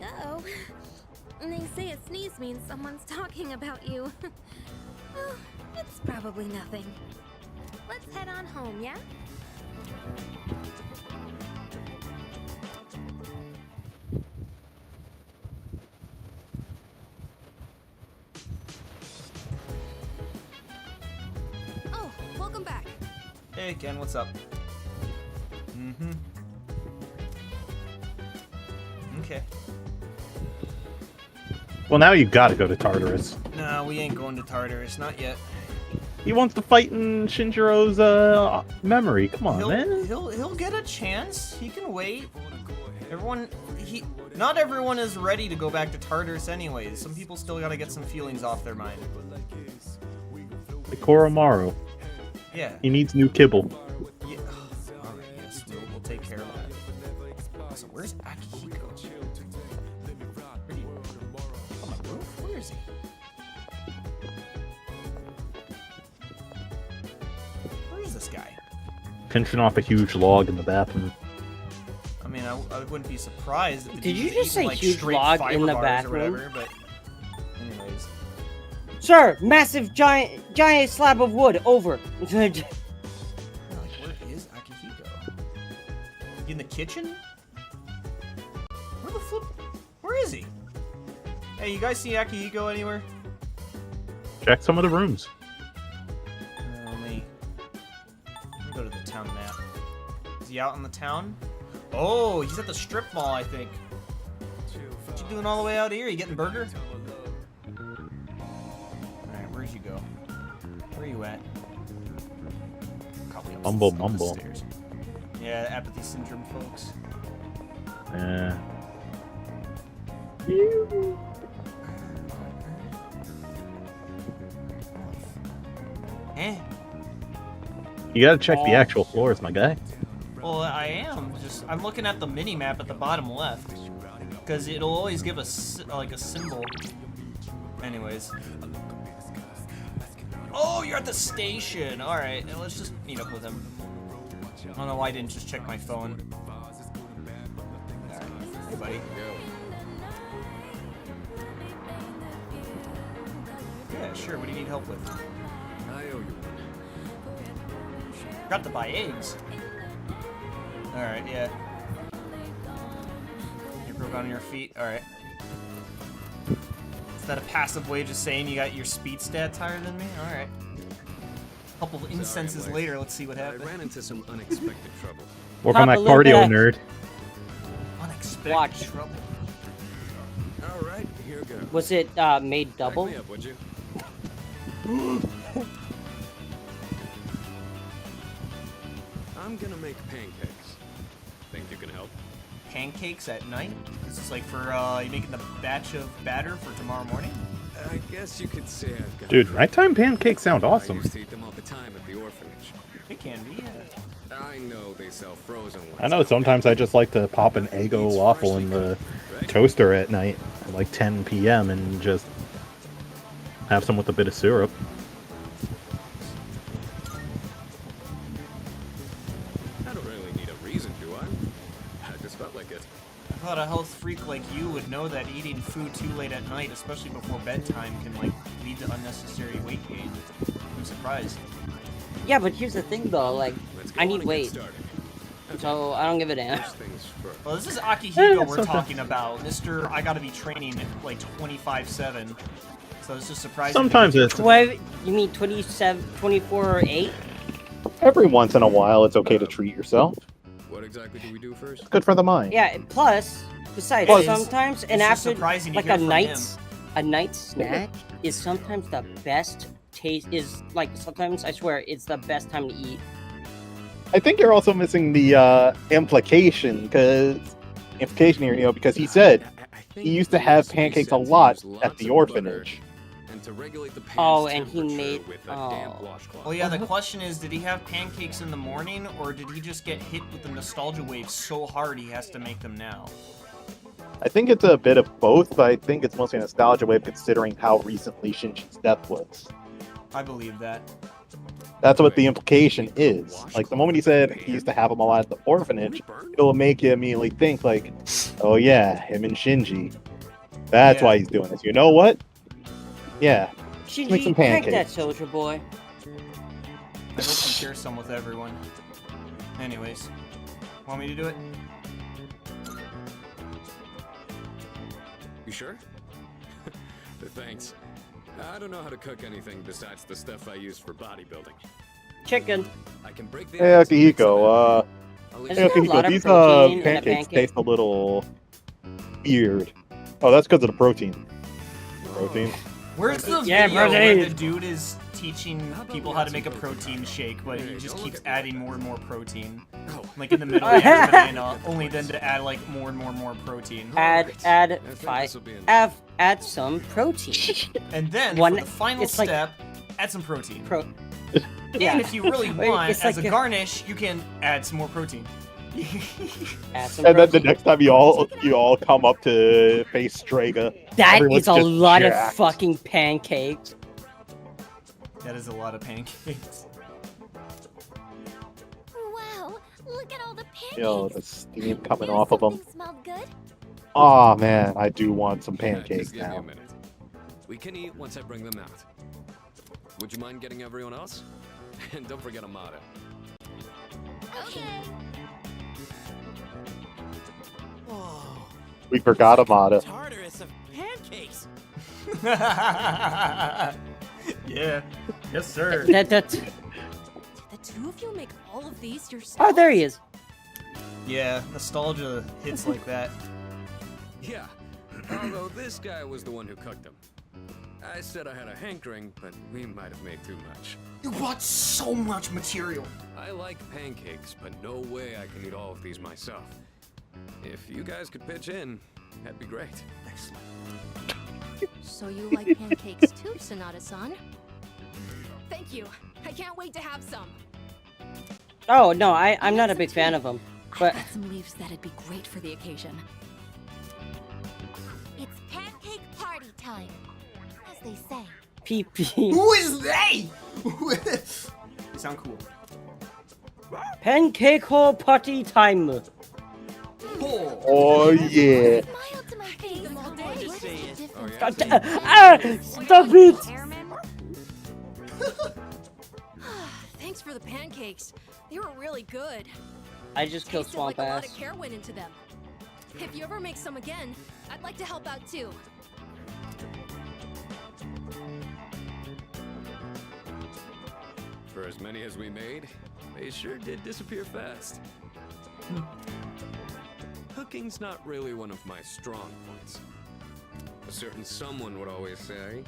Uh-oh. They say a sneeze means someone's talking about you. Well, it's probably nothing. Let's head on home, yeah? Oh, welcome back. Hey, Ken, what's up? Mm-hmm. Okay. Well, now you gotta go to Tartarus. No, we ain't going to Tartarus, not yet. He wants to fight in Shinjiro's memory. Come on, man. He'll get a chance. He can wait. Not everyone is ready to go back to Tartarus anyways. Some people still gotta get some feelings off their mind. Like Koromaru. Yeah. He needs new kibble. Yeah. Alright, yes, we'll take care of that. So where's Akihiko? On the roof? Where is he? Where is this guy? Pinching off a huge log in the bathroom. I mean, I wouldn't be surprised if the Did dude you was just eating, say like, huge straight log fiber in the bars bathroom? Or whatever, but anyways. Sir, massive giant slab of wood, over. Where is Akihiko? He in the kitchen? Where the flip? Where is he? Hey, Hey, you guys see Akihiko anywhere? Check some of the rooms. Let me go to the town map. Is he out in the town? Oh, he's at the strip mall, I think. What you doing all the way out here? You getting burger? Alright, where'd you go? Where are you at? Probably Mumble, up the mumble. stairs. Yeah, apathy syndrome, folks. Yeah. Eh? You gotta check the actual floors, my guy. Well, I am. I'm looking at the mini map at the bottom left, because it'll always give us like a symbol. Anyways. Oh, you're at the station. All right, now let's just meet up with him. I don't know why I didn't just check my phone. All right. Hey, buddy. Yeah, sure. What do you need help with? I owe you. Forgot to buy eggs. Alright, yeah. You broke on your feet? Alright. Is that a passive way of just saying you got your speed stats higher than me? Alright. A couple of incenses later, let's see what happens. I ran into some unexpected trouble. Work on that cardio, nerd. Unexpected trouble. Alright, here goes. Was it made double? Back me up, would you? I'm gonna make pancakes. Think you can help? Pancakes at night? This is like for, you making the batch of batter for tomorrow morning? I guess you could say I've got. Dude, nighttime pancakes sound awesome. I used to eat them all the time at the orphanage. It can be, yeah. I know they sell frozen ones. I know sometimes I just like to pop an Eggo waffle in the toaster at night at like 10 p.m. and just have some with a bit of syrup. I don't really need a reason, do I? I just felt like it. I thought a health freak like you would know that eating food too late at night, especially before bedtime, can like lead to unnecessary weight gain. I'm surprised. Yeah, but here's the thing though, like, I need weight. So I don't give a damn. Well, this is Yeah, Akihiko that's we're okay. talking about. Mr. I gotta be training like 25/7. So it's just surprising. Sometimes it's 12, you mean 27, 24 or 8? every once in a while it's okay to treat yourself. What exactly do we do first? It's good for the mind. Yeah, and plus, besides, Plus- sometimes, and it's just after, surprising to like hear a from night snack is sometimes the best taste, is like, sometimes, I swear, it's the best time to eat. I think you're also missing the implication, because because he said he used to have pancakes a lot at the orphanage. And to regulate the Oh, and he made, with a damp washcloth. Well, yeah, the question is, did he have pancakes in the morning, or did he just get hit with the nostalgia wave so hard he has to make them now? I think it's a bit of both, but I think it's mostly a nostalgia wave considering how recently Shinji's death was. I believe that. That's what the implication is. Like, the moment he said he used to have them a lot at the orphanage, it'll make you immediately think, like, oh yeah, him and Shinji. That's why he's doing this. You know what? Yeah. Let's make some Shinji, crack that pancakes. soldier boy. I hope he shares some with everyone. Anyways, want me to do it? You sure? Thanks. I don't know how to cook anything besides the stuff I use for bodybuilding. Chicken. I can break the Hey, Akihiko, Isn't there a lot of these protein in a pancakes pancake? taste a little weird. Oh, that's because of the protein. Protein. Where's the Yeah, video where protein. the dude is teaching people how to make a protein shake, but he just keeps adding more and more protein? Like in the middle of the banana, only then to add like more and more protein. Add some protein. And then, One- for the final it's like- step, add some protein. Yeah. And if you really Wait, want, it's as like a a- garnish, you can add some more protein. Add some And then the protein. next time you all come up to face Strega, That everyone's is a just lot of jacked. fucking pancakes. That is a lot of pancakes. Wow, look at all the pancakes. Yo, the steam coming off of them. Smelled good? Oh man, I do want some pancakes Just give me a now. minute. We can eat once I bring them out. Would you mind getting everyone else? And don't forget Amada. Okay. We forgot Amada. Tartarus of pancakes. Yeah. Yes, sir. That. Did the two of you make all of these yourselves? Oh, there he is. Yeah, nostalgia hits like that. Yeah, although this guy was the one who cooked them. I said I had a hankering, but we might have made too much. You bought so much material. I like pancakes, but no way I can eat all of these myself. If you guys could pitch in, that'd be great. Excellent. So you like pancakes too, Sonata-san? Thank you. I can't wait to have some. Oh no, I'm not a big fan of them. But I got some leaves that'd be great for the occasion. It's pancake party time, as they say. PP. Who is they? You sound cool. Pancake hole party time. Oh yeah. Stop it! Thanks for the pancakes. They were really good. I just killed Tasted like Swamp a lot Ass. of care went into them. If you ever make some again, I'd like to help out too. For as many as we made, they sure did disappear fast. Cooking's not really one of my strong points. A certain someone would always say,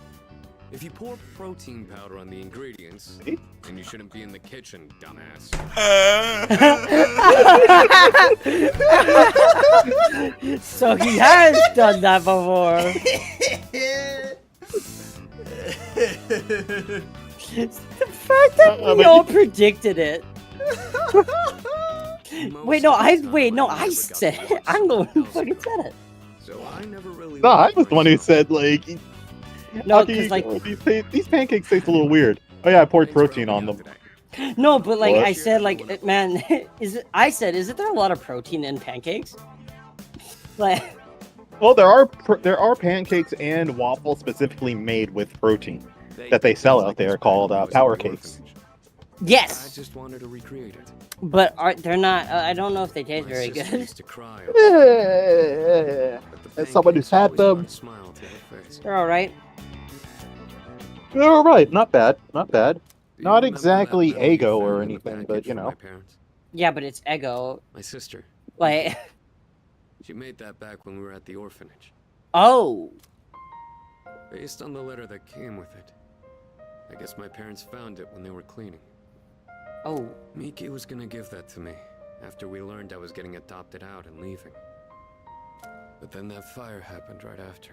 if you pour protein powder on the ingredients, then you shouldn't be in the kitchen, dumbass. So he has done that before. The fact that we all predicted it. Wait, no, I said it. I'm the one who fucking said it. So I never really. No, I was the one who said like. No, Aki, 'cause, like- these pancakes taste a little weird. Oh yeah, I poured protein on them. No, but like What? I said, like man, isn't there a lot of protein in pancakes? Like, Well, there are pancakes and waffles specifically made with protein that they sell out there called power cakes. yes. I just wanted to recreate it. But they're not. I don't know if they taste very sister good. used to cry As someone who's had them, smile to her face. They're all right. they're all right. Not bad. Not bad. Do you Not remember exactly that medal you Eggo found or in the anything, package but you from know. my parents? Yeah, but it's Eggo. My sister. Like, She made that back when we were at the orphanage. oh, Based on the letter that came with it. I guess my parents found it when they were cleaning. oh. Miki was gonna give that to me after we learned I was getting adopted out and leaving. But then that fire happened right after.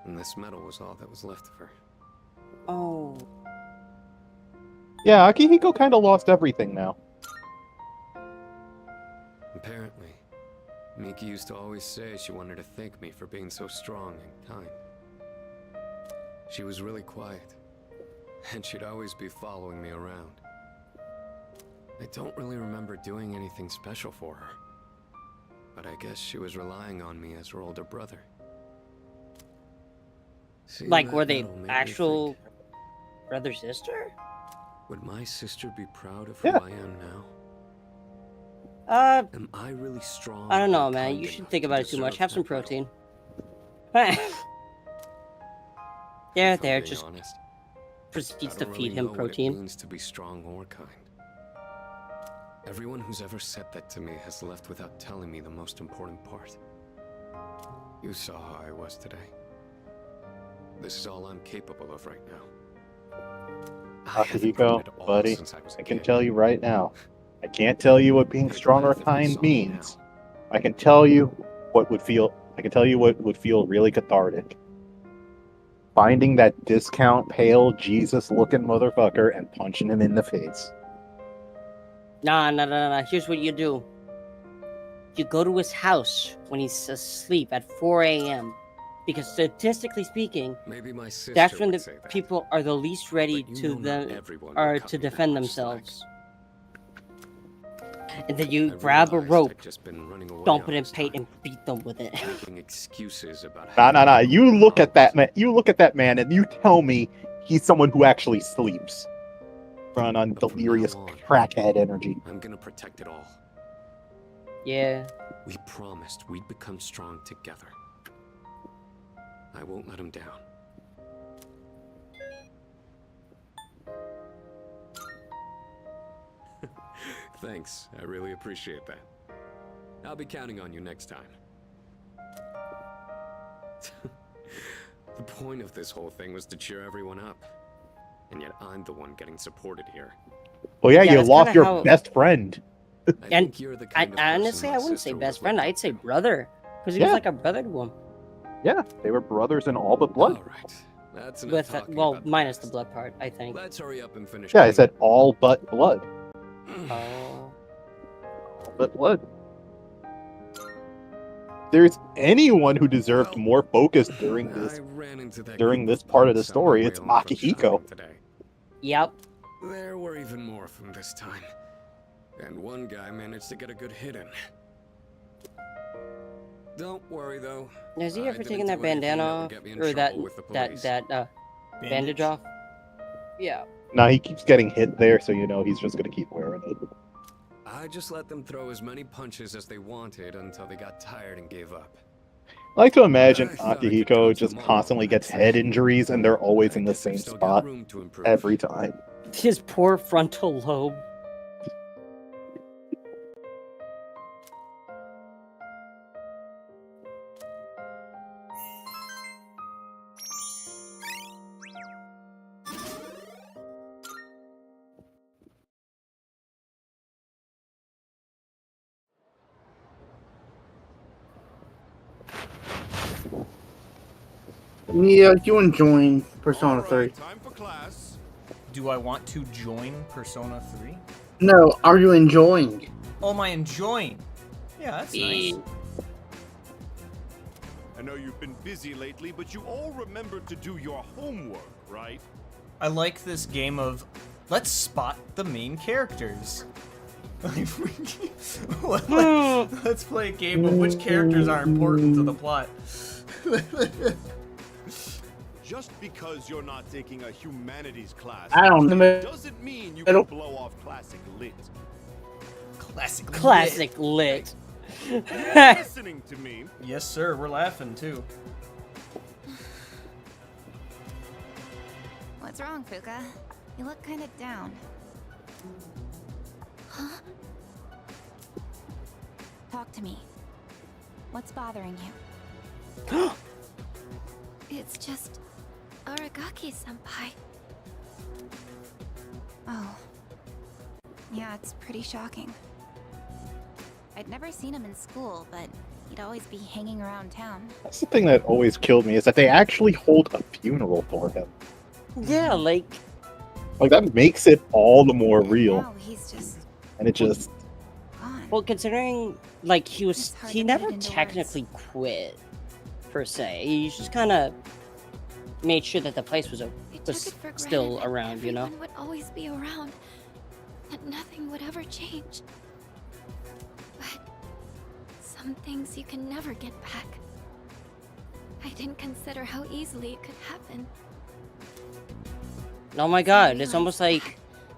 And this medal was all that was left of her. Oh. Yeah, Akihiko kind of lost everything now. Apparently, Miki used to always say she wanted to thank me for being so strong and kind. She was really quiet, and she'd always be following me around. I don't really remember doing anything special for her, but I guess she was relying on me as her older brother. Seeing Like, that were they medal made me actual think, brother sister? would my sister be proud of who Yeah. I am now? Am I really strong? I don't know, and man. kind You should enough think to about it too much. deserve Have some that medal? protein. If I'm there. being Just honest, proceeds I to don't feed really him know what it protein. means to be strong or kind. Everyone who's ever said that to me has left without telling me the most important part. You saw how I was today. This is all I'm capable of right now. I haven't grown at Akihiko, all buddy, since I was a I can kid. tell you right now. I can't tell you what being strong or kind means. I can tell you what would feel. I can tell you what would feel really cathartic. Finding that discount pale Jesus-looking motherfucker and punching him in the face. Nah. Here's what you do. You go to his house when he's asleep at 4 a.m. Because statistically speaking, Maybe my sister that's when would the say that. people are the least ready But you to know not them everyone or would cut to me that defend much themselves. And then you I grab a realized rope, I'd just been running away dump all it in this paint, time, and beat them with it. making excuses about how Nah. You look at that man. You look at that man, and you tell me he's someone who actually sleeps. Run on delirious crackhead energy. I'm gonna protect it all. Yeah. We promised we'd become strong together. I won't let him down. Thanks, I really appreciate that. I'll be counting on you next time. The point of this whole thing was to cheer everyone up. And yet I'm the one getting supported here. Well, yeah, you that's lost kinda your how- best friend. And honestly, I wouldn't say best friend. I'd say brother, because he was Yeah. like a brother to him. Yeah, they were brothers in all but blood. That's With well, minus the blood part, I think. Let's hurry up and finish. Yeah, I said all but blood. Oh. All but blood. There's anyone who deserved more focus during this part of the story, it's Akihiko. Yep. There were even more from this time. And one guy managed to get a good hit in. Don't worry though. Has he I ever didn't taken that do anything bandana that off? would get me in Or that trouble with the that police. bandage off? Yeah. Now he keeps getting hit there, so you know he's just gonna keep wearing it. I just let them throw as many punches as they wanted until they got tired and gave up. I like to imagine Akihiko just constantly gets head injuries and they're always in the same spot every time. His poor frontal lobe. Yeah, you enjoying Persona 3? Do I want to join Persona 3? No, are you enjoying? Oh, am I enjoying? Yeah, that's nice. I know you've been busy lately, but you all remembered to do your homework, right? I like this game of let's spot the main characters. Let's play a game of which characters are important to the plot. Just because you're not taking a humanities class I don't know. doesn't mean you I can don't- blow off classic lit. Classic lit. Listening to me. Yes, sir. We're laughing too. What's wrong, Fuka? You look kind of down. Huh? Talk to me. What's bothering you? It's just Aragaki-senpai. Oh. Yeah, it's pretty shocking. I'd never seen him in school, but he'd always be hanging around town. That's the thing that always killed me, is that they actually hold a funeral for him. Yeah, like that makes it all the more real. Now he's just And it just well, considering like he never technically quit per se. He just kind of made sure that the place was still around, you know. Everyone would always be around, that nothing would ever change. But some things you can never get back. I didn't consider how easily it could happen. Oh my god, it's almost like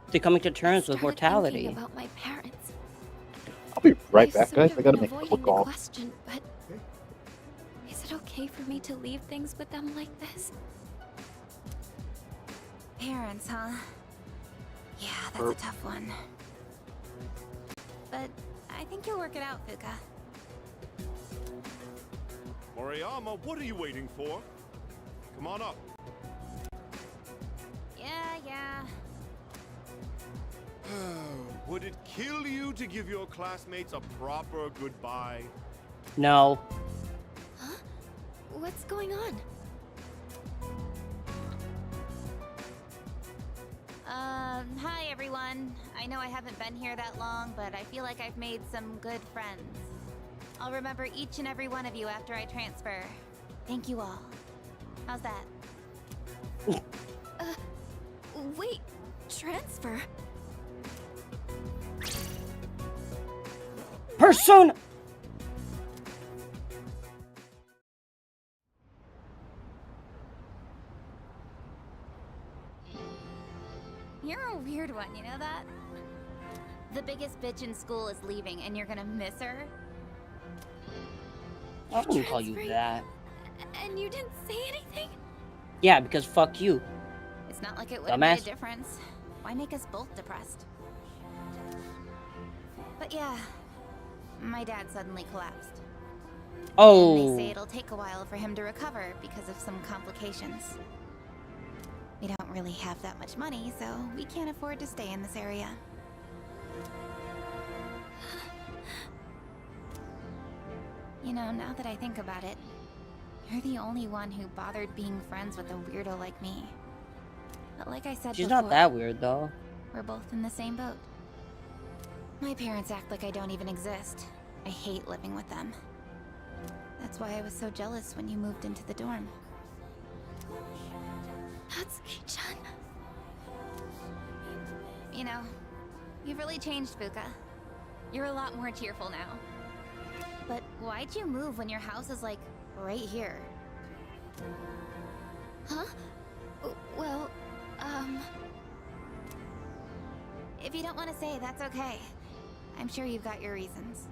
they're coming to terms with mortality. Thinking about my parents. I'll be right back, Sort guys. of I gotta been make a avoiding quick the call. question, but is it okay for me to leave things with them like this? Parents, huh? Yeah, that's a tough one. But I think you'll work it out, Fuka. Moriyama, what are you waiting for? Come on up. Yeah. Would it kill you to give your classmates a proper goodbye? No. What's going on? Hi everyone. I know I haven't been here that long, but I feel like I've made some good friends. I'll remember each and every one of you after I transfer. Thank you all. How's that? Wait, transfer? Persona. You're a weird one, you know that? The biggest bitch in school is leaving and you're gonna miss her? I wouldn't call you that. And you didn't say anything? Yeah, because fuck you. It's not like it would have made a Dumbass. difference. Why make us both depressed? But yeah, my dad suddenly collapsed. And Oh. they say it'll take a while for him to recover because of some complications. We don't really have that much money, so we can't afford to stay in this area. You know, now that I think about it, you're the only one who bothered being friends with a weirdo like me. But like I said She's before, not that weird though. we're both in the same boat. My parents act like I don't even exist. I hate living with them. That's why I was so jealous when you moved into the dorm. Natsuki-chan. You know, you've really changed, Fuka. You're a lot more cheerful now. But why'd you move when your house is like right here? Huh? Well, If you don't want to say, that's okay. I'm sure you've got your reasons.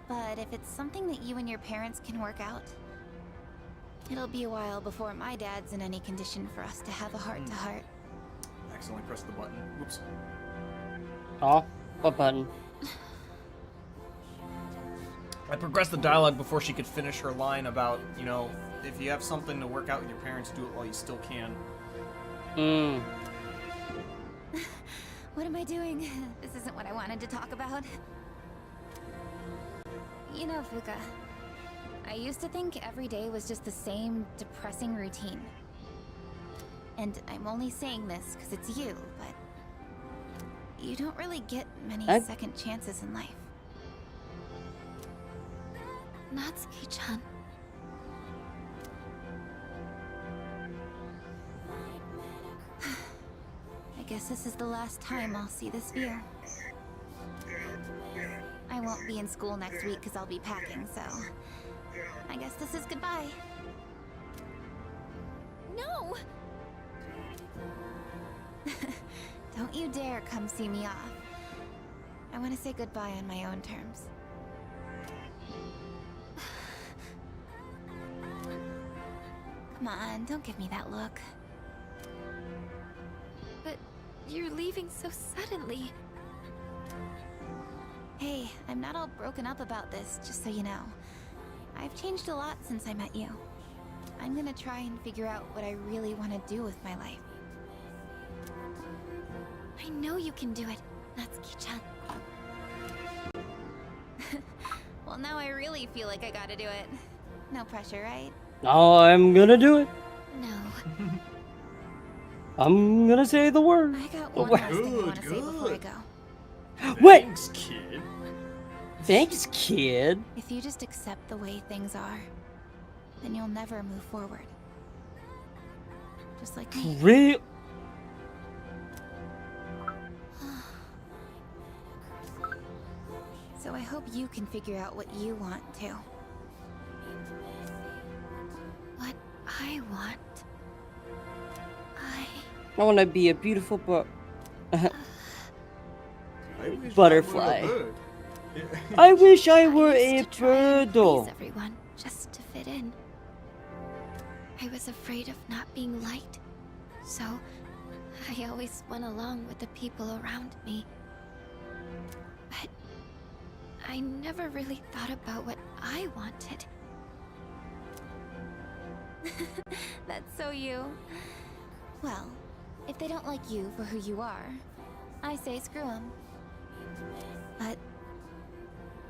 But if it's something that you and your parents can work out, it'll be a while before my dad's in any condition for us to have a heart-to-heart. Accidentally pressed the button. Whoops. Oh, what button? I progressed the dialogue before she could finish her line about, you know, if you have something to work out with your parents, do it while you still can. Hmm. What am I doing? This isn't what I wanted to talk about. You know, Fuka, I used to think every day was just the same depressing routine. And I'm only saying this because it's you, but you don't really get many second chances in life. Natsuki-chan. I guess this is the last time I'll see this view. I won't be in school next week because I'll be packing, so I guess this is goodbye. No! Don't you dare come see me off. I want to say goodbye on my own terms. Come on, don't give me that look. But you're leaving so suddenly. Hey, I'm not all broken up about this, just so you know. I've changed a lot since I met you. I'm gonna try and figure out what I really want to do with my life. I know you can do it, Natsuki-chan. Well, now I really feel like I gotta do it. No pressure, right? I'm gonna do it. No. I'm gonna say the word. I got The one word. last thing I want to say before I go. Wait. Thanks, kid. Thanks, kid. If you just accept the way things are, then you'll never move forward. Just like me. Real. So I hope you can figure out what you want too. What I want. I want to be a beautiful I wish butterfly. I were a bird. I wish I were a used to try and birdo. please everyone just to fit in. I was afraid of not being liked, so I always went along with the people around me. But I never really thought about what I wanted. That's so you. Well, if they don't like you for who you are, I say screw them. But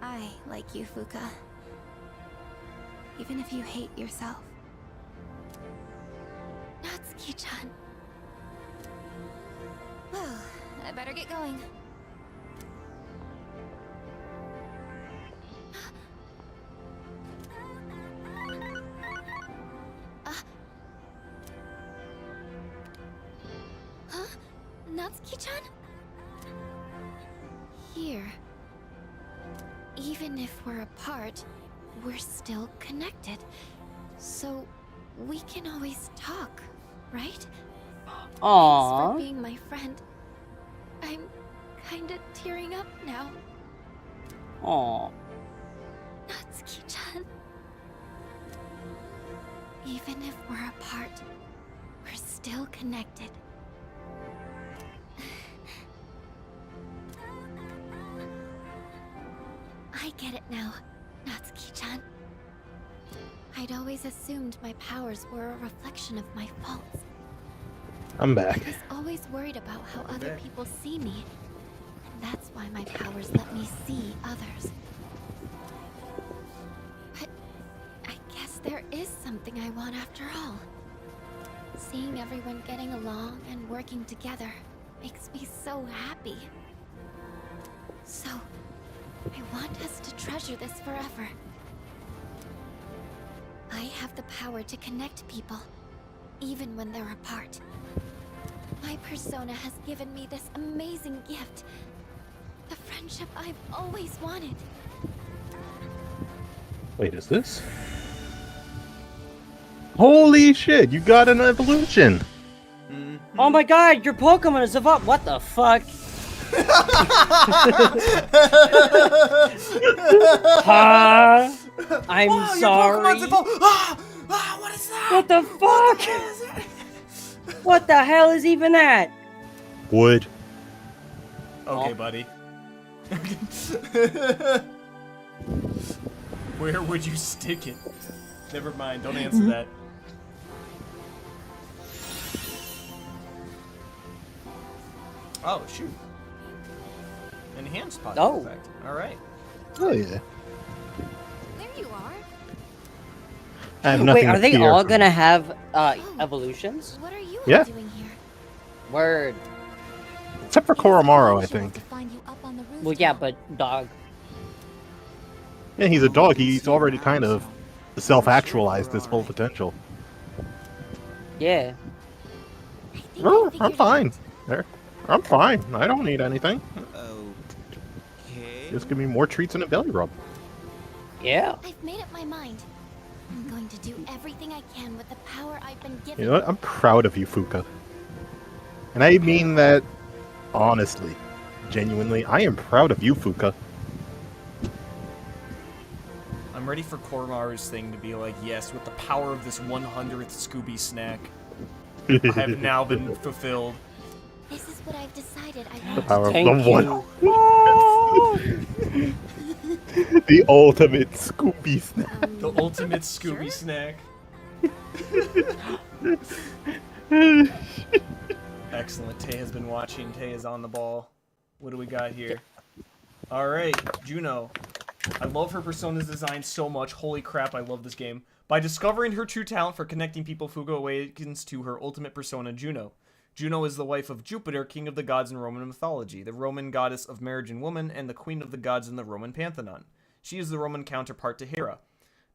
I like you, Fuka. Even if you hate yourself. Natsuki-chan. Well, I better get going. Huh? Natsuki-chan? Here. Even if we're apart, we're still connected. So we can always talk, right? Thanks Aww. for being my friend. I'm kinda tearing up now. Aww. Natsuki-chan. Even if we're apart, we're still connected. I get it now, Natsuki-chan. I'd always assumed my powers were a reflection of my faults. I'm back. I was always worried about how other people see me. And that's why my powers let me see others. But I guess there is something I want after all. Seeing everyone getting along and working together makes me so happy. So, I want us to treasure this forever. I have the power to connect people, even when they're apart. My persona has given me this amazing gift. The friendship I've always wanted. Wait, is this? Holy shit, you got an evolution! Oh my god, your Pokemon is evolved. What the fuck? Huh? I'm Wow, sorry. Your Pokemon's evolved. What is that? What the fuck? What the hell is even that? Wood. Okay, buddy. Where would you stick it? Never mind, don't answer that. Oh, shoot. Enhanced positive Oh. effect. Alright. Oh yeah. There you are. I have nothing Wait, are to they fear all from- gonna have evolutions? What are you Yeah. doing here? Word. Except for Koromaru, I think. Find you up on the roof. Well, yeah, but dog. Yeah, he's a dog. He's already kind of self-actualized his full potential. Yeah. No, I'm fine. There. I'm fine. I don't need anything. Okay. Just give me more treats and a belly rub. Yeah. I've made up my mind. I'm going to do everything I can with the power I've been given. You know what? I'm proud of you, Fuka. And I mean that honestly. Genuinely. I am proud of you, Fuka. I'm ready for Koromaru's thing to be like, yes, with the power of this 100th Scooby snack, I have now been fulfilled. This is what I've decided I The want. power of Thank the you. one. The ultimate Scooby snack. The ultimate Scooby snack. Excellent. Tay has been watching. Tay is on the ball. What do we got here? Alright, Juno. I love her Persona's design so much. Holy crap, I love this game. By discovering her true talent for connecting people, Fuka awakens to her ultimate persona, Juno. Juno is the wife of Jupiter, king of the gods in Roman mythology, the Roman goddess of marriage and woman, and the queen of the gods in the Roman pantheon. She is the Roman counterpart to Hera.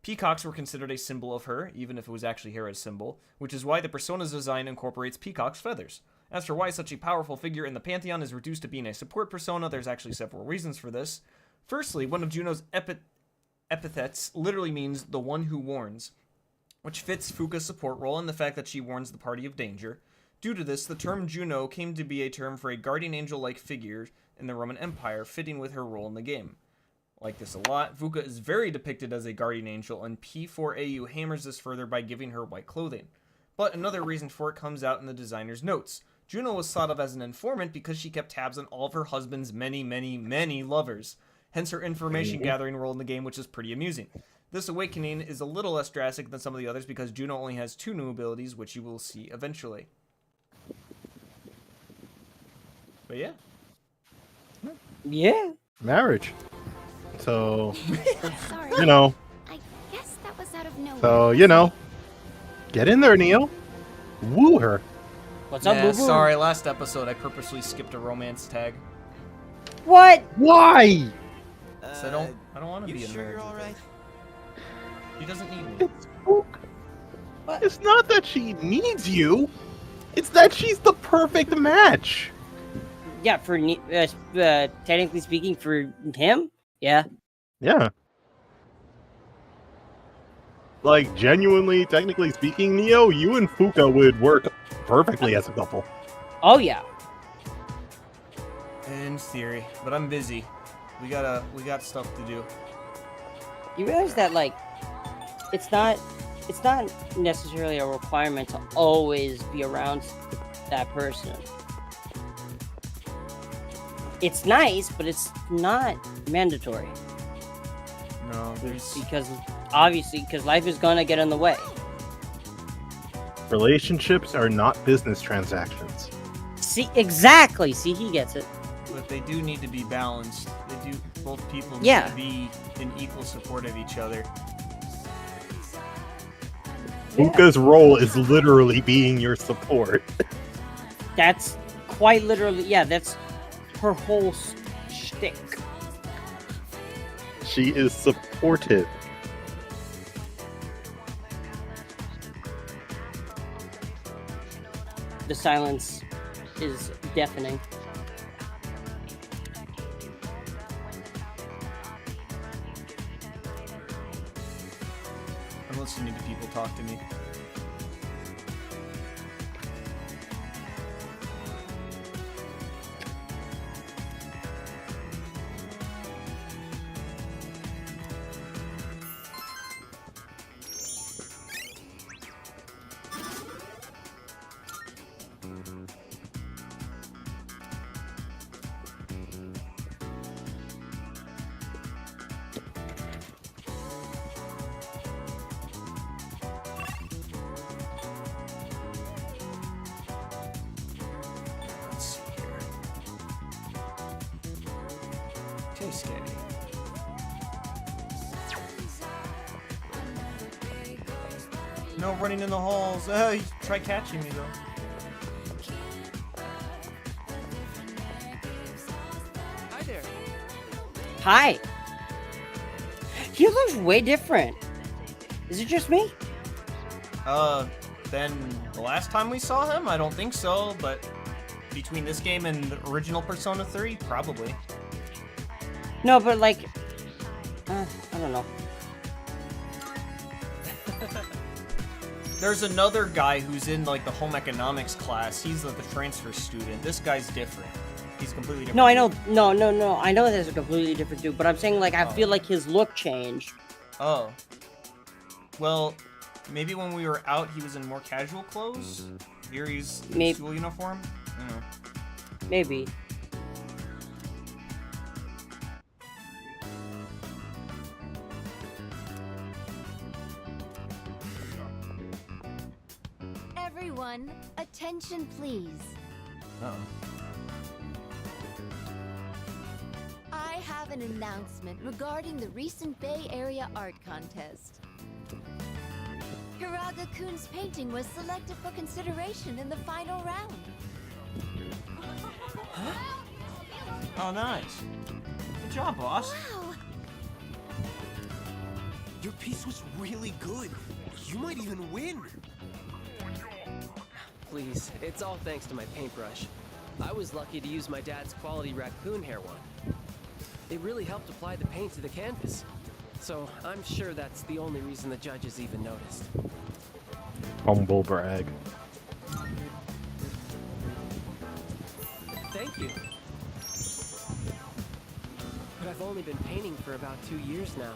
Peacocks were considered a symbol of her, even if it was actually Hera's symbol, which is why the persona's design incorporates peacock's feathers. As for why such a powerful figure in the pantheon is reduced to being a support persona, there's actually several reasons for this. Firstly, one of Juno's epithets literally means the one who warns, which fits Fuka's support role in the fact that she warns the party of danger. Due to this, the term Juno came to be a term for a guardian angel-like figure in the Roman Empire, fitting with her role in the game. Like this a lot, Fuka is very depicted as a guardian angel, and P4AU hammers this further by giving her white clothing. But another reason for it comes out in the designer's notes. Juno was thought of as an informant because she kept tabs on all of her husband's many lovers. Hence her information gathering role in the game, which is pretty amusing. This awakening is a little less drastic than some of the others because Juno only has 2 new abilities, which you will see eventually. But yeah. Yeah. Marriage. So, Sorry. you know. I guess that was out of nowhere. So, you know. Get in there, Neo. Woo her. What's up, Yeah, boo-boo? sorry, last episode I purposely skipped a romance tag. What? Why? So I don't want to be in a sure marriage you're with her. alright? She doesn't need me. It's not that she needs you. It's that she's the perfect match. Yeah, for technically speaking, for him, yeah. Yeah. Like, genuinely, technically speaking, Neo, you and Fuka would work perfectly as a couple. Oh yeah. In theory, but I'm busy. We got stuff to do. You realize that, like, it's not it's not necessarily a requirement to always be around that person. It's nice, but it's not mandatory. No, there's because life is gonna get in the way. Relationships are not business transactions. See, exactly. See, he gets it. But they do need to be balanced. They do. Both people need Yeah. to be in equal support of each other. Luca's role is literally being your support. That's quite literally, yeah. That's her whole shtick. She is supportive. The silence is deafening. I'm listening to people talk to me. Let's see here. Keisuke. No running in the halls. Try catching me though. Hi there. Hi. He looks way different. Is it just me? Then the last time we saw him, I don't think so, but between this game and the original Persona 3, probably. No, but like, I don't know. There's another guy who's in like the home economics class. He's like the transfer student. This guy's different. He's completely different. No, I know. No. I know there's a completely different dude, but I'm saying like I feel like his look changed. Oh. Well, maybe when we were out, he was in more casual clothes. Here he's in school uniform. I don't know. Maybe. Everyone, attention please. Uh-oh. I have an announcement regarding the recent Bay Area Art Contest. Hiraga-kun's painting was selected for consideration in the final round. Oh, nice. Good job, boss. Wow. Your piece was really good. You might even win. Please, it's all thanks to my paintbrush. I was lucky to use my dad's quality raccoon hair one. It really helped apply the paint to the canvas. So I'm sure that's the only reason the judges even noticed. Humble brag. Thank you. But I've only been painting for about 2 years now,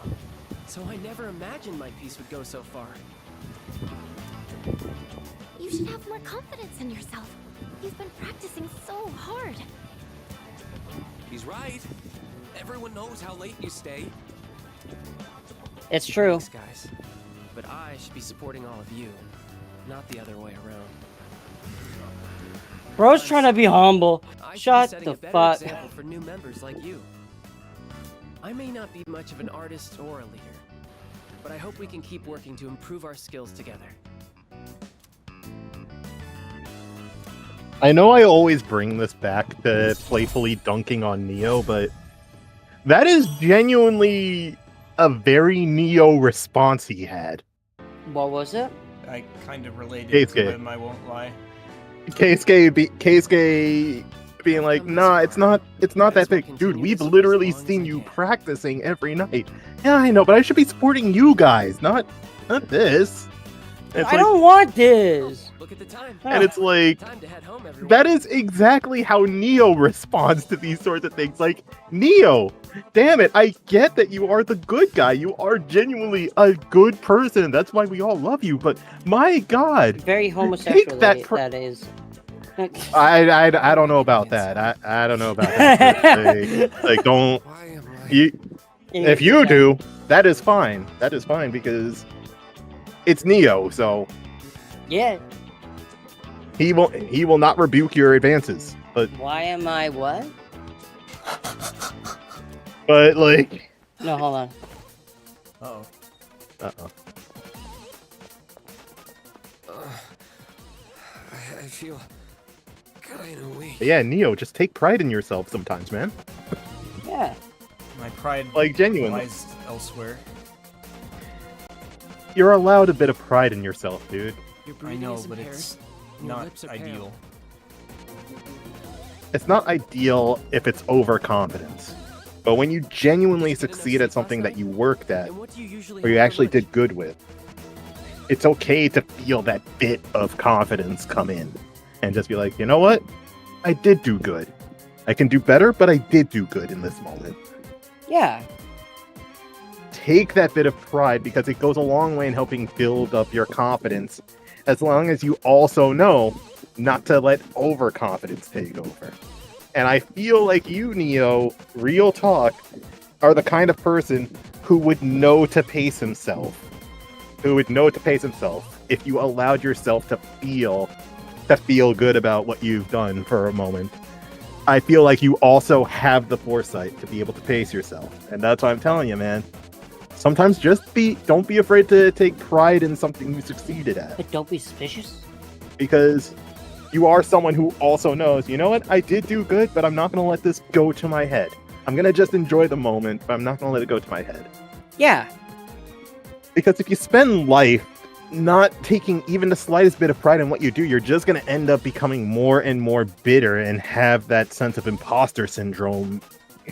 so I never imagined my piece would go so far. You should have more confidence in yourself. You've been practicing so hard. He's right. Everyone knows how late you stay. It's true. Thanks, guys. But I should be supporting all of you, not the other way around. Bro's trying to be humble. I should Shut be setting the a better fuck. example for new members like you. I may not be much of an artist or a leader, but I hope we can keep working to improve our skills together. I know I always bring this back to playfully dunking on Neo, but that is genuinely a very Neo response he had. What was it? I kind of related Keisuke. to him, I won't lie. Keisuke being like, nah, it's not that big. Dude, we've literally seen you practicing every night. Yeah, I know, but I should be supporting you guys, not this. I don't want this. Look at the time. And it's like, Time to head home, everyone. that is exactly how Neo responds to these sorts of things. Like, Neo, damn it, I get that you are the good guy. You are genuinely a good person. That's why we all love you. But my God, Very homosexual. that That is. I don't know about that. I don't know about that. like don't you? If you do, that is fine. That is fine because it's Neo. So Yeah. he will not rebuke your advances. But Why am I what? but like No, hold on. Uh-oh. uh-oh. I feel kind of weak. Yeah, Neo, just take pride in yourself sometimes, man. Yeah. My pride Like, genuinely. lies elsewhere. You're allowed a bit of pride in yourself, dude. I know, but it's not ideal. It's not ideal if it's overconfidence. But when you genuinely succeed at something that you worked at, or you actually did good with, it's okay to feel that bit of confidence come in. And just be like, you know what? I did do good. I can do better, but I did do good in this moment. Yeah. Take that bit of pride because it goes a long way in helping build up your confidence, as long as you also know not to let overconfidence take over. And I feel like you, Neo, real talk, are the kind of person who would know to pace himself. Who would know to pace himself if you allowed yourself to feel good about what you've done for a moment. I feel like you also have the foresight to be able to pace yourself. And that's what I'm telling you, man. Sometimes don't be afraid to take pride in something you succeeded at. But don't be suspicious. Because you are someone who also knows, you know what, I did do good, but I'm not going to let this go to my head. I'm going to just enjoy the moment, but I'm not going to let it go to my head. Yeah. Because if you spend life not taking even the slightest bit of pride in what you do, you're just going to end up becoming more and more bitter and have that sense of imposter syndrome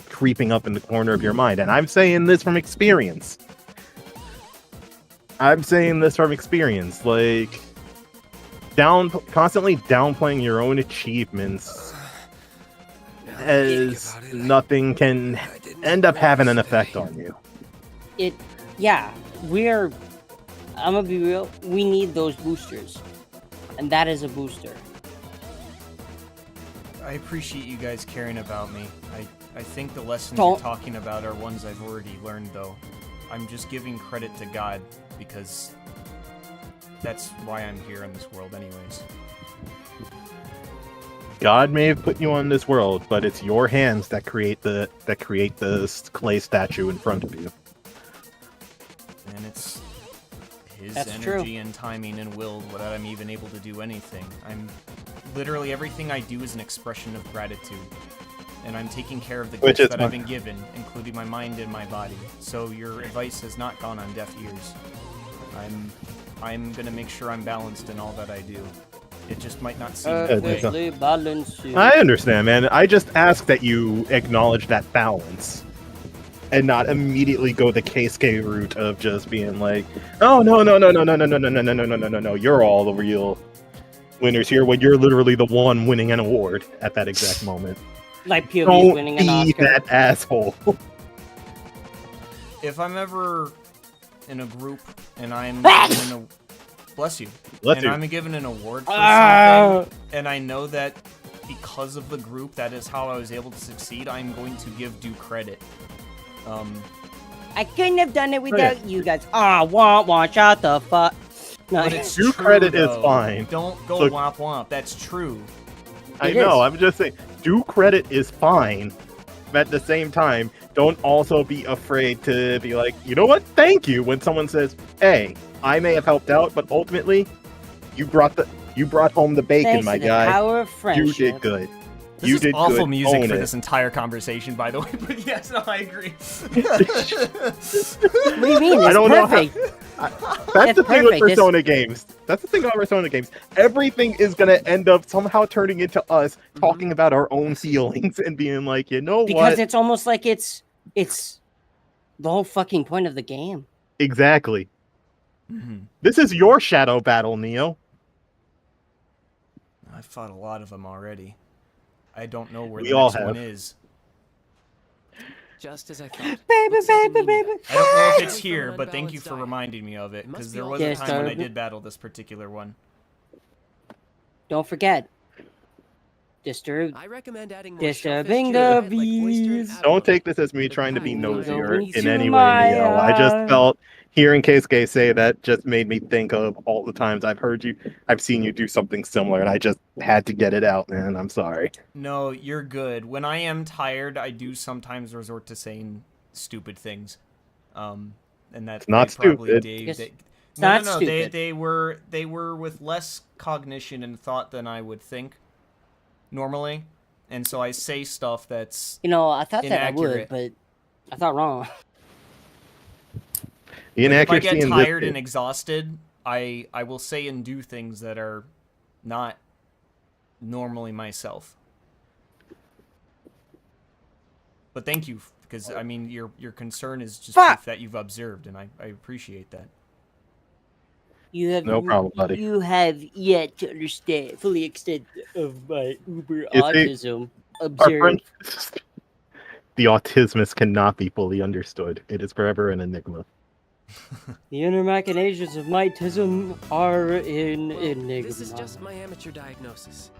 creeping up in the corner of your mind. And I'm saying this from experience. Like, constantly downplaying your own achievements as nothing can end up having an effect on you. Yeah, I'm gonna be real, we need those boosters. And that is a booster. I appreciate you guys caring about me. I think the lessons Don't- you're talking about are ones I've already learned, though. I'm just giving credit to God, because that's why I'm here in this world anyways. God may have put you on this world, but it's your hands that create the clay statue in front of you. And it's his That's energy true. and timing and will that I'm even able to do anything. Literally everything I do is an expression of gratitude. And I'm taking care of the Which gifts is that fine. I've been given, including my mind and my body. So your advice has not gone on deaf ears. I'm gonna make sure I'm balanced in all that I do. It just might not seem that way. Perfectly balanced. I understand, man. I just ask that you acknowledge that balance and not immediately go the Keisuke route of just being like, oh no, you're all the real winners here when you're literally the one winning an award at that exact moment. Like POV Don't winning an be Oscar. that asshole. If I'm ever in a group and I'm given a bless you, Bless and you. I'm given an award for Ah. something, and I know that because of the group, that is how I was able to succeed, I'm going to give due credit. I couldn't have done it Oh, without you guys. Wah, shut the fuck. No, But it's Due true, credit is though. fine. Don't go Look- womp womp. That's true. I It know, is. I'm just saying, due credit is fine. But at the same time, don't also be afraid to be like, you know what, thank you, when someone says, hey, I may have helped out, but ultimately, you brought home the bacon, Thanks my to the guy. power of You friendship. did good. This You is did awful good. music Own for it. this entire conversation, by the way. But yes, no, I agree. What do you mean? It's I don't perfect. know That's the thing with perfect. This- Persona games. That's the thing about Persona games. Everything is gonna end up somehow turning into us talking about our own feelings and being like, you know Because what? it's almost like it's the whole fucking point of the game. Exactly. Mhm. This is your shadow battle, Neo. I've fought a lot of them already. I don't know where We the all next one have. is. Just as I thought. Baby, baby, baby. I don't know if it's here, but thank you for reminding me of it, because there was a time when I did battle this particular one. Don't forget. I recommend adding more Disturbing the bees. Don't take this as me trying to be nosy in any way, Neo. I just felt hearing Keisuke say that just made me think of all the times I've seen you do something similar, and I just had to get it out, man. I'm sorry. No, you're good. When I am tired, I do sometimes resort to saying stupid things. And that's not probably stupid. No, stupid. they were with less cognition and thought than I would think normally, and so I say stuff that's I thought inaccurate. that I would, but I thought wrong. If I get tired and exhausted, I will say and do things that are not normally myself. But thank you, because I mean your concern is just proof that you've observed, and I appreciate that. You have no problem, buddy. You have yet to understand fully extent of my uber You see, autism. our Observed. friend- the autismus cannot be fully understood. It is forever an enigma. The inner machinations of my tism are an enigma. This is just my amateur diagnosis.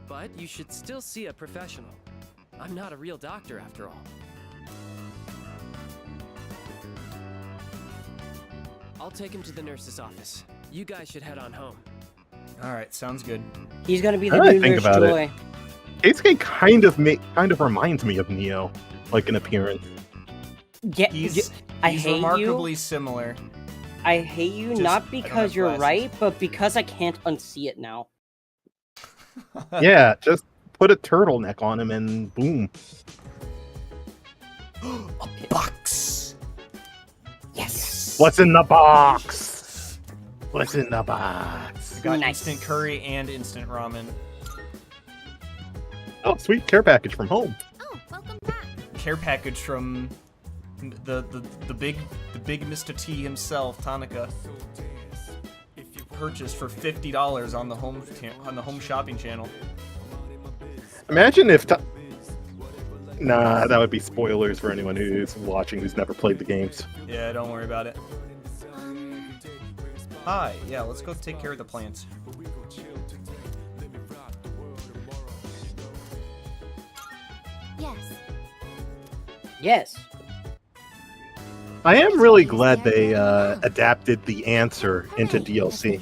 But you should still see a professional. I'm not a real doctor after all. I'll take him to the nurse's office. You guys should head on home. Alright, sounds good. He's gonna be the Now that I new think Nurse about Joy. it, Keisuke kind of reminds me of Neo, like in appearance. Yeah, He's I hate remarkably you. similar. I hate you Just, not I don't because have you're glasses. right, but because I can't unsee it now. Yeah, just put a turtleneck on him and boom. A box. Yes. What's in the box? What's in the box? I got instant curry and instant ramen. Oh, sweet care package from home. Care package from the big Mr. T himself, Tanaka. Purchased for $50 on the home shopping channel. Imagine if. Nah, that would be spoilers for anyone who's watching who's never played the games. Yeah, don't worry about it. Hi, yeah, let's go take care of the plants. Yes. Yes. I am really glad they adapted the answer into DLC.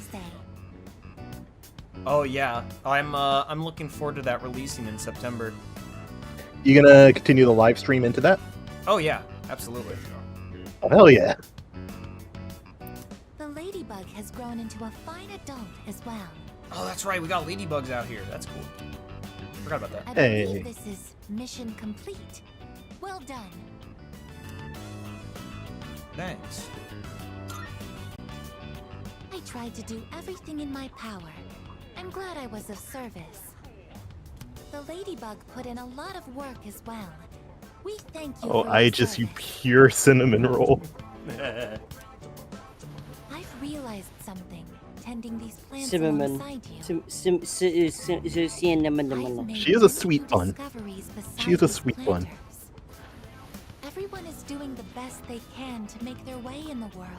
Oh yeah, I'm looking forward to that releasing in September. You gonna continue the live stream into that? Oh yeah, absolutely. Oh, hell yeah. The ladybug has grown into a fine adult as well. Oh, that's right, we got ladybugs out here. That's cool. Forgot about that. I believe this is mission complete. Well done. Thanks. I tried to do everything in my power. I'm glad I was of service. The ladybug put in a lot of work as well. We thank you Oh, for I your just you service. pure cinnamon roll. I've realized something tending these plants Cinnamon. alongside you. Cinnamon. She is a sweet one. Discoveries beside She is a these sweet one. planters. Everyone is doing the best they can to make their way in the world.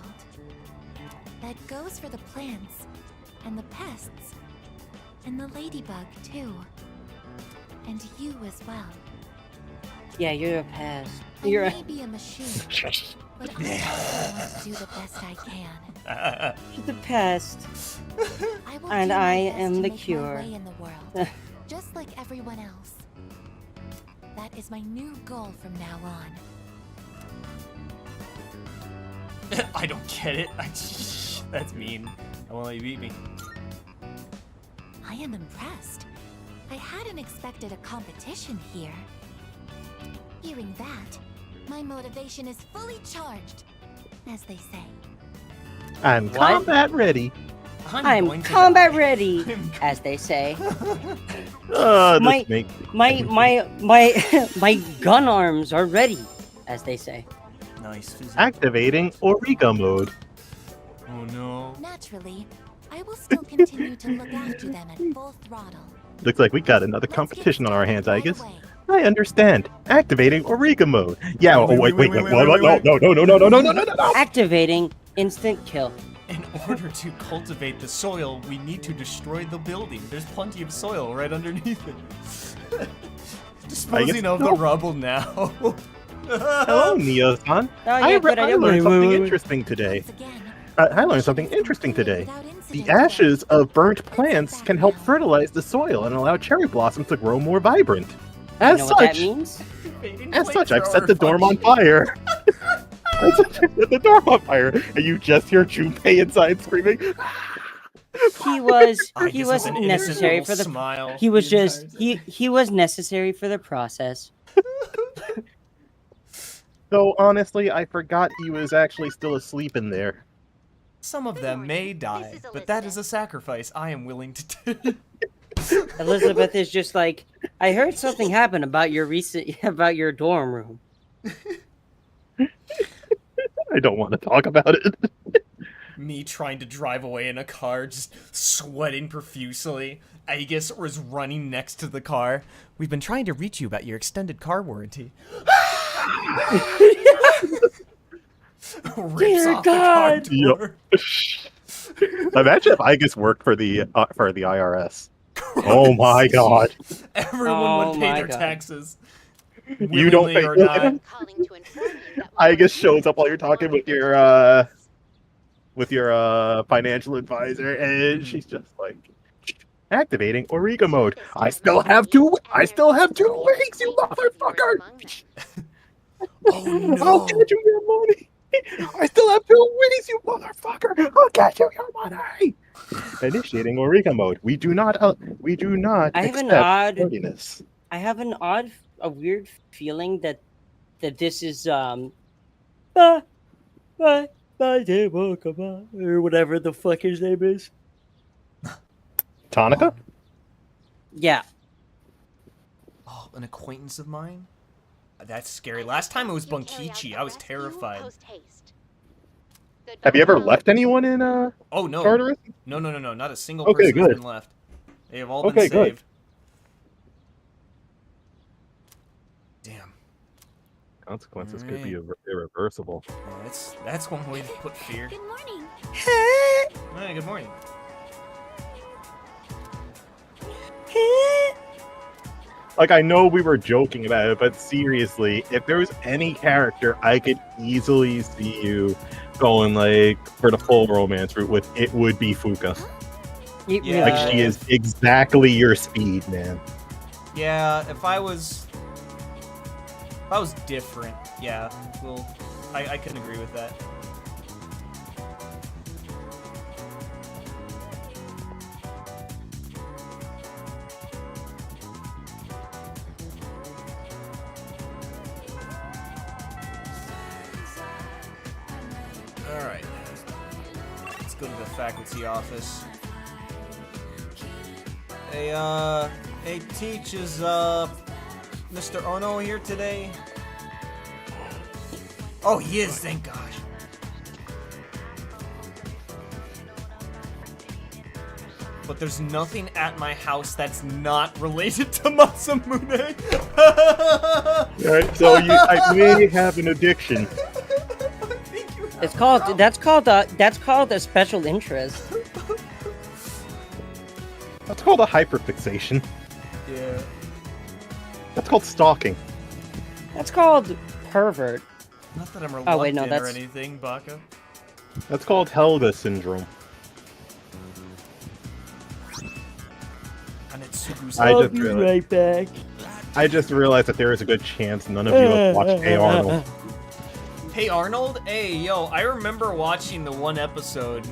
That goes for the plants, and the pests, and the ladybug too. And you as well. Yeah, you're a pest. I You're may be a machine, but I want to do the best I can. the pest. I will And do my I best am to the make my cure. way in the world, just like everyone else. That is my new goal from now on. I don't get it. That's mean. I won't let you beat me. I am impressed. I hadn't expected a competition here. Hearing that, my motivation is fully charged, as they say. I'm combat ready. I'm combat ready, as they say. This my, makes my gun arms are ready, as they say. Nice. Activating Origa mode. Oh no. Naturally, I will still continue to look after them at full throttle. Looks like we got another competition on our hands, I guess. I understand. Activating Eureka mode. Yeah. Oh, wait. What? No. Activating instant kill. In order to cultivate the soil, we need to destroy the building. There's plenty of soil right underneath it. Disposing of the rubble now. Hello, Neo-san. Oh, I yeah, learned something interesting today. I learned something interesting today. The ashes of burnt plants can help fertilize the soil and allow cherry blossoms to grow more vibrant. You know what that means? I've set the dorm on fire. I've set the dorm on fire, and you just hear Junpei inside screaming. He wasn't necessary for the smile. He was just he was necessary for the process. Though honestly, I forgot he was actually still asleep in there. Some of them may die, but that is a sacrifice I am willing to do. Elizabeth is just like, I heard something happen about your dorm room. I don't want to talk about it. Me trying to drive away in a car, just sweating profusely. Aegis was running next to the car. We've been trying to reach you about your extended car warranty. Rips off God! the car door. Imagine if Aegis worked for the IRS. Oh my God! Everyone would pay their taxes. You don't pay. Or not. Aegis shows up while you're talking with your financial advisor, and she's just like, activating Eureka mode. I still have two weeks, you motherfucker! Oh no! I'll get you your money. I still have 2 weeks, you motherfucker! I'll get you your money. Initiating Eureka mode. We do not. I have a weird feeling that this is or whatever the fuck his name is. Tanaka? Yeah. Oh, an acquaintance of mine? That's scary. Last time it was Bunkichi. I was terrified. Have you ever left anyone in Oh no. Tartarus? No. Not a single Okay, person has good. been left. They have all been Okay, good. saved. Damn. Consequences could be irreversible. Yeah, that's one way to put fear. Good morning. Hey, good morning. Like, I know we were joking about it, but seriously, if there was any character I could easily see you going, like, for the full romance route with, it would be Fuka. Yeah. Like, she is exactly your speed, man. Yeah, if I was different, yeah, well, I couldn't agree with that. Alright. Let's go to the faculty office. Hey, Teach, is, Mr. Ono here today? Oh, he is, thank gosh. But there's nothing at my house that's not related to Masamune. Alright, so I may have an addiction. It's called that's called a special interest. That's called a hyperfixation. Yeah. That's called stalking. That's called pervert. Not that I'm Oh, reluctant wait, no, or that's- anything, Baka. That's called Helga syndrome. I'll be right back. I just realized that there is a good chance none of you have watched Hey Arnold. Hey Arnold? Hey, yo, I remember watching the one episode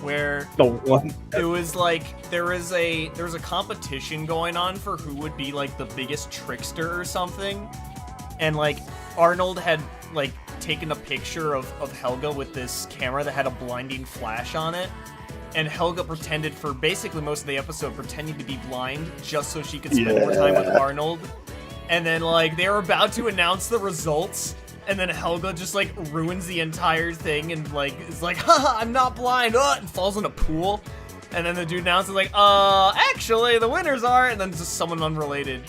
where The one. it was like there was a competition going on for who would be like the biggest trickster or something. And like Arnold had like taken a picture of Helga with this camera that had a blinding flash on it. And Helga pretended for basically most of the episode pretending to be blind just so she could spend more time with Arnold. And then like they were about to announce the results, and then Helga just like ruins the entire thing and like is like, haha, I'm not blind, and falls in a pool. And then the dude announces like, actually the winners are, and then just someone unrelated.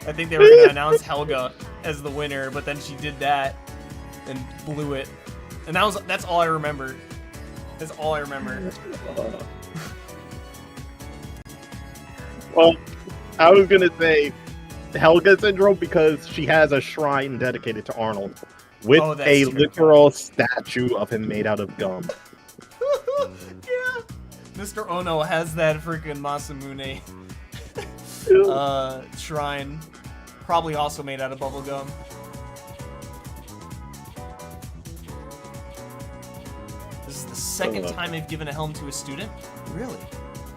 I think they were gonna announce Helga as the winner, but then she did that and blew it. And that's all I remember. That's all I remember. Well, I was gonna say Helga syndrome because she has a shrine dedicated to Arnold with a literal statue of him made out of gum. Yeah. Mr. Ono has that freaking Masamune shrine, probably also made out of bubblegum. This is the second time they've given a helm to a student? Really?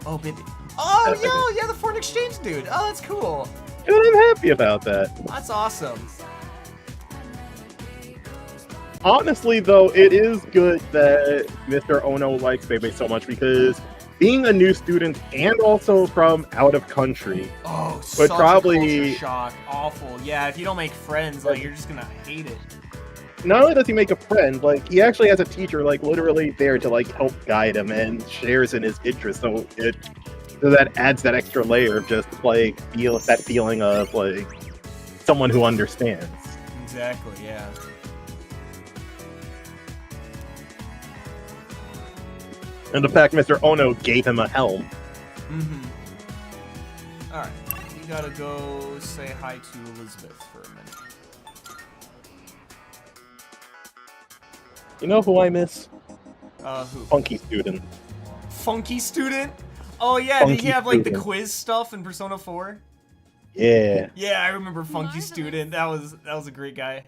Oh, baby. Oh, yeah, the foreign exchange dude. Oh, that's cool. And I'm happy about that. That's awesome. Honestly, though, it is good that Mr. Ono likes Bebe so much because being a new student and also from out of country would such probably a culture shock. Awful. Yeah, if you don't make friends, like you're just gonna hate it. Not only does he make a friend, like he actually has a teacher, like literally there to like help guide him and shares in his interests. So that adds that extra layer of just like that feeling of like someone who understands. Exactly. Yeah. And the fact Mr. Ono gave him a helm. Mm-hmm. Alright, we gotta go say hi to Elizabeth for a minute. You know who I miss? Who? Funky Student. Funky Student? Oh yeah, did he have like the quiz stuff in Persona 4? Yeah. Yeah, I remember Funky Student. That was a great guy.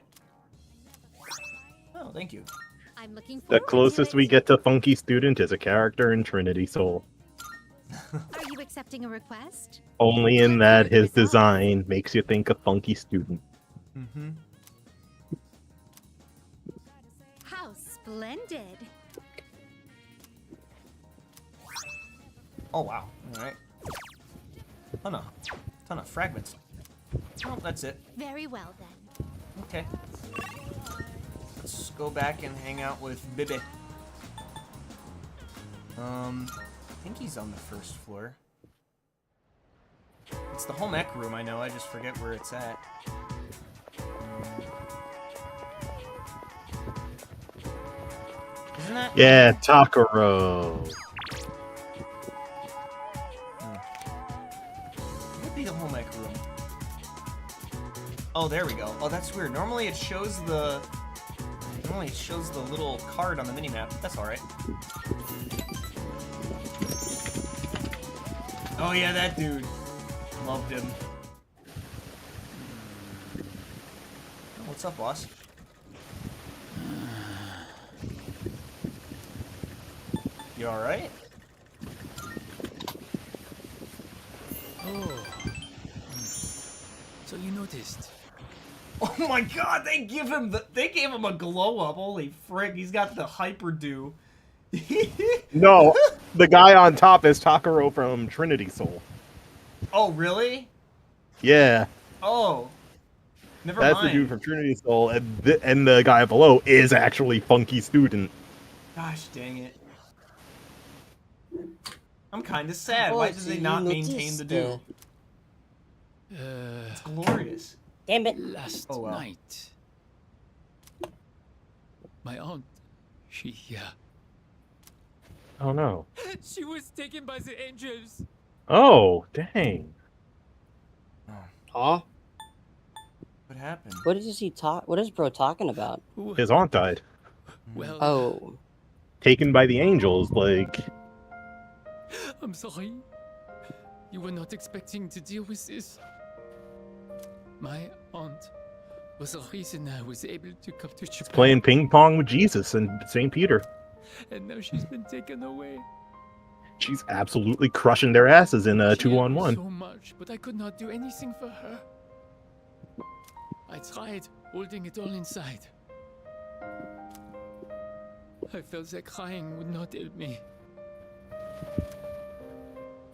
Oh, thank you. I'm looking The closest we get to Funky Student is a character in Trinity Soul. Are you accepting a request? Only in that his design makes you think of Funky Student. Mm-hmm. How splendid. Oh wow. Alright. Ton of fragments. Oh, that's it. Very well then. Okay. Let's go back and hang out with Bibi. I think he's on the first floor. It's the home ec room, I know, I just forget where it's at. Isn't that? Yeah, Takaro. Would be the home ec room. Oh, there we go. Oh, that's weird. Normally it shows the little card on the minimap. That's alright. Oh yeah, that dude. Loved him. Oh, what's up, boss? You alright? Oh. So you noticed. Oh my god, they gave him a glow up. Holy frick, he's got the hyper dew. No, the guy on top is Takaro from Trinity Soul. Oh, really? Yeah. Oh. Never That's mind. the dude from Trinity Soul, and the guy below is actually Funky Student. Gosh dang it. I'm kind of sad. Why did they not maintain the dew? It's glorious. Damn it. Last night, my aunt, she, Oh no. she was taken by the angels. Oh, dang. Huh? What happened? What is bro talking about? His aunt died. Well, Oh. Taken by the angels, like... I'm sorry. You were not expecting to deal with this. My aunt was the reason I was able to come to Japan. Playing ping pong with Jesus and St. Peter. And now she's been taken away. She's absolutely crushing their asses in a She helped me 2-on-1. so much, but I could not do anything for her. I tried holding it all inside. I felt that crying would not help me.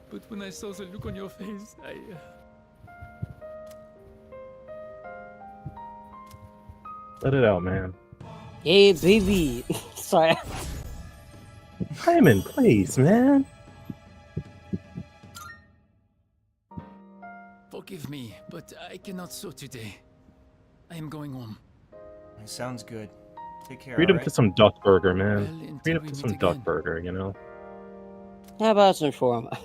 But when I saw the look on your face, Let it out, man. Hey, baby. Sorry. Simon, please, man. Forgive me, but I cannot sew today. I am going home. Sounds good. Take care. Treat him alright? to some duck burger, man. Well, Treat him until to we some meet duck again. burger, you know? How about some shawarma?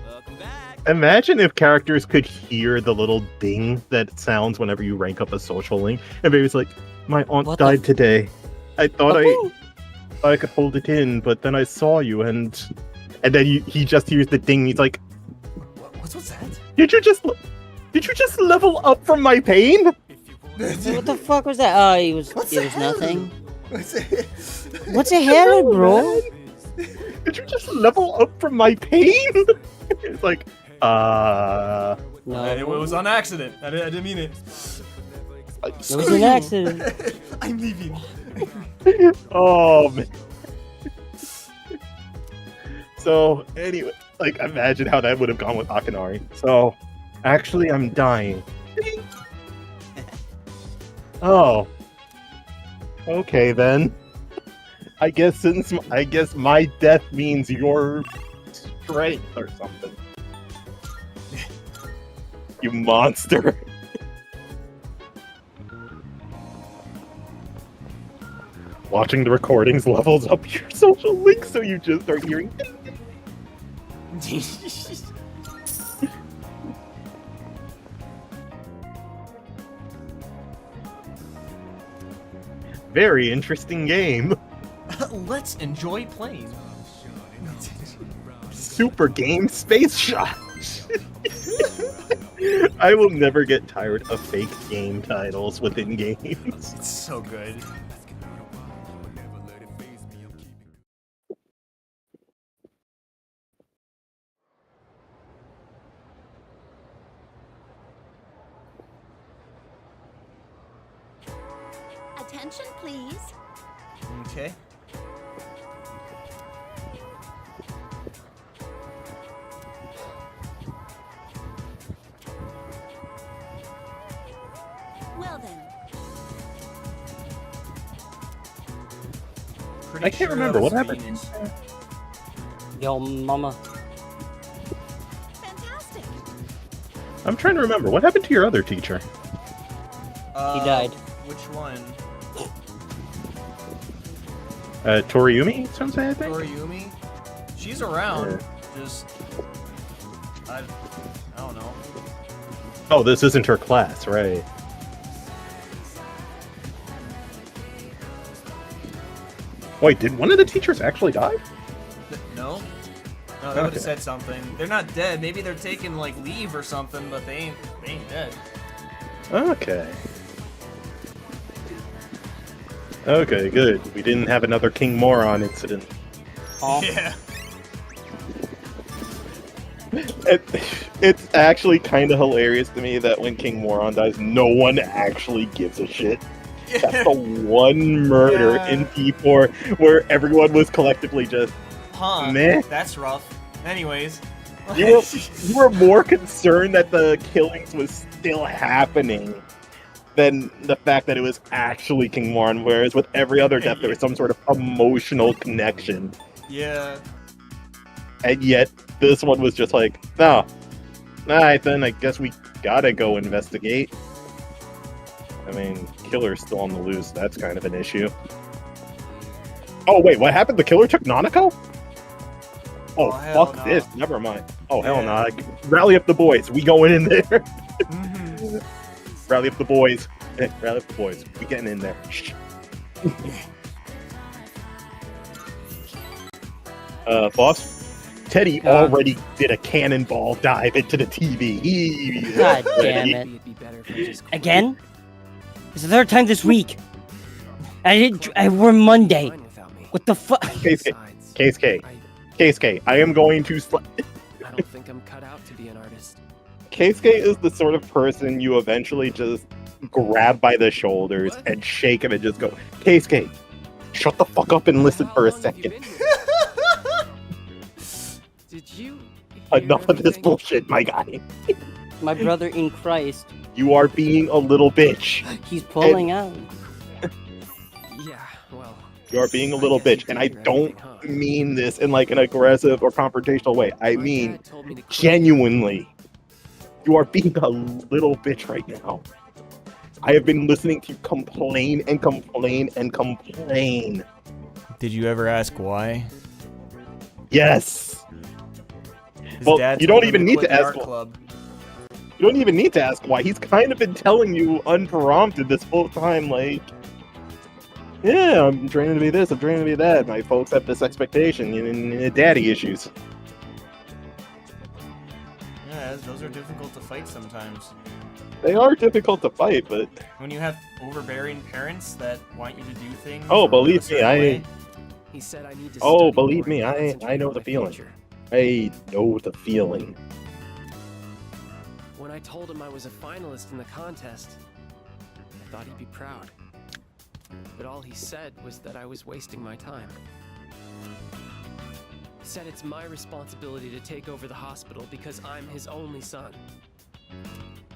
Welcome back. Imagine if characters could hear the little ding that sounds whenever you rank up a social link, and baby's like, "My aunt What the died today. I thought I could hold it in, but then I saw you, and then he just hears the ding. He's like, What's that? Did you just level up from my pain? What the fuck was that? Oh, it was nothing. What's it? What's a hair, bro? Did you just level up from my pain? It's like, No. It was on accident. I didn't mean it. It was an accident. I'm leaving. Oh man. So anyway, like imagine how that would have gone with Akinari. So actually I'm dying. Oh. Okay then. I guess my death means your strength or something. You monster. Watching the recordings levels up your social links so you just start hearing. Very interesting game. Let's enjoy playing. Super game Space Shot. I will never get tired of fake game titles within games. It's so good. Attention, please. Okay. Well then. I can't remember what happened. Yo, mama. Fantastic. I'm trying to remember what happened to your other teacher. He died. Which one? Toriumi Sensei, I think. Toriumi? She's around. Just I don't know. Oh, this isn't her class, right? Wait, did one of the teachers actually die? No? No, they would Okay. have said something. They're not dead. Maybe they're taking like leave or something, but they ain't dead. Okay. Okay, good. We didn't have another King Moron incident. Yeah. It's actually kind of hilarious to me that when King Moron dies, no one actually gives a shit. That's the one murder in P4 where everyone was collectively just, Huh. meh. That's rough. Anyways. You were more concerned that the killings was still happening than the fact that it was actually King Moron, whereas with every other death there was some sort of emotional connection. Yeah. And yet, this one was just like, no. Alright then, I guess we gotta go investigate. I mean, killer's still on the loose, that's kind of an issue. Oh wait, what happened? The killer took Nanako? Oh, hell fuck no. this, never mind. Oh, hell no. Rally up the boys, we going in there. Mm-hmm. Rally up the boys. Hey, rally up the boys, we getting in there. Boss? Teddy already did a cannonball dive into the TV. God damn it. Again? It's the third time this week. We're Monday. What the fuck? Keisuke, I am going to I don't think I'm cut out to be an artist. Keisuke is the sort of person you eventually just grab by the shoulders and shake him and just go, Keisuke, shut the fuck up and listen for a second. Did you Enough of this bullshit, my guy. My brother in Christ. You are being a little bitch. He's pulling out. You're being a little bitch, and I don't mean this in like an aggressive or confrontational way. I mean genuinely. You are being a little bitch right now. I have been listening to you complain and complain and complain. Did you ever ask why? Yes. His Well, dad you told don't him even to need quit to the ask. art club. You don't even need to ask why. He's kind of been telling you unprompted this whole time, like, yeah, I'm training to be this, I'm training to be that. My folks have this expectation and daddy issues. Yeah, those are difficult to fight sometimes. They are difficult to fight, but When you have overbearing parents that want you to do things. oh, or live a believe me, certain way. He said I need to oh, study believe more me, and I concentrate know on the my feeling. future. I know the feeling. When I told him I was a finalist in the contest, I thought he'd be proud. But all he said was that I was wasting my time. He said it's my responsibility to take over the hospital because I'm his only son.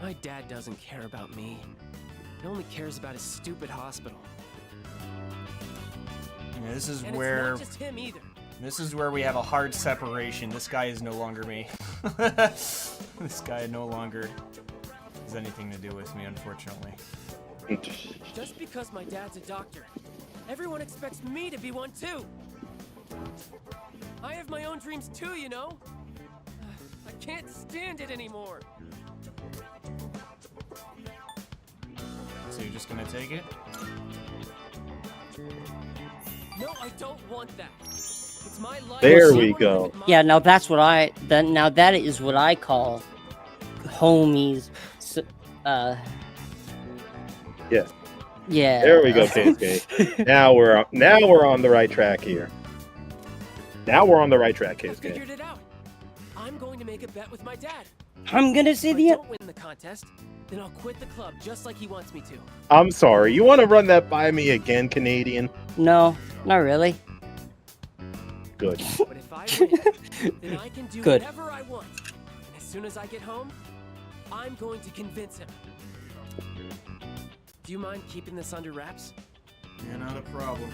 My dad doesn't care about me. He only cares about his stupid hospital. Yeah, this is And where it's not just him either. this is where we have a hard separation. This guy is no longer me. This guy no longer has anything to do with me, unfortunately. Just because my dad's a doctor, everyone expects me to be one too. I have my own dreams too, you know? I can't stand it anymore. So you're just gonna take it? No, I don't want that. It's my life. There we go. Yeah, now that's what I now that is what I call homies. Yeah. Yeah. There we go, Keisuke. now we're on the right track here. Now we're on the right track, Keisuke. Figured it out. I'm going to make a bet with my dad. I'm gonna say If I the don't win the contest, then I'll quit the club just like he wants me to. I'm sorry. You want to run that by me again, Canadian? No, not really. Good. But if I win, then I can do Good. whatever I want. And as soon as I get home, I'm going to convince him. Do you mind keeping this under wraps? Yeah, not a problem.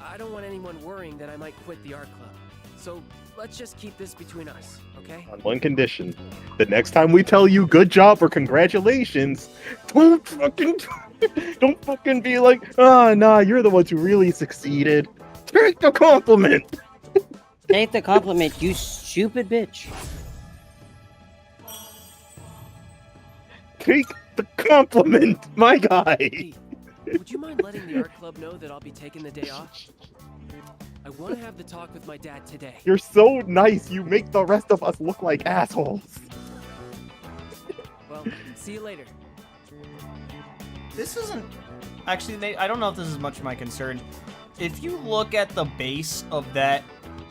I don't want anyone worrying that I might quit the art club. So let's just keep this between us, okay? On one condition. The next time we tell you good job or congratulations, don't fucking be like, ah, nah, you're the ones who really succeeded. Take the compliment. Take the compliment, you stupid bitch. Take the compliment, my guy. Would you mind letting the art club know that I'll be taking the day off? I want to have the talk with my dad today. You're so nice, you make the rest of us look like assholes. Well, see you later. This isn't actually. I don't know if this is much of my concern. If you look at the base of that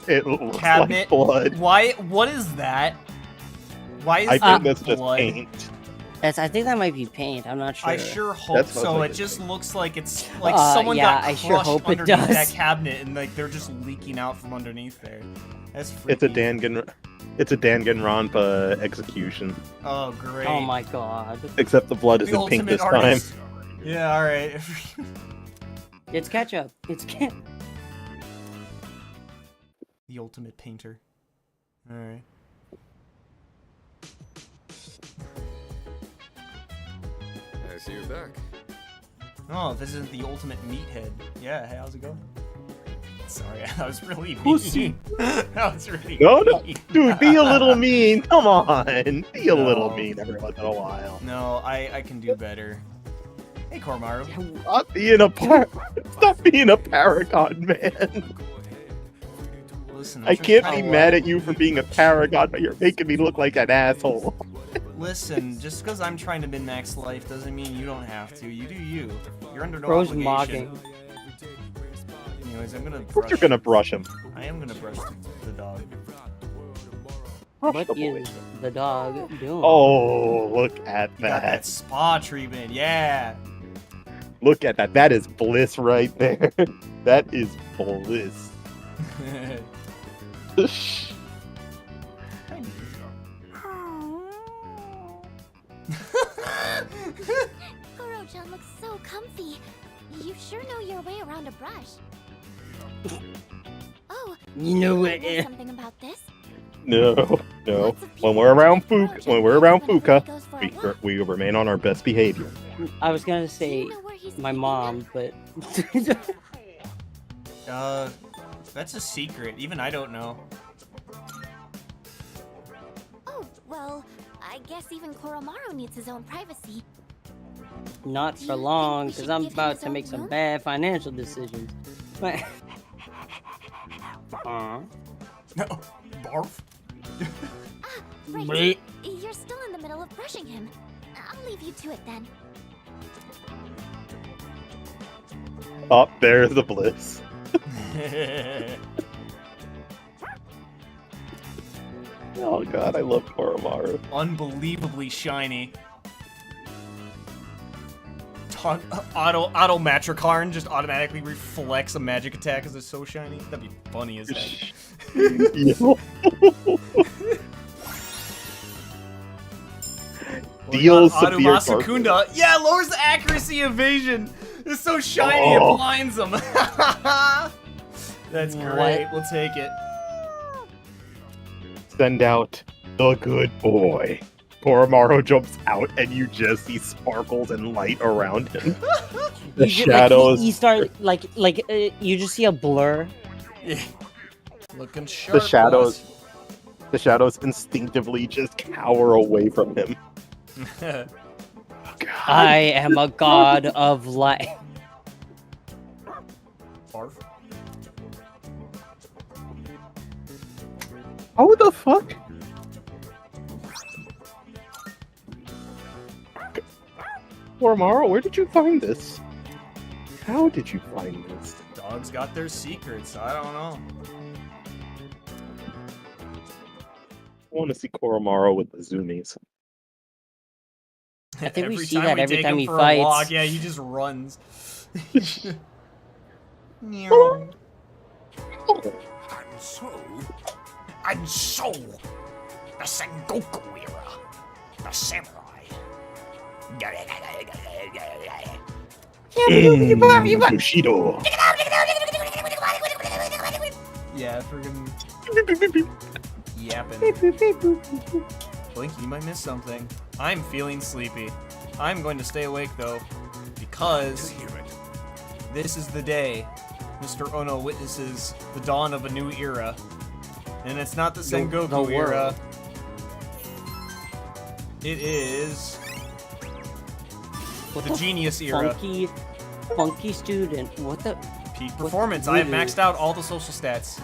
It looks cabinet, like blood. why? What is that? Why is I that think that's just blood? paint. I think that might be paint. I'm not sure. I sure hope That's most so. likely It just looks like it's like Uh, someone yeah, got I crushed sure hope it underneath does. that cabinet, and like they're just leaking out from underneath there. That's freaky. It's a Danganronpa execution. Oh great! Oh my god. Except the blood The isn't pink ultimate this artist. time. Yeah, all right. It's ketchup. It's ketchup. The ultimate painter. All right. I see you're back. Oh, this is the ultimate meathead. Yeah, hey, how's it going? Sorry, that was really Pussy. mean. That was really No, mean. dude, be a little mean. Come on, be a little No. mean every once in a while. No, I can do better. Hey, Kormaru. Stop being a paragon, man. Listen, I can't be mad at you for being a paragon, but you're making me look like an asshole. Listen, just because I'm trying to min-max life doesn't mean you don't have to. You do you. You're under no Bro's obligation. mocking. Anyways, I'm gonna Of brush. course you're gonna brush him. I am gonna brush the dog. What is the dog doing? Oh, look at You got that that. spa treatment, yeah. Look at that. That is bliss right there. That is bliss. Goro-chan looks so comfy. You sure know your way around a brush. Oh, You know what? know something about this? No. When we're around Fuka, we remain on our best behavior. I was gonna say my mom, but That's a secret. Even I don't know. Oh, well, I guess even Koromaru needs his own privacy. not for long, because I'm about to make some bad financial decisions. But No, barf. Right. You're still in the middle of brushing him. I'll leave you to it then. Oh, there's the bliss. Oh god, I love Koromaru. Unbelievably shiny. Auto Matricarn just automatically reflects a magic attack because it's so shiny. That'd be funny as heck. Deals Auto severe Masakunda. Yeah, lowers the accuracy evasion. It's so shiny it blinds them. That's great. We'll take it. Send out the good boy. Koromaru jumps out and you just see sparkles and light around him. The shadows. Like, you start you just see a blur. Yeah. Looking sharp. The shadows instinctively just cower away from him. I am a god of light. Barf. How the fuck? Koromaru, where did you find this? How did you find this? Dogs got their secrets. I don't know. I want to see Koromaru with the zoomies. I think we see time that we every take time him he for a fights. walk, yeah, he just runs. And so, the Sengoku era, the samurai. Bushido. Yeah, friggin' yapping. Blink, you might miss something. I'm feeling sleepy. I'm going to stay awake though, because this is the day Mr. Ono witnesses the dawn of a new era. And it's not the Sengoku era. It is the Genius era. Funky student. What the? Peak performance. I have maxed out all the social stats.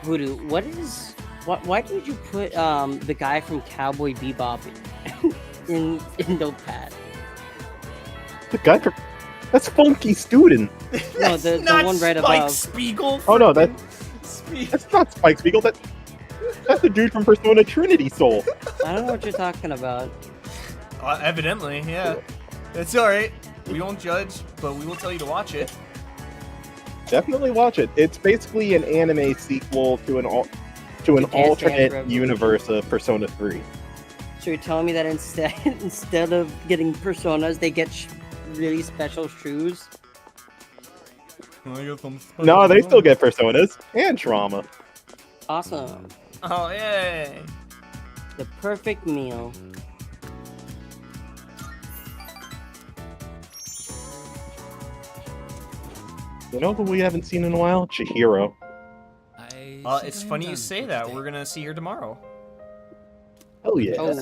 Voodoo, what is? Why did you put the guy from Cowboy Bebop in Notepad? The guy from that's Funky Student. No, the one right above. Spiegel. Oh no, that's not Spike Spiegel. That's the dude from Persona Trinity Soul. I don't know what you're talking about. Evidently, yeah. It's alright. We won't judge, but we will tell you to watch it. Definitely watch it. It's basically an anime sequel to an alternate universe of Persona 3. So you're telling me that instead of getting personas, they get really special shoes? No, they still get personas and trauma. Awesome. Oh, yay! The perfect meal. You know who we haven't seen in a while? Chihiro. It's funny you say that. We're gonna see her tomorrow. Oh yeah. Oh,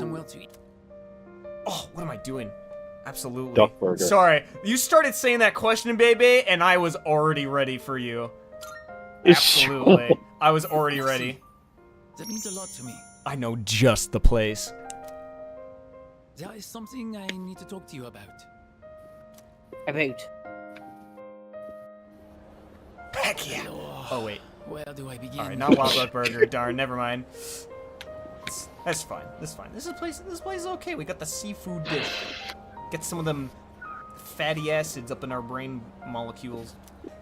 what am I doing? Absolutely. Duck burger. Sorry, you started saying that question, baby, and I was already ready for you. Absolutely. I was already ready. That means a lot to me. I know just the place. There is something I need to talk to you about. About? Heck yeah. Oh, wait. Where do I begin? Alright, not Wild Duck Burger. Darn, never mind. That's fine. That's fine. This place is okay. We got the seafood dish. Get some of them fatty acids up in our brain molecules.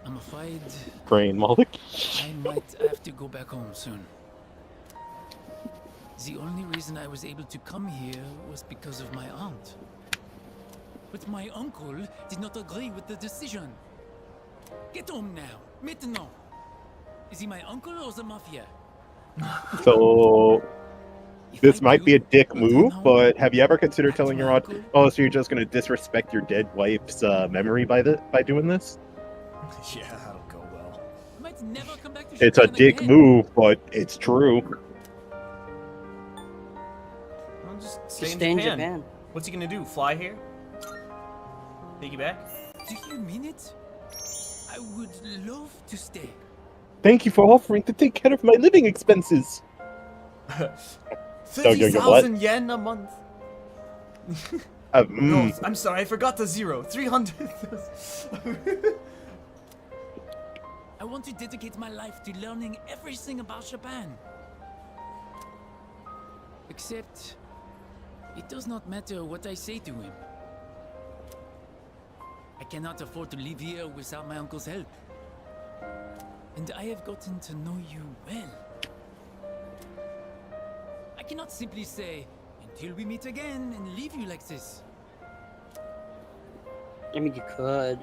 I'm afraid Brain molecules. I might have to go back home soon. The only reason I was able to come here was because of my aunt. But my uncle did not agree with the decision. Get home now. Maintenant. Is he my uncle or the mafia? So this might be a dick move, but have you ever considered telling your aunt, "Oh, so you're just gonna disrespect your dead wife's memory by doing this"? Yeah, that'll go well. Might never come back to It's a Japan dick again. move, but it's true. I'll just Just stay stay in in Japan. Japan. What's he gonna do? Fly here? Take you back? Do you mean it? I would love to stay. Thank you for offering to take care of my living expenses. 30,000 yen a month. No, Mm. I'm sorry, I forgot the zero. 300. I want to dedicate my life to learning everything about Japan. Except, it does not matter what I say to him. I cannot afford to live here without my uncle's help. And I have gotten to know you well. I cannot simply say, until we meet again, and leave you like this. I mean, you could.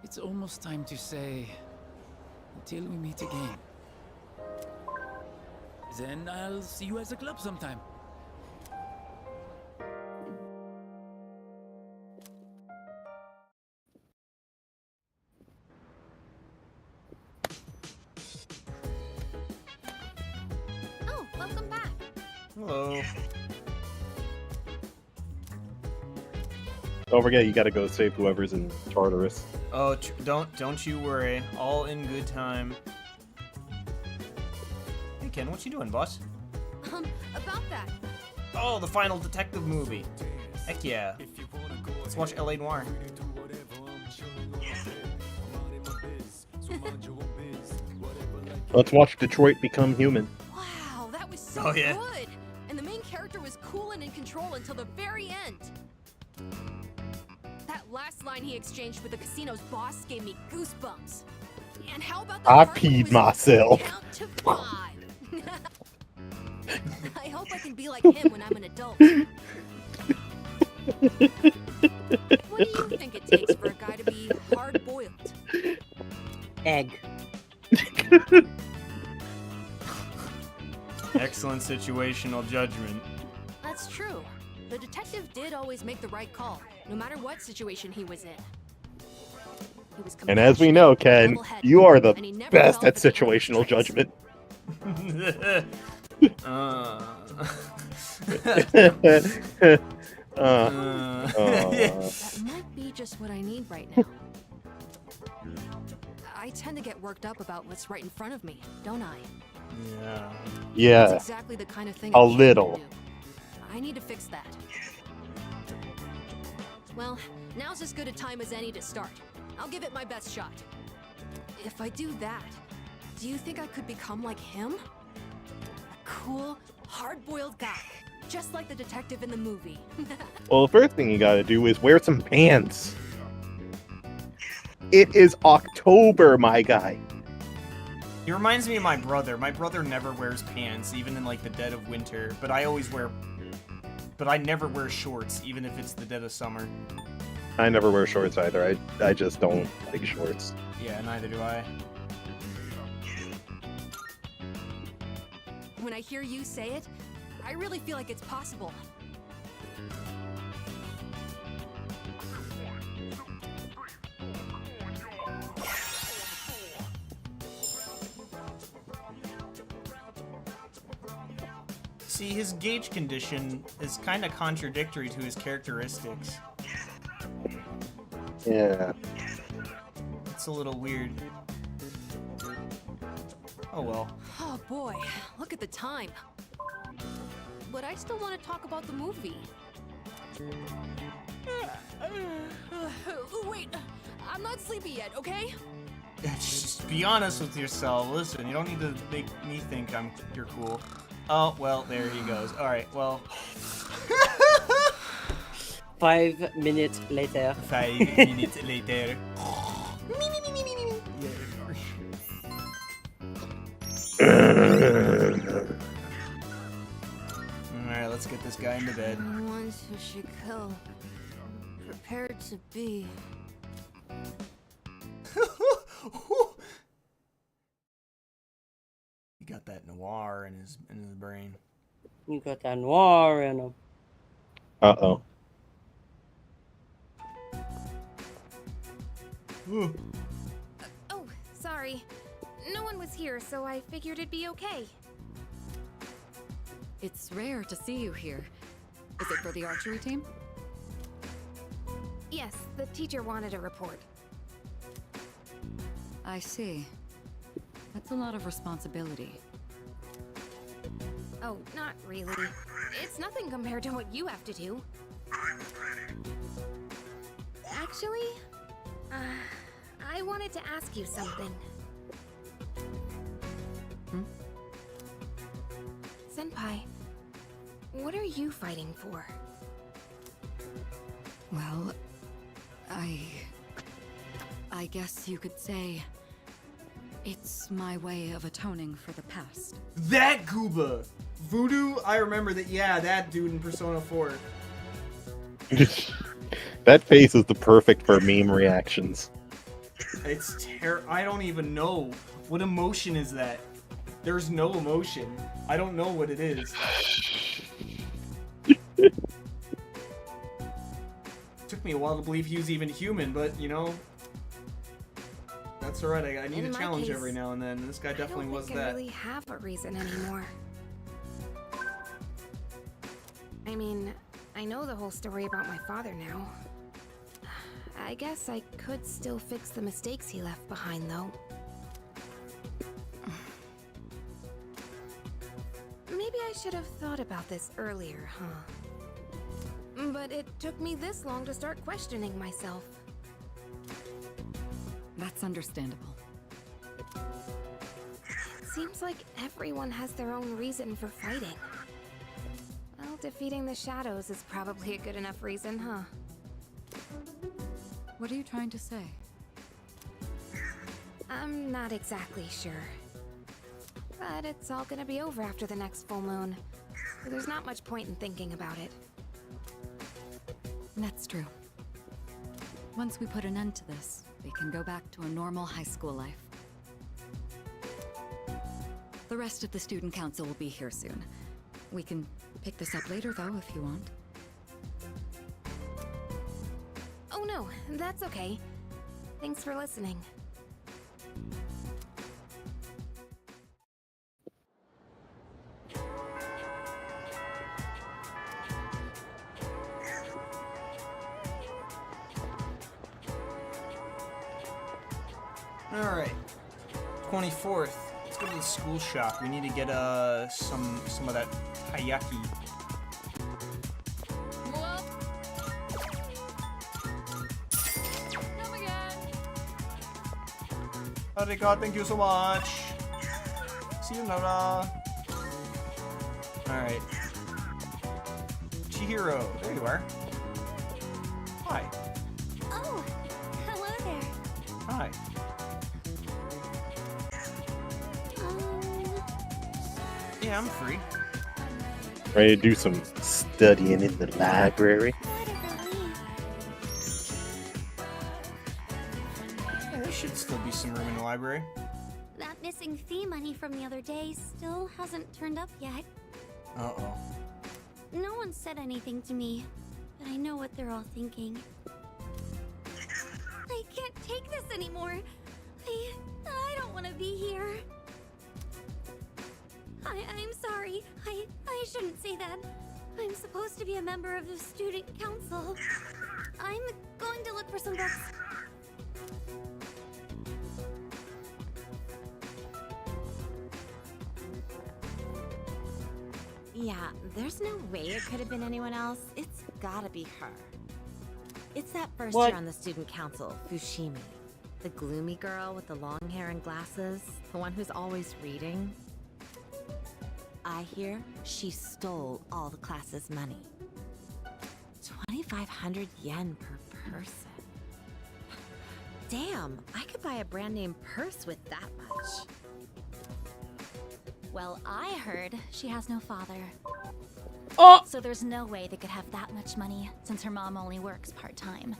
It's almost time to say, until we meet again. Then I'll see you at the club sometime. Oh, welcome back. Hello. Don't forget, you gotta go save whoever's in Tartarus. Oh, don't you worry. All in good time. Hey Ken, what you doing, boss? About that. Oh, the final detective movie. Heck yeah. Let's watch L.A. Noire. Let's watch Detroit become human. Wow, that was so Oh, yeah. good. And the main character was cool and in control until the very end. That last line he exchanged with the casino's boss gave me goosebumps. And how about the I part where he peed was myself. count to 5? I hope I can be like him when I'm an adult. What do you think it takes for a guy to be hard-boiled? Egg. Excellent situational judgment. That's true. The detective did always make the right call, no matter what situation he was in. He was And as we know, Ken, level-headed, you are the and he never best fell at for the situational judgment. That might be just what I need right now. I tend to get worked up about what's right in front of me, don't I? Yeah. Yeah. That's exactly the kind of thing A I shouldn't little. do. I need to fix that. Well, now's as good a time as any to start. I'll give it my best shot. If I do that, do you think I could become like him? A cool, hard-boiled guy, just like the detective in the movie. Well, the first thing you gotta do is wear some pants. It is October, my guy. He reminds me of my brother. My brother never wears pants, even in like the dead of winter. But I never wear shorts, even if it's the dead of summer. I never wear shorts either. I just don't like shorts. Yeah, neither do I. When I hear you say it, I really feel like it's possible. See, his gauge condition is kind of contradictory to his characteristics. Yeah. It's a little weird. Oh well. Oh boy, look at the time. But I still want to talk about the movie. Wait, I'm not sleepy yet, okay? Just be honest with yourself. Listen, you don't need to make me think you're cool. Oh, well, there he goes. Alright, well. 5 minutes later. 5 minutes later. let's get this guy into bed. The ones who should kill, prepared to be. He got that noir in his brain. You got that noir in him. Uh-oh. Oh, sorry. No one was here, so I figured it'd be okay. It's rare to see you here. Is it for the archery team? Yes, the teacher wanted a report. I see. That's a lot of responsibility. Oh, not really. It's nothing compared to what you have to do. Actually, I wanted to ask you something. Senpai, what are you fighting for? Well, I guess you could say it's my way of atoning for the past. That Gooba! Voodoo, I remember that, yeah, that dude in Persona 4. That face is the perfect for meme reactions. It's I don't even know. What emotion is that? There's no emotion. I don't know what it is. Took me a while to believe he was even human, but, you know, that's alright. I need a challenge every now and then. This guy definitely was that. I don't really have a reason anymore. I mean, I know the whole story about my father now. I guess I could still fix the mistakes he left behind, though. Maybe I should have thought about this earlier, huh? But it took me this long to start questioning myself. That's understandable. Seems like everyone has their own reason for fighting. Well, defeating the shadows is probably a good enough reason, huh? What are you trying to say? I'm not exactly sure. But it's all gonna be over after the next full moon. So there's not much point in thinking about it. That's true. Once we put an end to this, we can go back to a normal high school life. The rest of the student council will be here soon. We can pick this up later, though, if you want. Oh no, that's okay. Thanks for listening. Alright. 24th. Let's go to the school shop. We need to get some of that taiyaki. Arika, thank you so much. See you, Nara. Alright. Chihiro, there you are. Hi. Oh, hello there. Hi. Yeah, I'm free. Ready to do some studying in the library. Yeah, there should still be some room in the library. That missing fee money from the other day still hasn't turned up yet. Uh-oh. No one said anything to me, but I know what they're all thinking. I can't take this anymore. I don't want to be here. I'm sorry. I shouldn't say that. I'm supposed to be a member of the student council. I'm going to look for some books. Yeah, there's no way it could have been anyone else. It's gotta be her. It's that first What? year on the student council, Fushimi. The gloomy girl with the long hair and glasses. The one who's always reading. I hear she stole all the class's money. 2,500 yen per person. Damn, I could buy a brand name purse with that much. Well, I heard she has no father. Oh! So there's no way they could have that much money since her mom only works part-time.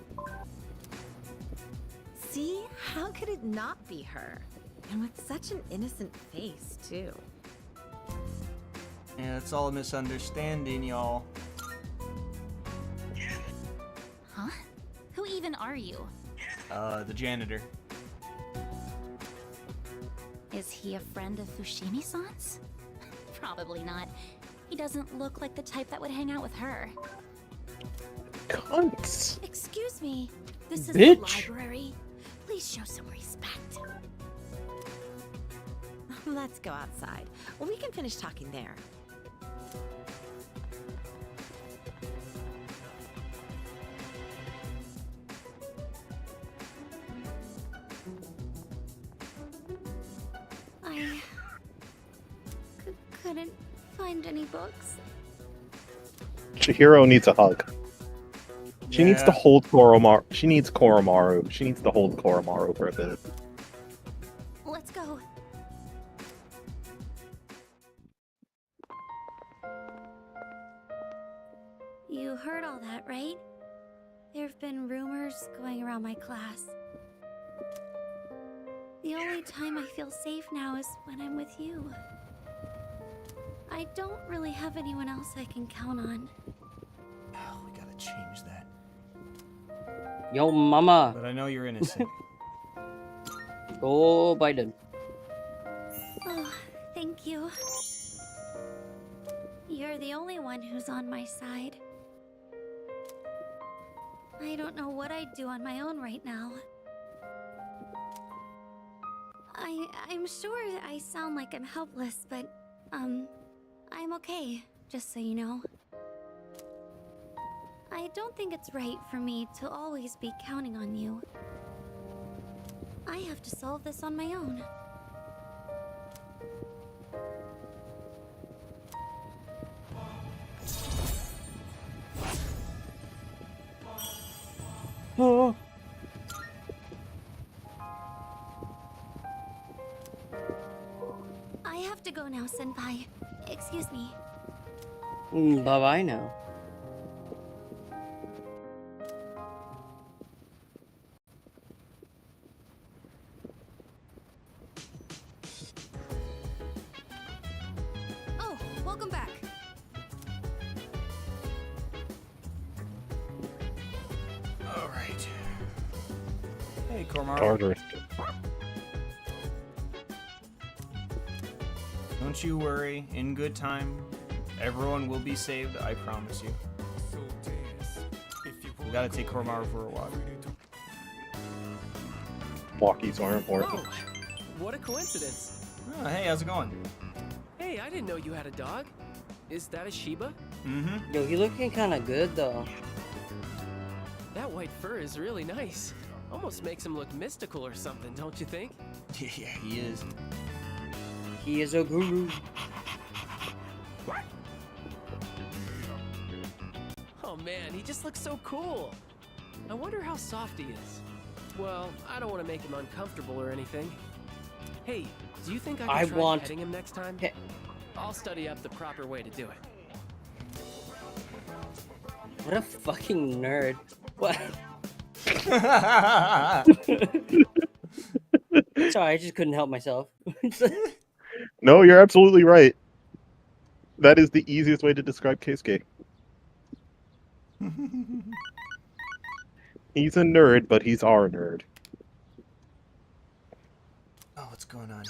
See? How could it not be her? And with such an innocent face, too. Yeah, it's all a misunderstanding, y'all. Huh? Who even are you? The janitor. Is he a friend of Fushimi-san's? Probably not. He doesn't look like the type that would hang out with her. Cunts. Excuse me. This is Bitch. the library. Please show some respect. Let's go outside. Well, we can finish talking there. I couldn't find any books. Chihiro needs a hug. She needs to Yeah. hold Koromaru. She needs Koromaru. She needs to hold Koromaru for a bit. Let's go. You heard all that, right? There have been rumors going around my class. The only time I feel safe now is when I'm with you. I don't really have anyone else I can count on. Oh, we gotta change that. Yo, mama. But I know you're innocent. Go Biden. Oh, thank you. You're the only one who's on my side. don't know what I'd do on my own right now. I'm sure I sound like I'm helpless, but, I'm okay, just so you know. I don't think it's right for me to always be counting on you. I have to solve this on my own. Oh. I have to go now, Senpai. Excuse me. Bye-bye now. Oh, welcome back. All right. Hey, Cormar. Tartarus. Don't you worry. In good time, everyone will be saved. I promise you. We gotta take Cormar for a walk. Walkies are important. Oh, what a coincidence. Oh, hey, how's it going? Hey, I didn't know you had a dog. Is that a Shiba? Mm-hmm. Yo, he looking kind of good though. That white fur is really nice. Almost makes him look mystical or something, don't you think? Yeah, he is. He is a guru. Oh man, he just looks so cool. I wonder how soft he is. Well, I don't want to make him uncomfortable or anything. Hey, do you think I can try petting him next time? I'll study up the proper way to do it. What a fucking nerd. What? Sorry, I just couldn't help myself. No, you're absolutely right. That is the easiest way to describe Keisuke. He's a nerd, but he's our nerd. Oh, what's going on?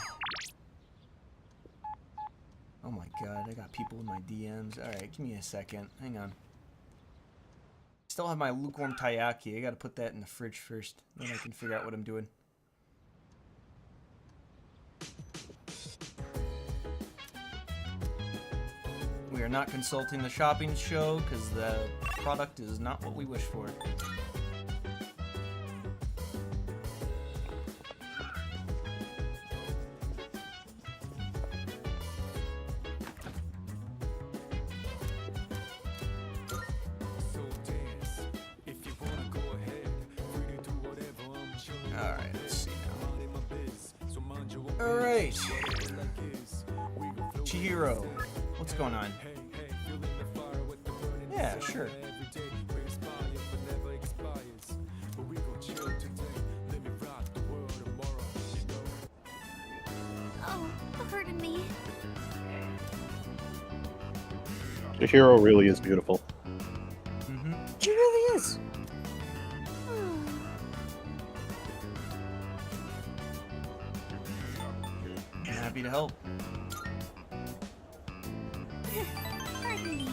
Oh my god, I got people in my DMs. Alright, give me a second. Hang on. Still have my lukewarm taiyaki. I gotta put that in the fridge first. Then I can figure out what I'm doing. We are not consulting the shopping show because the product is not what we wish for. Alright, let's see now. Alright. Chihiro, what's going on? Yeah, sure. Oh, pardon me. The hero really is beautiful. She really is. I'm happy to help. Pardon me.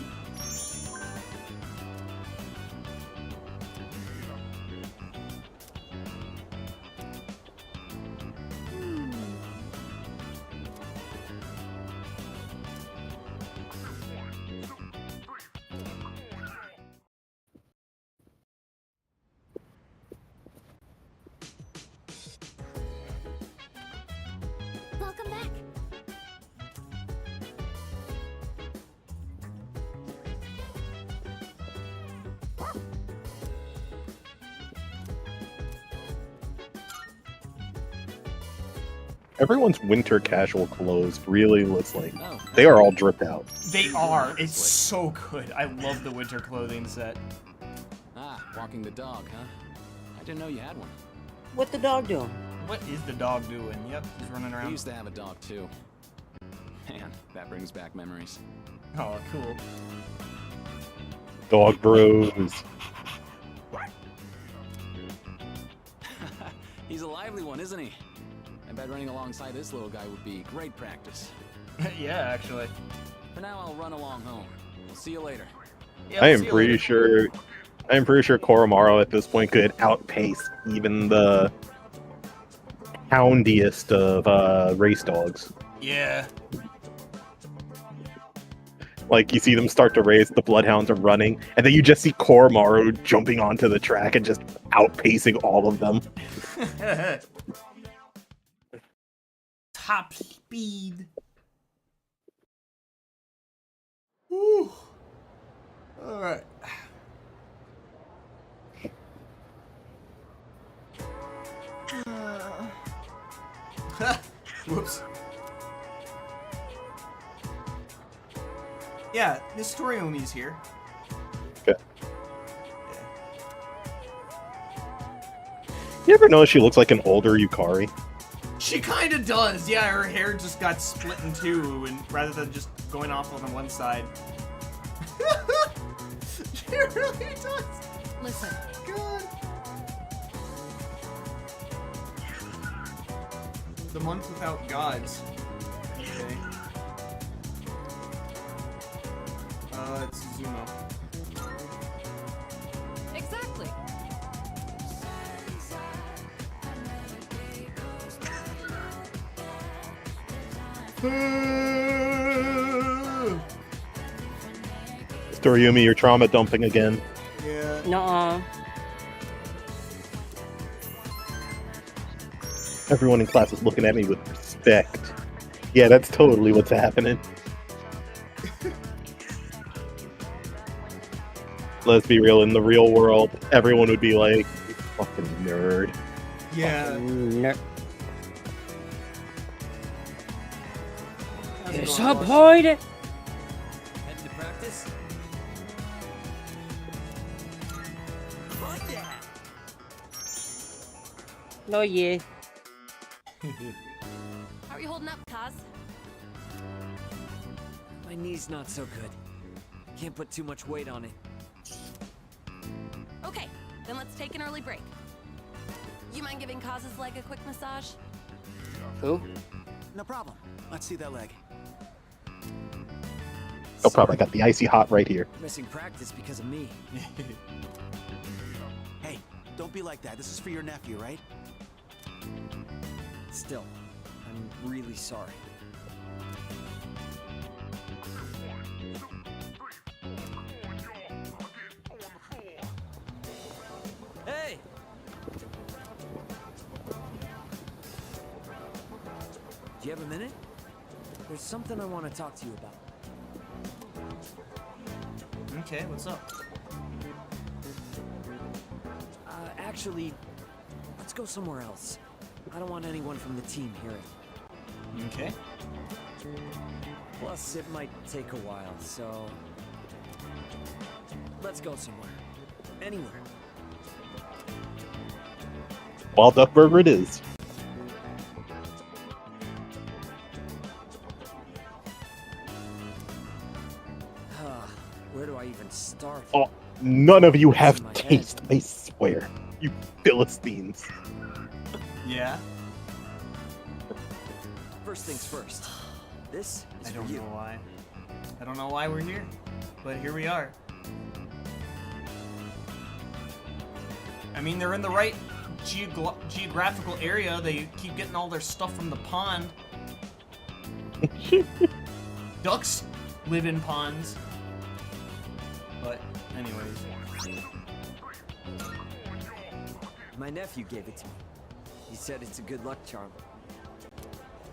Welcome back. Everyone's winter casual clothes really looks like they are all dripped out. They are. It's so good. I love the winter clothing set. Ah, walking the dog, huh? I didn't know you had one. What the dog doing? What is the dog doing? Yep, he's running around. We used to have a dog too. Man, that brings back memories. Oh, cool. Dog bros. He's a lively one, isn't he? I bet running alongside this little guy would be great practice. Yeah, actually. For now, I'll run along home. We'll see you later. Yeah, I am pretty sure Koromaru at this point could outpace even the houndiest of race dogs. Yeah. Like, you see them start to race, the bloodhounds are running, and then you just see Koromaru jumping onto the track and just outpacing all of them. Top speed. Woo. All right. Whoops. Yeah, Miss Toriomi's here. Okay. You ever notice she looks like an older Yukari? She kind of does. Yeah, her hair just got split in two, and rather than just going off on one side. She really does. Listen. God. The month without gods. Okay. It's Zumo. Exactly. Toriumi, you're trauma dumping again. Yeah. Nuh-uh. Everyone in class is looking at me with respect. Yeah, that's totally what's happening. Let's be real, in the real world, everyone would be like, "You fucking nerd." Yeah. Disappointed. Heading to practice? No, yeah. How are you holding up, Kaz? My knee's not so good. Can't put too much weight on it. Okay, then let's take an early break. You mind giving Kaz's leg a quick massage? Who? No problem. Let's see that leg. No problem, I got the icy hot right here. Missing practice because of me. Hey, don't be like that. This is for your nephew, right? Still, I'm really sorry. Hey! Do you have a minute? There's something I want to talk to you about. Okay, what's up? Actually, let's go somewhere else. I don't want anyone from the team hearing. Okay. Plus, it might take a while, so... Let's go somewhere. Anywhere. Wild Duck Burger it is. Where do I even start? Oh, none of you have taste, I swear. You Philistines. Yeah. First things first. This is I don't for you. know why. I don't know why we're here, but here we are. I mean, they're in the right geographical area. They keep getting all their stuff from the pond. Ducks live in ponds. But, anyways. My nephew gave it to me. He said it's a good luck charm.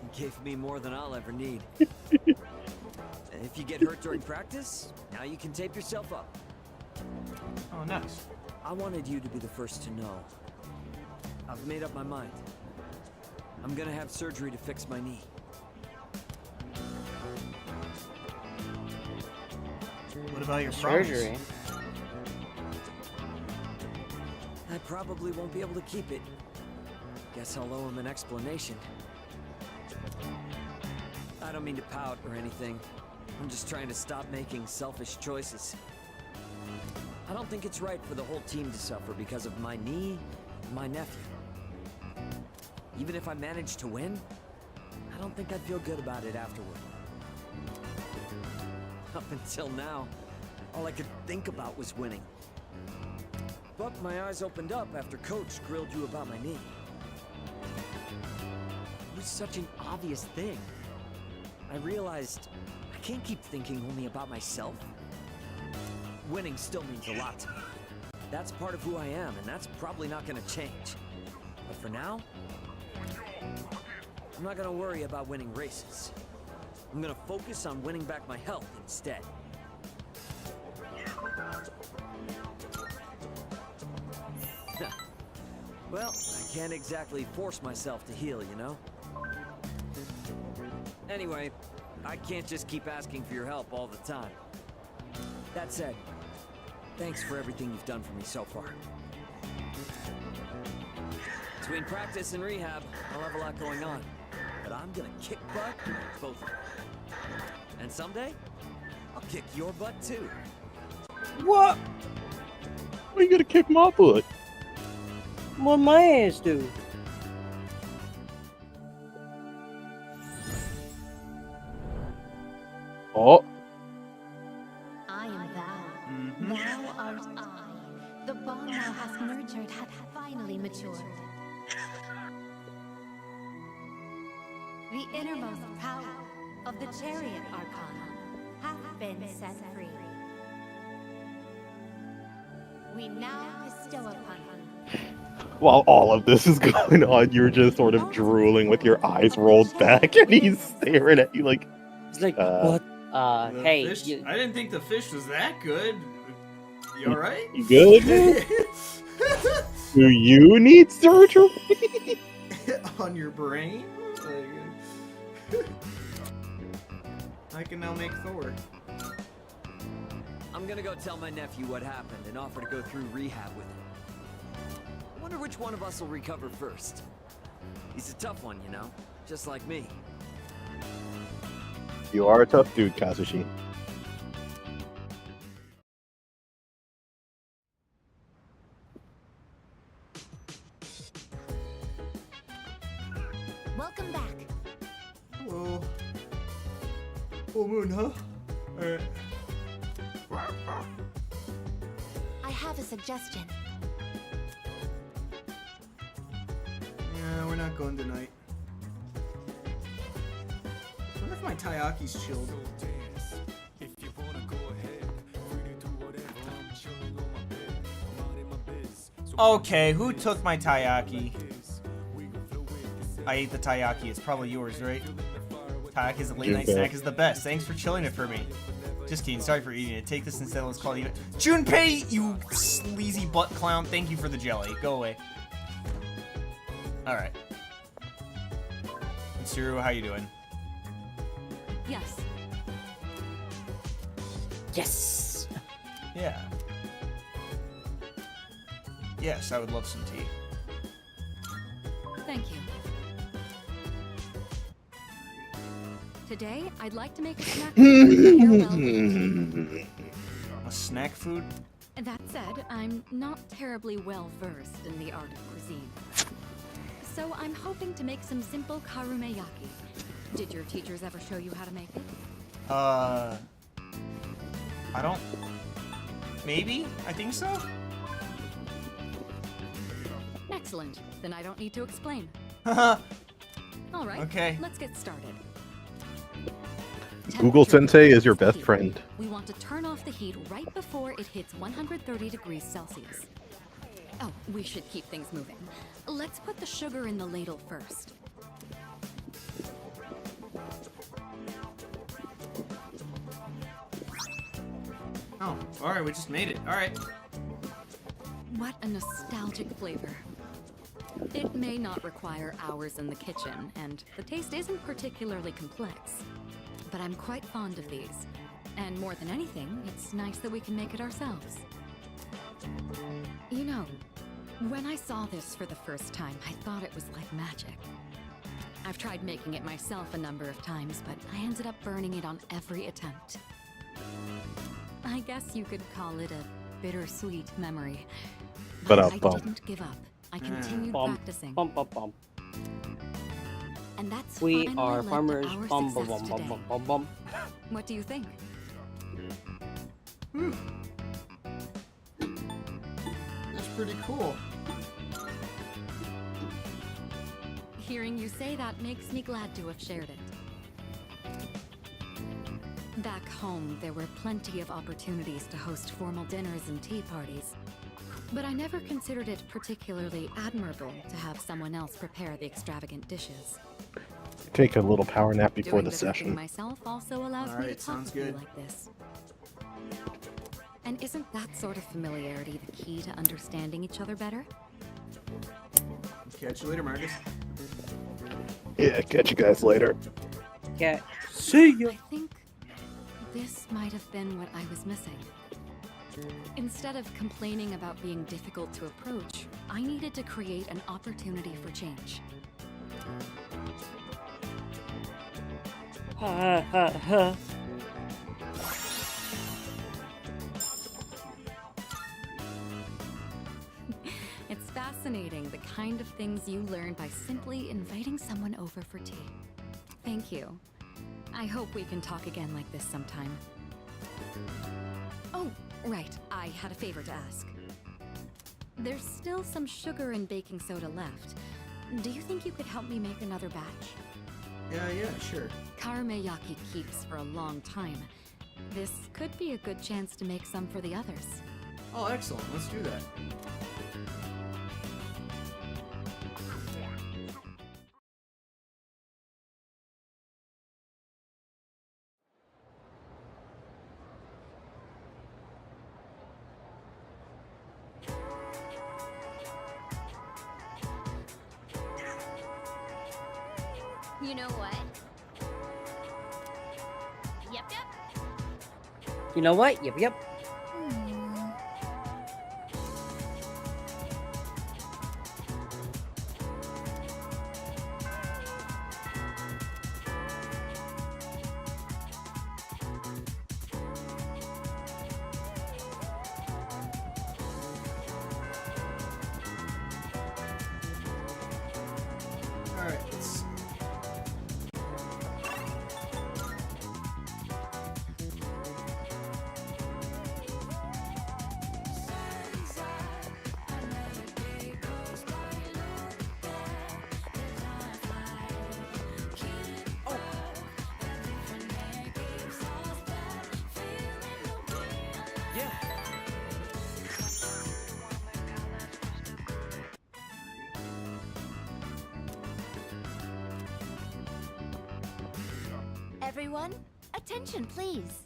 He gave me more than I'll ever need. If you get hurt during practice, now you can tape yourself up. Oh, nice. I wanted you to be the first to know. I've made up my mind. I'm gonna have surgery to fix my knee. What about your surgery? I probably won't be able to keep it. Guess I'll owe him an explanation. I don't mean to pout or anything. I'm just trying to stop making selfish choices. I don't think it's right for the whole team to suffer because of my knee and my nephew. Even if I manage to win, I don't think I'd feel good about it afterward. Up until now, all I could think about was winning. But my eyes opened up after Coach grilled you about my knee. It was such an obvious thing. I realized I can't keep thinking only about myself. Winning still means a lot to me. That's part of who I am, and that's probably not gonna change. But for now, I'm not gonna worry about winning races. I'm gonna focus on winning back my health instead. Well, I can't exactly force myself to heal, you know? Anyway, I can't just keep asking for your help all the time. That said, thanks for everything you've done for me so far. Between practice and rehab, I'll have a lot going on. But I'm gonna kick butt with both of you. And someday, I'll kick your butt too. What? Why are you gonna kick my butt? What my ass do? Oh. I am thou. Thou art I. The bond thou hast nurtured hath finally matured. The innermost power of the Chariot Arcana hath been set free. We now bestow upon you. While all of this is going on, you're just sort of drooling with your eyes rolled back, and he's staring at you like, he's like, what? The Hey, fish, I didn't think the fish was that good. You alright? You good? Do you need surgery? On your brain? I can now make Thor. I'm gonna go tell my nephew what happened and offer to go through rehab with him. I wonder which one of us will recover first. He's a tough one, you know, just like me. You are a tough dude, Kazushi. Welcome back. Well, full moon, huh? Alright. I have a suggestion. Yeah, we're not going tonight. I wonder if my Taiyaki's chilled. Okay, who took my Taiyaki? I ate the Taiyaki. It's probably yours, right? Taiyaki's a late night snack is the best. Thanks for chilling it for me. Just kidding. Sorry for eating it. Take this instead. Let's call it. Junpei, you sleazy butt clown. Thank you for the jelly. Go away. All right. Mitsuru, how you doing? Yes. Yes. Yeah. Yes, I would love some tea. Thank you. Today, I'd like to make a snack. A snack food? That said, I'm not terribly well versed in the art of cuisine. So I'm hoping to make some simple karumeyaki. Did your teachers ever show you how to make it? I don't... Maybe? I think so? Excellent. Then I don't need to explain. All right. Okay. Let's get started. Google Sensei is your best friend. We want to turn off the heat right before it hits 130 degrees Celsius. Oh, we should keep things moving. Let's put the sugar in the ladle first. Oh, alright, we just made it. Alright. What a nostalgic flavor. It may not require hours in the kitchen, and the taste isn't particularly complex. But I'm quite fond of these. And more than anything, it's nice that we can make it ourselves. You know, when I saw this for the first time, I thought it was like magic. I've tried making it myself a number of times, but I ended up burning it on every attempt. I guess you could call it a bittersweet memory. But I didn't give up. I continued practicing. And that's We finally are led to farmers. our Bum, bum, success bum, today. bum, bum, bum. What do you think? That's pretty cool. Hearing you say that makes me glad to have shared it. Back home, there were plenty of opportunities to host formal dinners and tea parties. But I never considered it particularly admirable to have someone else prepare the extravagant dishes. Take a little power nap before Doing the the cooking session. myself also allows me to Alright, talk sounds with you good. like this. And isn't that sort of familiarity the key to understanding each other better? Catch you later, Marcus. Yeah, catch you guys later. Yeah. See ya. I think this might have been what I was missing. Instead of complaining about being difficult to approach, I needed to create an opportunity for change. Ha ha ha. It's fascinating the kind of things you learn by simply inviting someone over for tea. Thank you. I hope we can talk again like this sometime. Oh, right. I had a favor to ask. There's still some sugar and baking soda left. Do you think you could help me make another batch? Yeah, sure. Karumeyaki keeps for a long time. This could be a good chance to make some for the others. Oh, excellent. Let's do that. You know what? Yep. You know what? Yep. Alright, let's... Yeah. Everyone, attention please.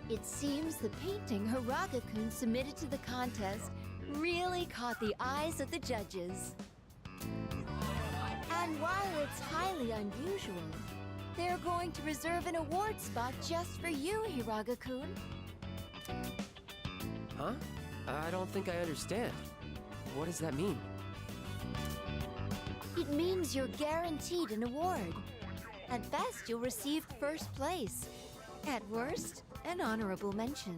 It seems the painting Hiraga-kun submitted to the contest really caught the eyes of the judges. And while it's highly unusual, they're going to reserve an award spot just for you, Hiraga-kun. Huh? I don't think I understand. What does that mean? It means you're guaranteed an award. At best, you'll receive first place. At worst, an honorable mention.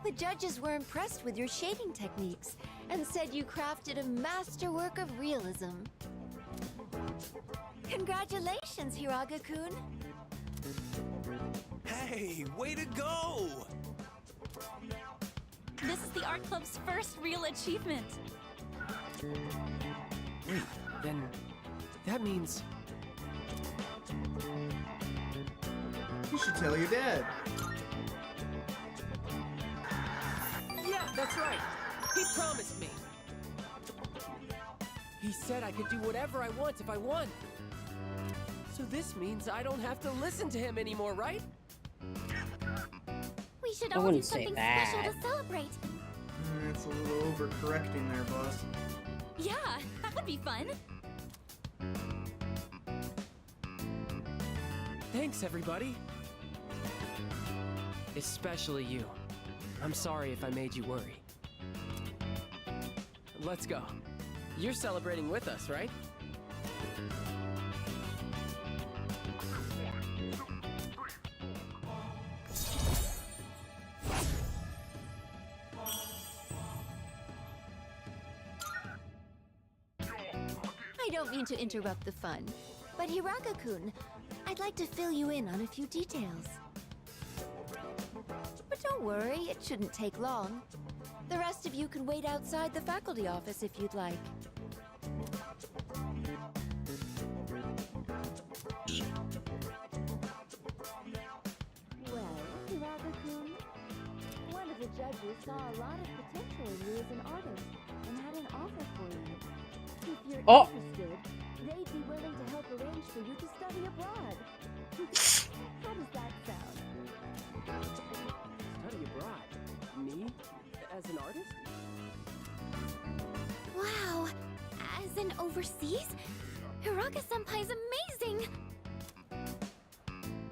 The judges were impressed with your shading techniques and said you crafted a masterwork of realism. Congratulations, Hiraga-kun! Hey, way to go! This is the art club's first real achievement. Wait, then that means... You should tell your dad. Yeah, that's right. He promised me. He said I could do whatever I want if I won. So this means I don't have to listen to him anymore, right? We should I all do wouldn't say something that. special to celebrate. That's a little overcorrecting there, boss. Yeah, that would be fun. Thanks, everybody. Especially you. I'm sorry if I made you worry. Let's go. You're celebrating with us, right? I don't mean to interrupt the fun, but Hiraga-kun, I'd like to fill you in on a few details. But don't worry, it shouldn't take long. The rest of you can wait outside the faculty office if you'd like. Well, Hiraga-kun, one of the judges saw a lot of potential in you as an artist and had an offer for you. If you're interested, they'd be willing to help arrange for you to study abroad. How does that sound? Study abroad? Me? As an artist? Wow, as in overseas? Hiraga-senpai's amazing!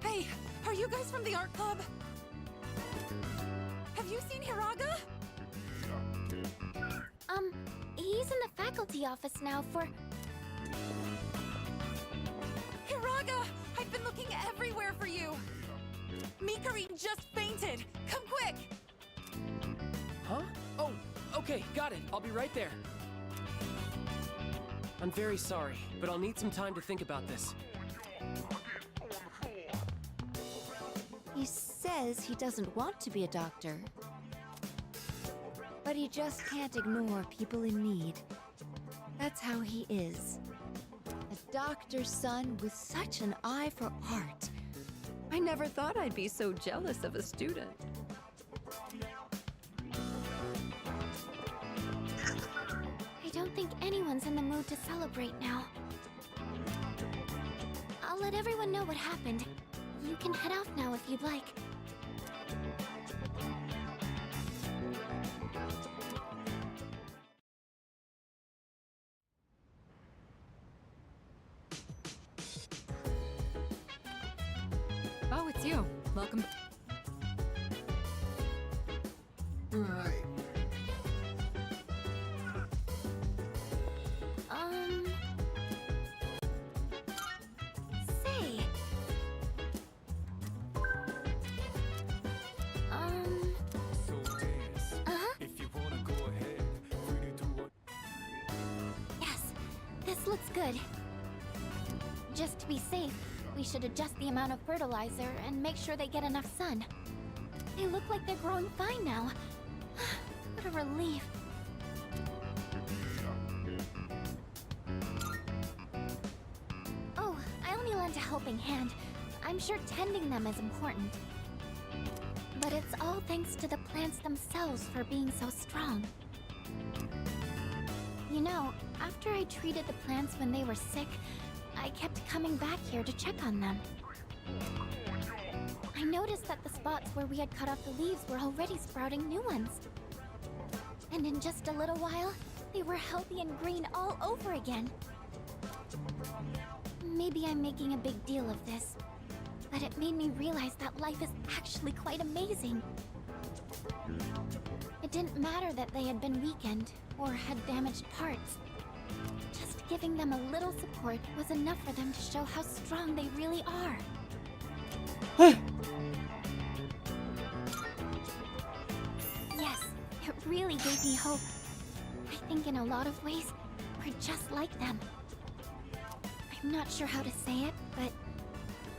Hey, are you guys from the art club? Have you seen Hiraga? He's in the faculty office now for... Hiraga! I've been looking everywhere for you! Mikari just fainted! Come quick! Huh? Oh, okay, got it. I'll be right there. I'm very sorry, but I'll need some time to think about this. He says he doesn't want to be a doctor. But he just can't ignore people in need. That's how he is. A doctor's son with such an eye for art. I never thought I'd be so jealous of a student. I don't think anyone's in the mood to celebrate now. I'll let everyone know what happened. You can head off now if you'd like. Oh, it's you. Welcome. Alright. Say. Yes, this looks good. Just to be safe, we should adjust the amount of fertilizer and make sure they get enough sun. They look like they're growing fine now. What a relief. Oh, I only lent a helping hand. I'm sure tending them is important. But it's all thanks to the plants themselves for being so strong. You know, after I treated the plants when they were sick, I kept coming back here to check on them. I noticed that the spots where we had cut off the leaves were already sprouting new ones. And in just a little while, they were healthy and green all over again. Maybe I'm making a big deal of this, but it made me realize that life is actually quite amazing. didn't matter that they had been weakened or had damaged parts. Just giving them a little support was enough for them to show how strong they really are. Yes, it really gave me hope. I think in a lot of ways, we're just like them. I'm not sure how to say it, but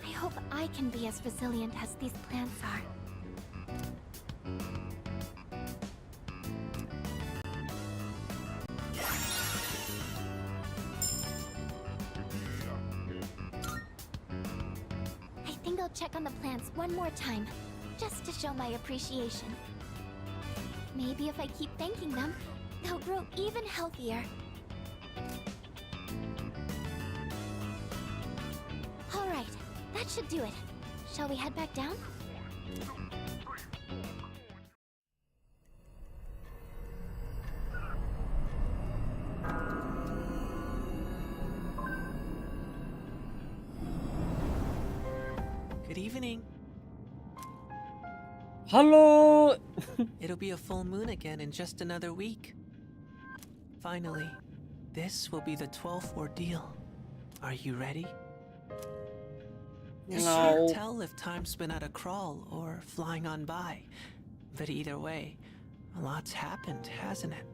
I hope I can be as resilient as these plants are. I think I'll check on the plants one more time, just to show my appreciation. Maybe if I keep thanking them, they'll grow even healthier. All right, that should do it. Shall we head back down? Good evening. Hello. It'll be a full moon again in just another week. Finally, this will be the 12th ordeal. Are you ready? You can't tell if time's been at a crawl or flying on by. But either way, a lot's happened, hasn't it?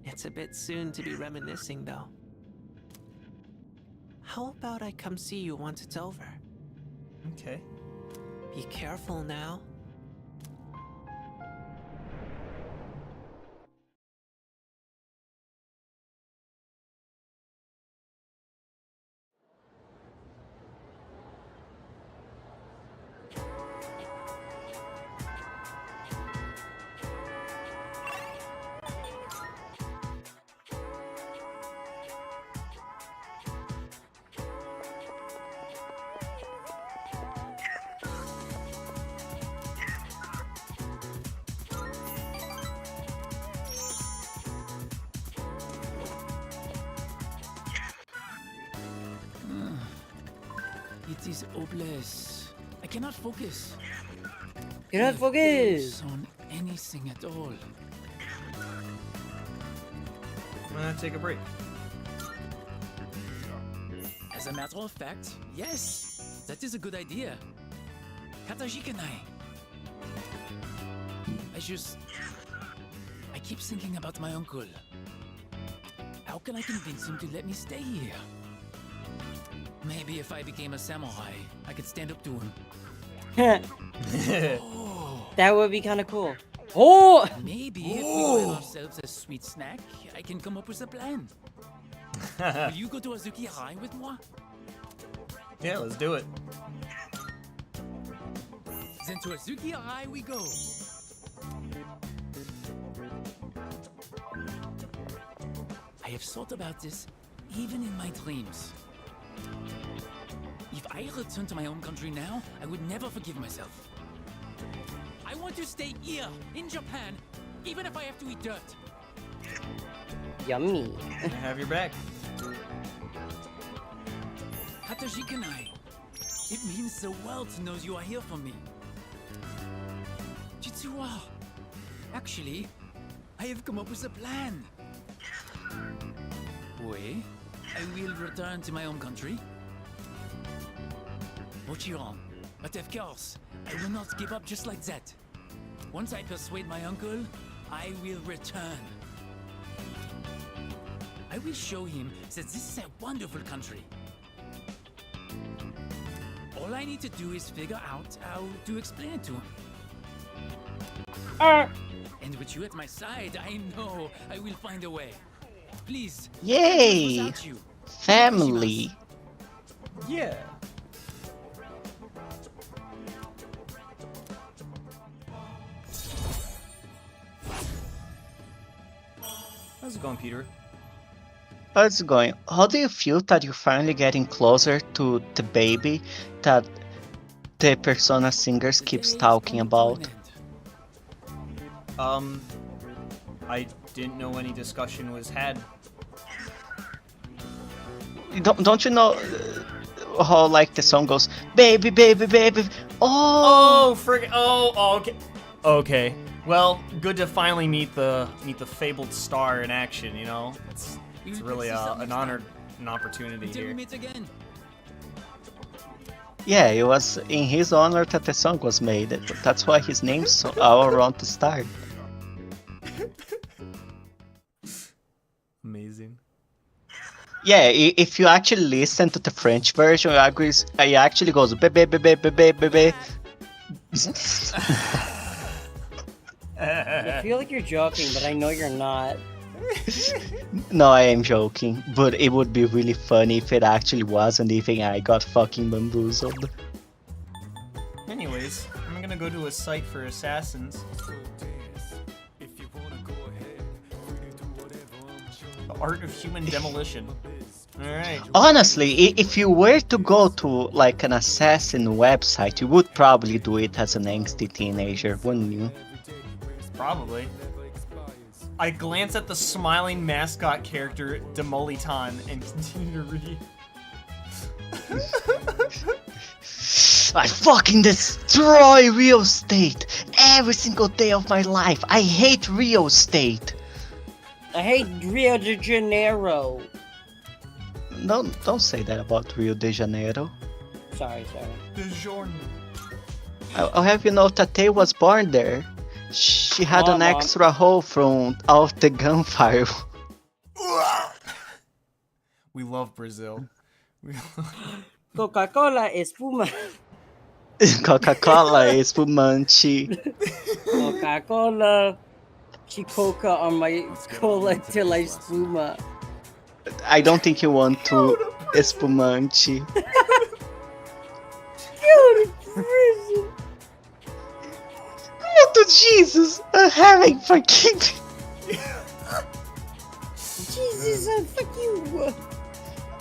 It's a bit soon to be reminiscing, though. How about I come see you once it's over? Okay. Be careful now. It is hopeless. I cannot focus. Cannot focus on anything at all. I'm gonna take a break. As a matter of fact, yes, that is a good idea. Katajikanai. I keep thinking about my uncle. How can I convince him to let me stay here? Maybe if I became a samurai, I could stand up to him. That would be kind of cool. Oh! Maybe if we buy ourselves a sweet snack, I can come up with a plan. Will you go to Azuki High with moi? Yeah, let's do it. Then to Azuki High we go. I have thought about this even in my dreams. If I return to my home country now, I would never forgive myself. I want to stay here, in Japan, even if I have to eat dirt. Yummy. I have your back. Katajikanai. It means the world knows you are here for me. Jitsuwa. Actually, I have come up with a plan. Wait, I will return to my home country. Mochiron, but of course, I will not give up just like that. Once I persuade my uncle, I will return. I will show him that this is a wonderful country. All I need to do is figure out how to explain it to him. And with you at my side, I know I will find a way. Please. Yay! Family. Yeah. How's it going, Peter? How's it going? How do you feel that you're finally getting closer to the baby that the Persona Singers keeps talking about? I didn't know any discussion was had. Don't you know how like the song goes, baby, baby, baby? Oh, okay. Okay. Well, good to finally meet the fabled star in action. You know, it's really an honor, an opportunity Until we here. meet again. Yeah, it was in his honor that the song was made. That's why his name's all around the start. Amazing. Yeah, if you actually listen to the French version, it actually goes bebe bebe bebe bebe. I feel like you're joking, but I know you're not. No, I am joking, but it would be really funny if it actually wasn't, even I got fucking bamboozled. Anyways, I'm gonna go to a site for assassins. The art of human demolition. Alright. Honestly, if you were to go to like an assassin website, you would probably do it as an angsty teenager, wouldn't you? Probably. I glance at the smiling mascot character, Demoliton, and continue to read. I fucking destroy real estate every single day of my life. I hate real estate. I hate Rio de Janeiro. Don't say that about Rio de Janeiro. Sorry. DiGiorno. I'll have you know Tate was born there. She had an Mom. extra hole from all the gunfire. We love Brazil. Coca-Cola espuma. Coca-Cola espumante. Coca-Cola. Chicoca on my cola till I espuma. I don't think you want to espumante. Go to prison. Go to Jesus, heaven forgive me. Jesus, fuck you.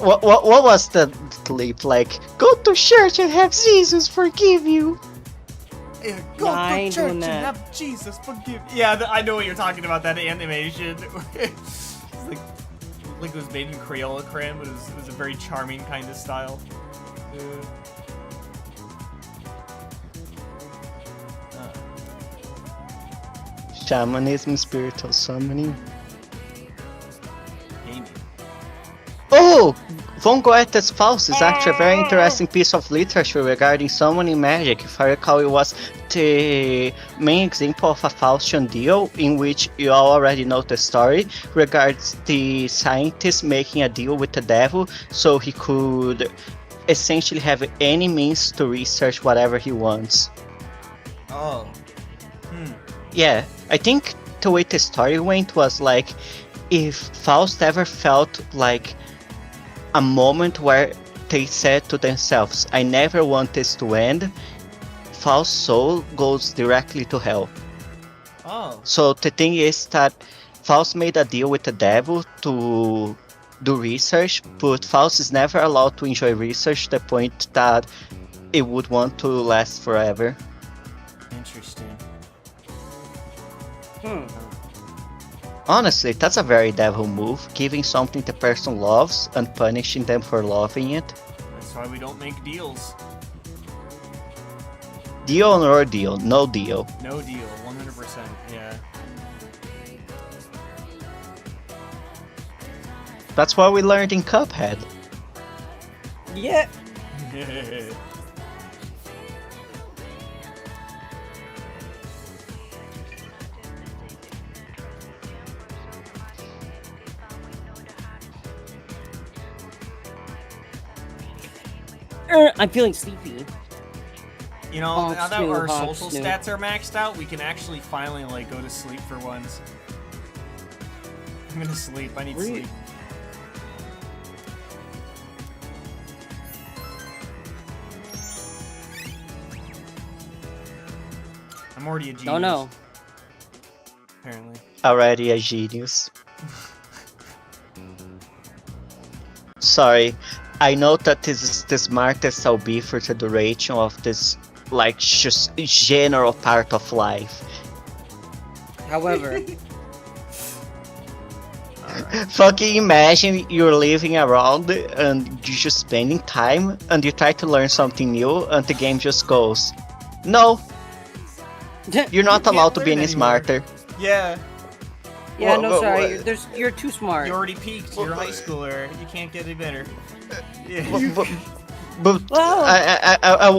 What was the clip like? Go to church and have Jesus forgive you. Yeah, go to church and have Jesus forgive. Yeah, I know what you're talking about. That animation. It's like it was made in Crayola crayon, but it was a very charming kind of style. Shamanism, spiritual summoning. Oh! Von Goethe's Faust is actually a very interesting piece of literature regarding summoning magic. If I recall, it was the main example of a Faustian deal in which you all already know the story regards the scientist making a deal with the devil so he could essentially have any means to research whatever he wants. Oh. Yeah, I think the way the story went was like, if Faust ever felt like a moment where they said to themselves, I never want this to end, Faust's soul goes directly to hell. Oh. So the thing is that Faust made a deal with the devil to do research, but Faust is never allowed to enjoy research to the point that it would want to last forever. Interesting. Honestly, that's a very devil move, giving something the person loves and punishing them for loving it. That's why we don't make deals. Deal or deal? No deal. No deal. 100%. Yeah. That's what we learned in Cuphead. Yeah. I'm feeling sleepy. You know, now that our Hawk social Snoop. stats are maxed out, we can actually finally like go to sleep for once. I'm gonna sleep. I need sleep. I'm already a genius. Oh no. Apparently. Already a genius. Sorry, I know that this is the smartest I'll be for the duration of this, like, just general part of life. However, fucking imagine you're living around and you're just spending time and you try to learn something new and the game just goes, no. You're not can't allowed to be learn any anymore. smarter. Yeah. Yeah, Wha- no, wha- sorry. wha- You're too smart. You already peaked. You're a high schooler. You can't get any better. Yeah. But Well-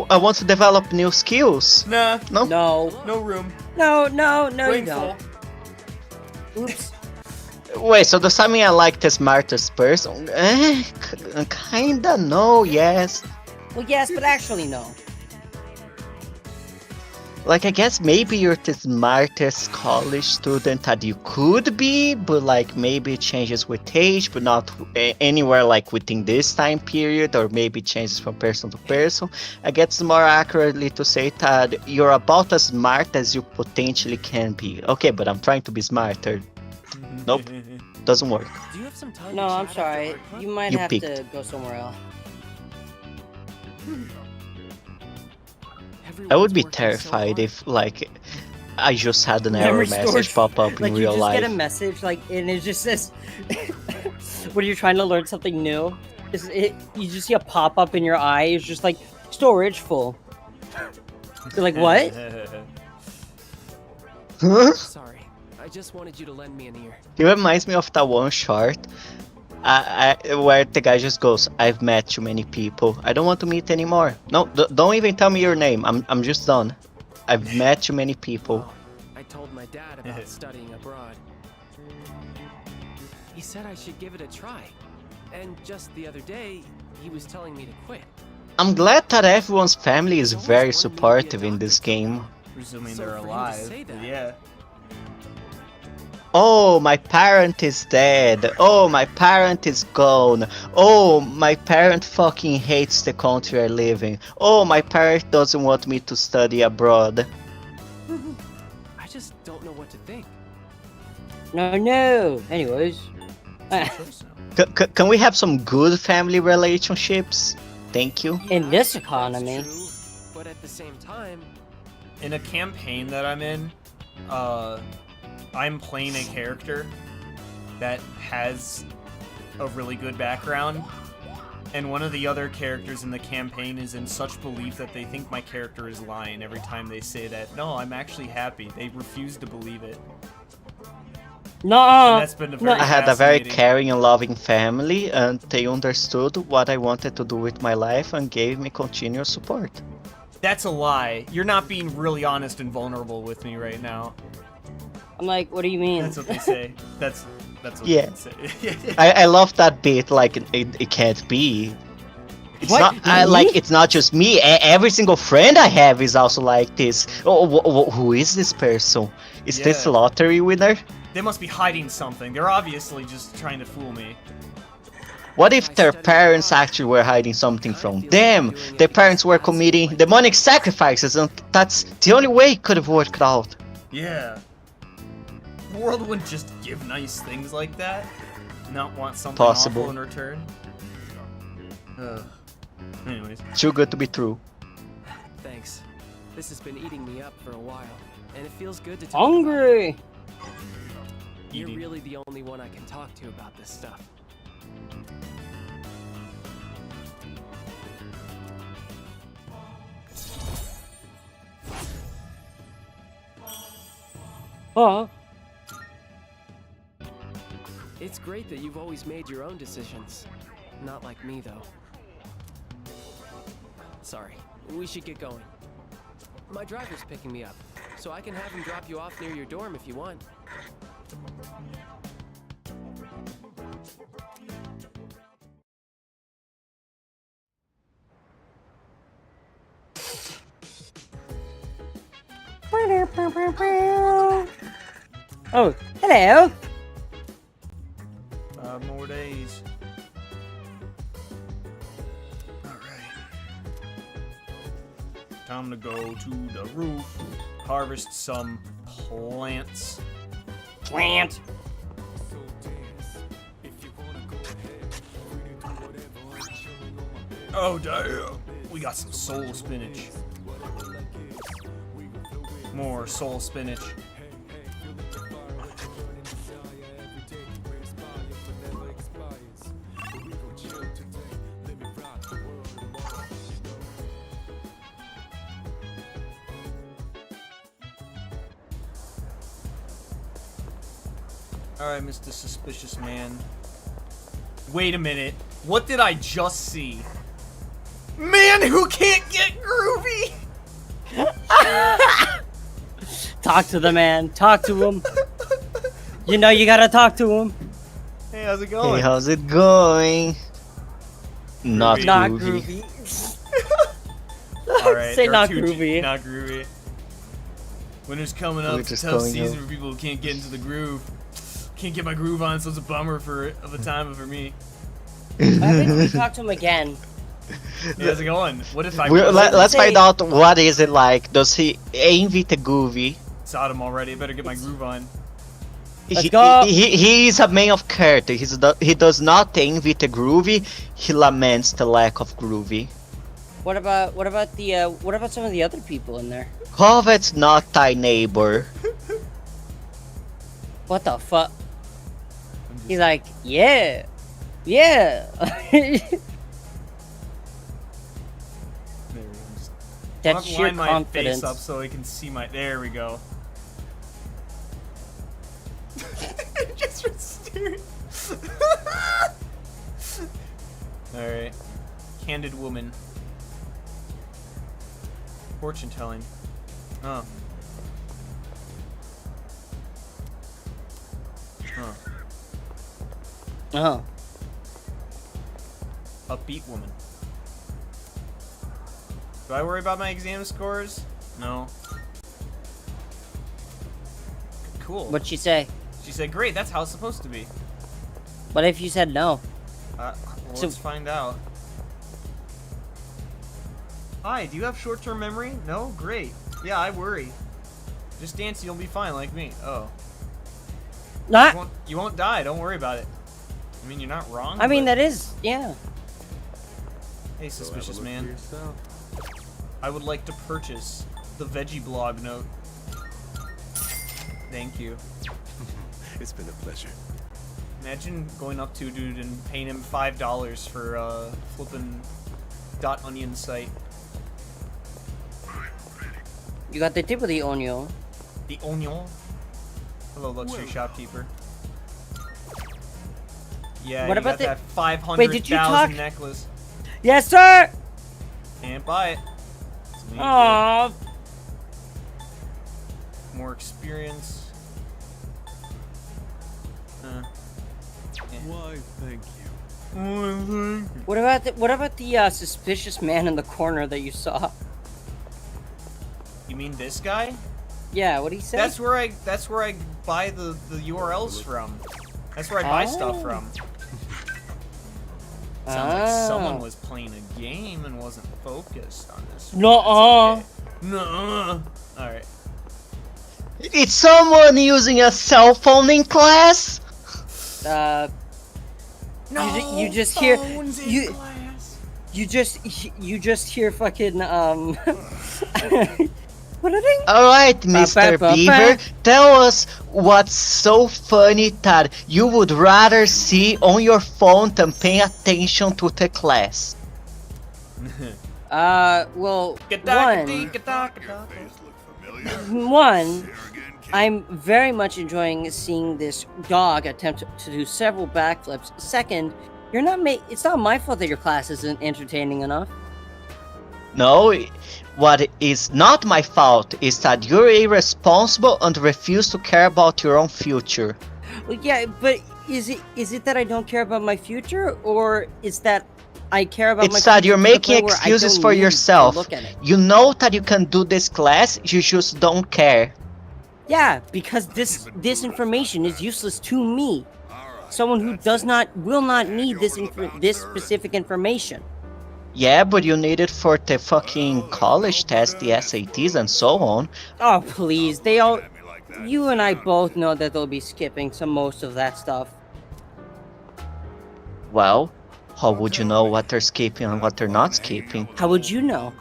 I want to develop new skills. Nah. No. No room. No, you Brain don't. full. Oops. Wait, so does that mean I like the smartest person? Kinda, no, yes. Well, yes, but actually, no. Like, I guess maybe you're the smartest college student that you could be, but like maybe it changes with age, but not anywhere like within this time period, or maybe it changes from person to person. I guess more accurately to say that you're about as smart as you potentially can be. Okay, but I'm trying to be smarter. Nope, doesn't work. Do you have some time? No, to I'm chat sorry. after work, huh? You might You have peaked. to go somewhere else. I would be terrified if, like, I just had an error Memory message storage. pop up Like in you real just life. get a message, like, and it just says, when you're trying to learn something new, you just see a pop up in your eye. It's just like storage full. You're like, what? Sorry, I just wanted you to lend me an ear. It reminds me of that one short where the guy just goes, "I've met too many people. I don't want to meet anymore. No, don't even tell me your name. I'm just done. I've met too many people." I told my dad about studying abroad. He said I should give it a try. And just the other day, he was telling me to quit. I'm glad that everyone's family is very supportive in this game. Presuming So they're for him to alive. say that- Yeah. Oh, my parent is dead. Oh, my parent is gone. Oh, my parent fucking hates the country I live in. Oh, my parent doesn't want me to study abroad. I just don't know what to think. No. Anyways. Can we have some good family relationships? Thank you. In this economy. True, but at the same time, In a campaign that I'm in, I'm playing a character that has a really good background, and one of the other characters in the campaign is in such belief that they think my character is lying every time they say that. No, I'm actually happy. They refuse to believe it. No. And that's been a very I had a very fascinating- caring and loving family, and they understood what I wanted to do with my life and gave me continuous support. That's a lie. You're not being really honest and vulnerable with me right now. I'm like, what do you mean? That's what they say. That's what Yeah. they say. I love that bit. Like it can't be. It's What? not like it's not just me. Every single friend I have is also like this. Oh, who is this person? Is this Yeah. lottery winner? They must be hiding something. They're obviously just trying to fool me. What if their parents actually were hiding something from them? Their parents were committing demonic sacrifices, and that's the only way it could have worked out. Yeah. The world wouldn't just give nice things like that. Not want something Possible. awful in return. Ugh. Anyways. Too good to be true. thanks. This has been eating me up for a while, and it feels good to talk Hungry. about it. You're really the only one I can talk to about this stuff. Oh. It's great that you've always made your own decisions. Not like me, though. Sorry, we should get going. My driver's picking me up, so I can have him drop you off near your dorm if you want. Oh, hello. 5 more days. Alright. Time to go to the roof, harvest some plants. Plant. Oh damn! We got some soul spinach. More soul spinach. Alright, Mr. Suspicious Man. Wait a minute. What did I just see? Man who can't get groovy! Talk to the man. Talk to him. You know you gotta talk to him. Hey, how's it going? Hey, how's it going? Not groovy. Alright, Say there are not two groovy. Not groovy. Winter's coming up. We're It's a just tough going season up. for people who can't get into the groove. Can't get my groove on, so it's a bummer of a time for me. I think we talk to him again. Hey, how's it going? What if I Let's find out what is it like. Does he envy the groovy? Saw him already. I better get my groove on. Let's go. He is a man of character. He does not envy the groovy. He laments the lack of groovy. What about some of the other people in there? Oh, that's not thy neighbor. What the fuck? He's like, yeah. I'll That's sheer line my confidence. face up so I can see my. There we go. Just staring. Alright. Candid woman. Fortune telling. Oh. Huh. Oh. Upbeat woman. Do I worry about my exam scores? No. Cool. What'd she say? She said, great, that's how it's supposed to be. What if you said no? Well, So- let's find out. Hi, do you have short-term memory? No? Great. Yeah, I worry. Just dance, you'll be fine like me. Oh. Not. You won't die, don't worry about it. I mean, you're not wrong. I mean, but- that is, yeah. Hey, suspicious man. I would like to purchase the veggie blog note. Thank you. It's been a pleasure. Imagine going up to a dude and paying him $5 for flipping .onion site. You got the tip of the onion. The onion. Hello, luxury shopkeeper. Yeah, What you about got that Wait, did you talk? $500,000 necklace. Yes, sir. Can't buy it. It's me. Aww. More experience. Why, thank you. What about the suspicious man in the corner that you saw? You mean this guy? Yeah, what did he say? That's where I buy the URLs from. That's where I buy stuff from. Sounds like someone was playing a game and wasn't focused on this. Nuh-uh. Okay. Nuh-uh. Alright. It's someone using a cell phone in class? No, you just hear you just hear fucking Alright, Mr. Beaver, tell us what's so funny that you would rather see on your phone than pay attention to the class. Well, one, I'm very much enjoying seeing this dog attempt to do several backflips. Second, it's not my fault that your class isn't entertaining enough. No, what is not my fault is that you're irresponsible and refuse to care about your own future. Well, yeah, but is it that I don't care about my future, or is that I care about my It's that future you're to the making point where I excuses don't for need to yourself. look at it? You know that you can do this class, you just don't care. Yeah, because this information is useless to me. Someone who will not need this specific information. Yeah, but you need it for the fucking college test, the SATs, and so on. Oh, please. You and I both know that they'll be skipping most of that stuff. Well, how would you know what they're skipping and what they're not skipping? How would you know?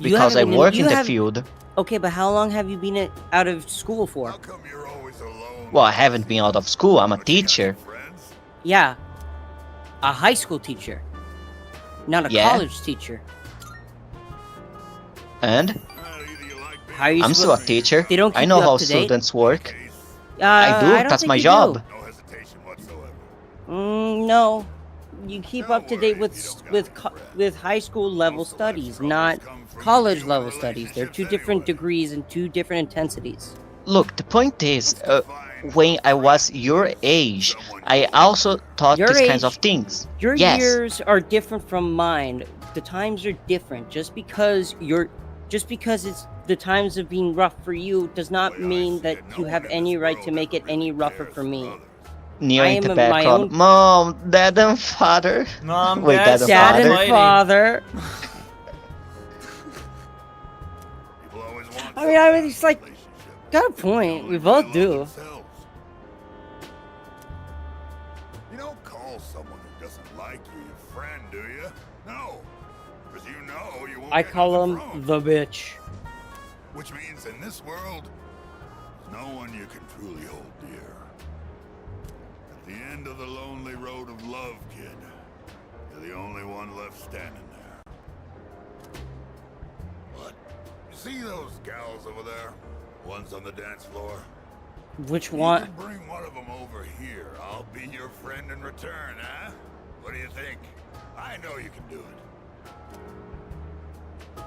Because I work in the field. Okay, but how long have you been out of school for? Well, I haven't been out of school, I'm a teacher. Yeah. A high school teacher. Not a Yeah. college teacher. And? How are you I'm still a teacher. They don't keep I know you up how to date? students work. I do. don't That's think my you job. do. No. You keep up to date with high school level studies, not college level studies. They're two different degrees and two different intensities. Look, the point is, when I was your age, I also taught Your these kinds age- of things. Your Yes. years are different from mine. The times are different. Just because it's the times have been rough for you does not mean that you have any right to make it any rougher for me. Neo I in am the my background. own- Mom, Dad, and Father. Mom, Wait, Dad, Dad and Dad Father. and father. I mean, it's like, got a point. We both do. You don't call someone who doesn't like you your friend, do you? No. Because you know you won't I get call nothing him from the bitch. Which means in this world, there's no one you can truly hold dear. At the end of the lonely road of love, kid, you're the only one left standing there. What? You see those gals over there? Ones on the dance floor? Which You one? can bring one of them over here. I'll be your friend in return, huh? What do you think? I know you can do it.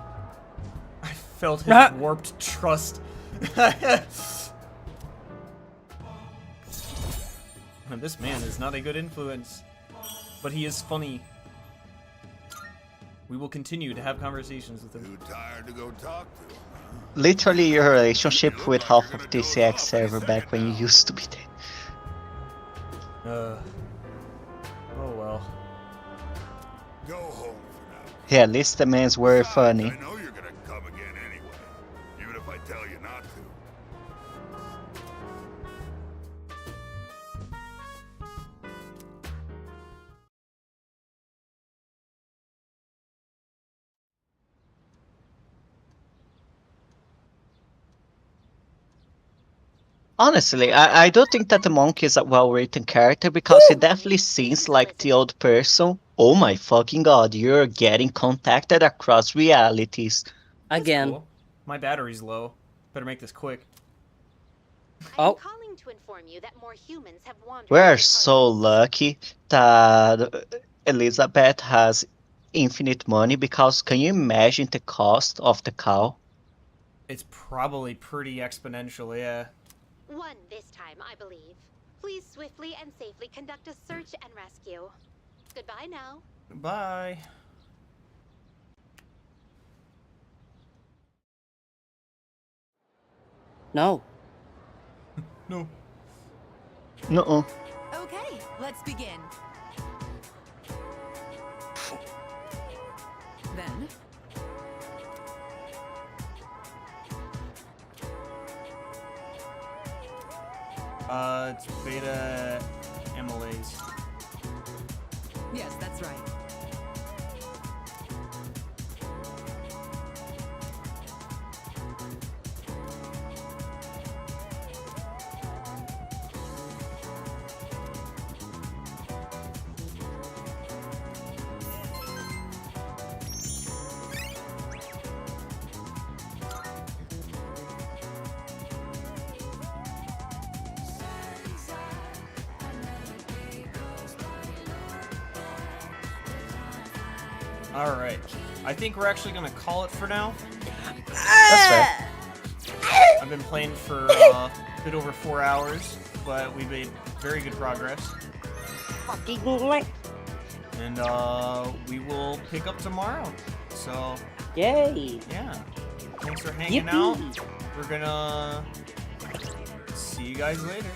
I felt his warped trust. This man is not a good influence, but he is funny. We will continue to have conversations with him. Too tired to go talk to him? Literally your relationship with half of the CX server back when you used to be there. Oh well. Go home. Yeah, at least the man's were funny. I know you're gonna come again anyway, even if I tell you not to. Honestly, I do think that the monk is a well-written character because he definitely seems like the old person. Oh my fucking god, you're getting contacted across realities. Again. Cool. My battery's low. Better make this quick. Oh. Calling to inform you that more humans have wandered. We're so lucky that Elizabeth has infinite money because can you imagine the cost of the cow? It's probably pretty exponential, yeah. One this time, I believe. Please swiftly and safely conduct a search and rescue. Goodbye now. Bye. No. No. No. Okay, let's begin. Then, It's beta amylase. yes, that's right. Alright. I think we're actually gonna call it for now. That's fair. I've been playing for a bit over 4 hours, but we made very good progress. And we will pick up tomorrow. So yay! Yeah. Thanks for hanging Yippee. out. We're gonna see you guys later.